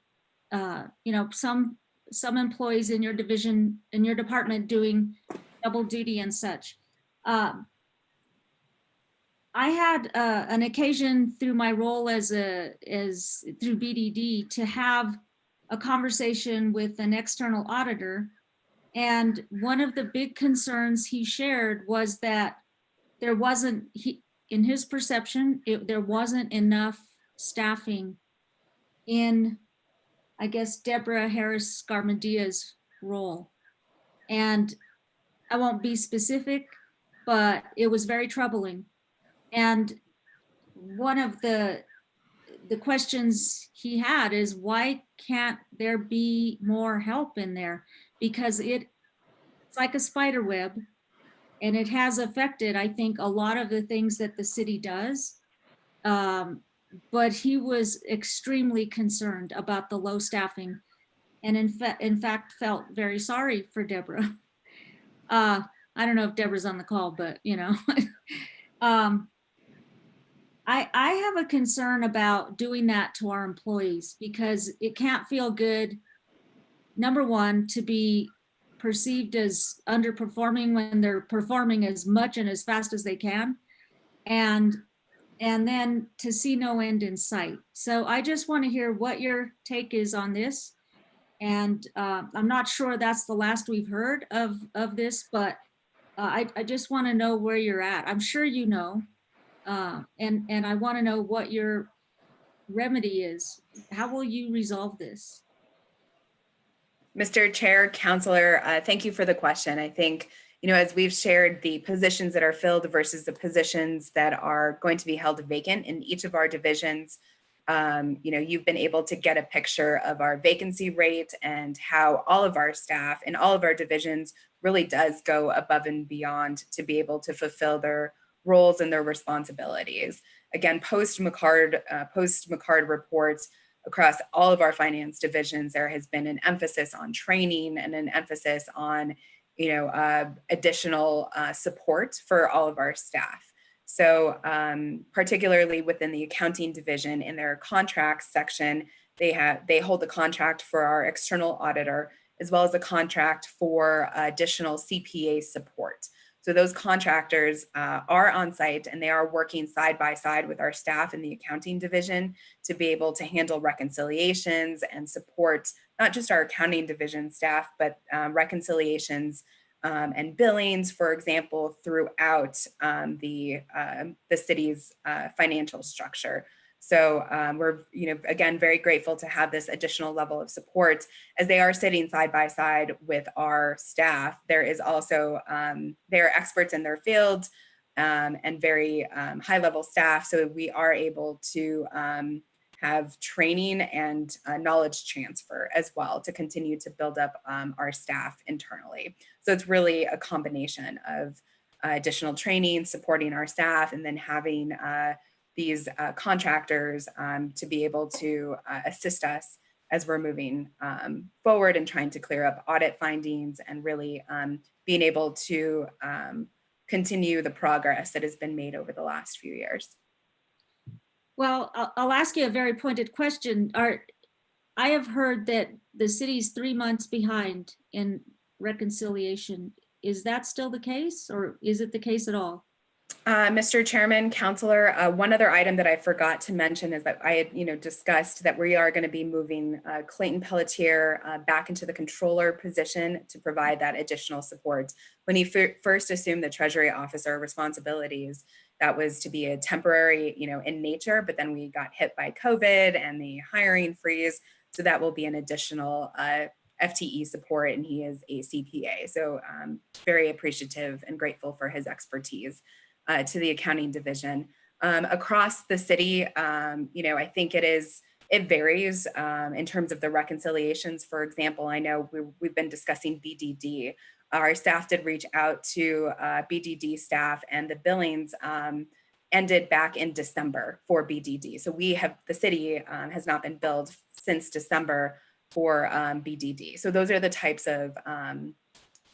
K: you know, some employees in your division, in your department doing double duty and such. I had an occasion through my role through BDD to have a conversation with an external auditor. And one of the big concerns he shared was that there wasn't, in his perception, there wasn't enough staffing in, I guess, Deborah Harris-Garmendia's role. And I won't be specific, but it was very troubling. And one of the questions he had is, why can't there be more help in there? Because it's like a spider web, and it has affected, I think, a lot of the things that the city does. But he was extremely concerned about the low staffing, and in fact felt very sorry for Deborah. I don't know if Deborah's on the call, but you know. I have a concern about doing that to our employees because it can't feel good, number one, to be perceived as underperforming when they're performing as much and as fast as they can. And then to see no end in sight. So I just want to hear what your take is on this. And I'm not sure that's the last we've heard of this, but I just want to know where you're at. I'm sure you know. And I want to know what your remedy is. How will you resolve this?
F: Mr. Chair, Counselor, thank you for the question. I think, as we've shared the positions that are filled versus the positions that are going to be held vacant in each of our divisions, you've been able to get a picture of our vacancy rate and how all of our staff in all of our divisions really does go above and beyond to be able to fulfill their roles and their responsibilities. Again, post-McCard reports across all of our finance divisions, there has been an emphasis on training and an emphasis on, additional support for all of our staff. So particularly within the accounting division, in their contracts section, they hold the contract for our external auditor, as well as a contract for additional CPA support. So those contractors are on site and they are working side by side with our staff in the accounting division to be able to handle reconciliations and support not just our accounting division staff, but reconciliations and billings, for example, throughout the city's financial structure. So we're, again, very grateful to have this additional level of support as they are sitting side by side with our staff. There is also, they're experts in their field and very high level staff. So we are able to have training and knowledge transfer as well to continue to build up our staff internally. So it's really a combination of additional training, supporting our staff, and then having these contractors to be able to assist us as we're moving forward and trying to clear up audit findings and really being able to continue the progress that has been made over the last few years.
K: Well, I'll ask you a very pointed question. I have heard that the city's 3 months behind in reconciliation. Is that still the case, or is it the case at all?
F: Mr. Chairman, Counselor, one other item that I forgot to mention is that I had, discussed that we are going to be moving Clayton Pelletier back into the controller position to provide that additional support. When he first assumed the Treasury officer responsibilities, that was to be a temporary, in nature, but then we got hit by COVID and the hiring freeze. So that will be an additional FTE support, and he is a CPA. So very appreciative and grateful for his expertise to the accounting division. Across the city, I think it varies in terms of the reconciliations. For example, I know we've been discussing BDD. Our staff did reach out to BDD staff, and the billings ended back in December for BDD. So the city has not been billed since December for BDD. So those are the types of,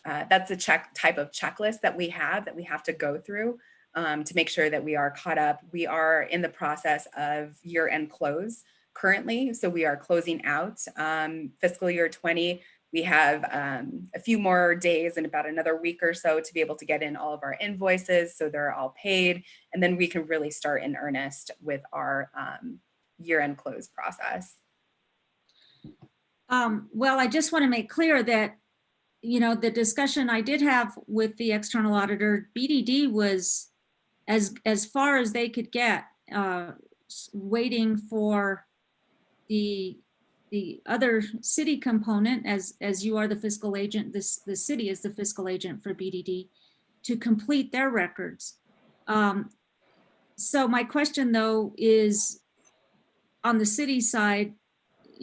F: that's the type of checklist that we have to go through to make sure that we are caught up. We are in the process of year-end close currently. So we are closing out fiscal year 20. We have a few more days and about another week or so to be able to get in all of our invoices so they're all paid. And then we can really start in earnest with our year-end close process.
K: Well, I just want to make clear that, the discussion I did have with the external auditor, BDD was as far as they could get, waiting for the other city component, as you are the fiscal agent, the city is the fiscal agent for BDD, to complete their records. So my question though is, on the city side,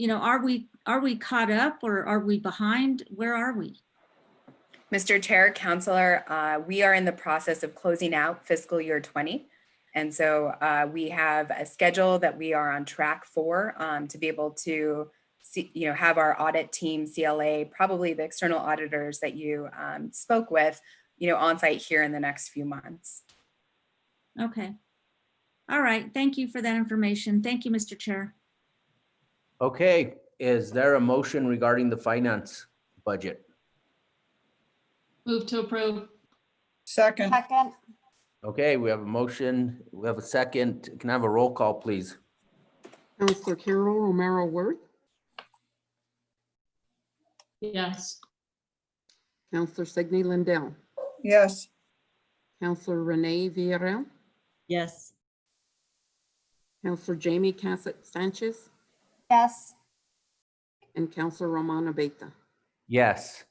K: are we caught up or are we behind? Where are we?
F: Mr. Chair, Counselor, we are in the process of closing out fiscal year 20. And so we have a schedule that we are on track for to be able to have our audit team, CLA, probably the external auditors that you spoke with, on site here in the next few months.
K: Okay. All right. Thank you for that information. Thank you, Mr. Chair.
B: Okay, is there a motion regarding the finance budget?
J: Move to approve.
E: Second,
A: Second,
B: Okay, we have a motion, we have a second. Can I have a roll call, please?
C: Counselor Carol Romero Worth,
J: Yes.
C: Counselor Signey Lindell,
E: yes,
C: Counselor Renee Villarreal,
D: Yes.
C: Counselor Jamie Cassett Sanchez,
A: yes.
C: and Counselor Romana Beta.
B: Yes.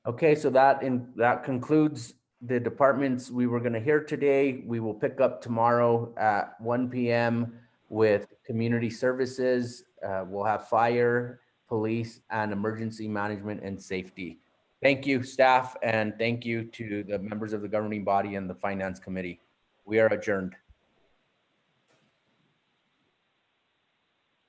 B: Okay, so that concludes the departments we were gonna hear today. We will pick up tomorrow at 1 p.m. with community services. We'll have fire, police, and emergency management and safety. Thank you, staff, and thank you to the members of the governing body and the finance committee. We are adjourned.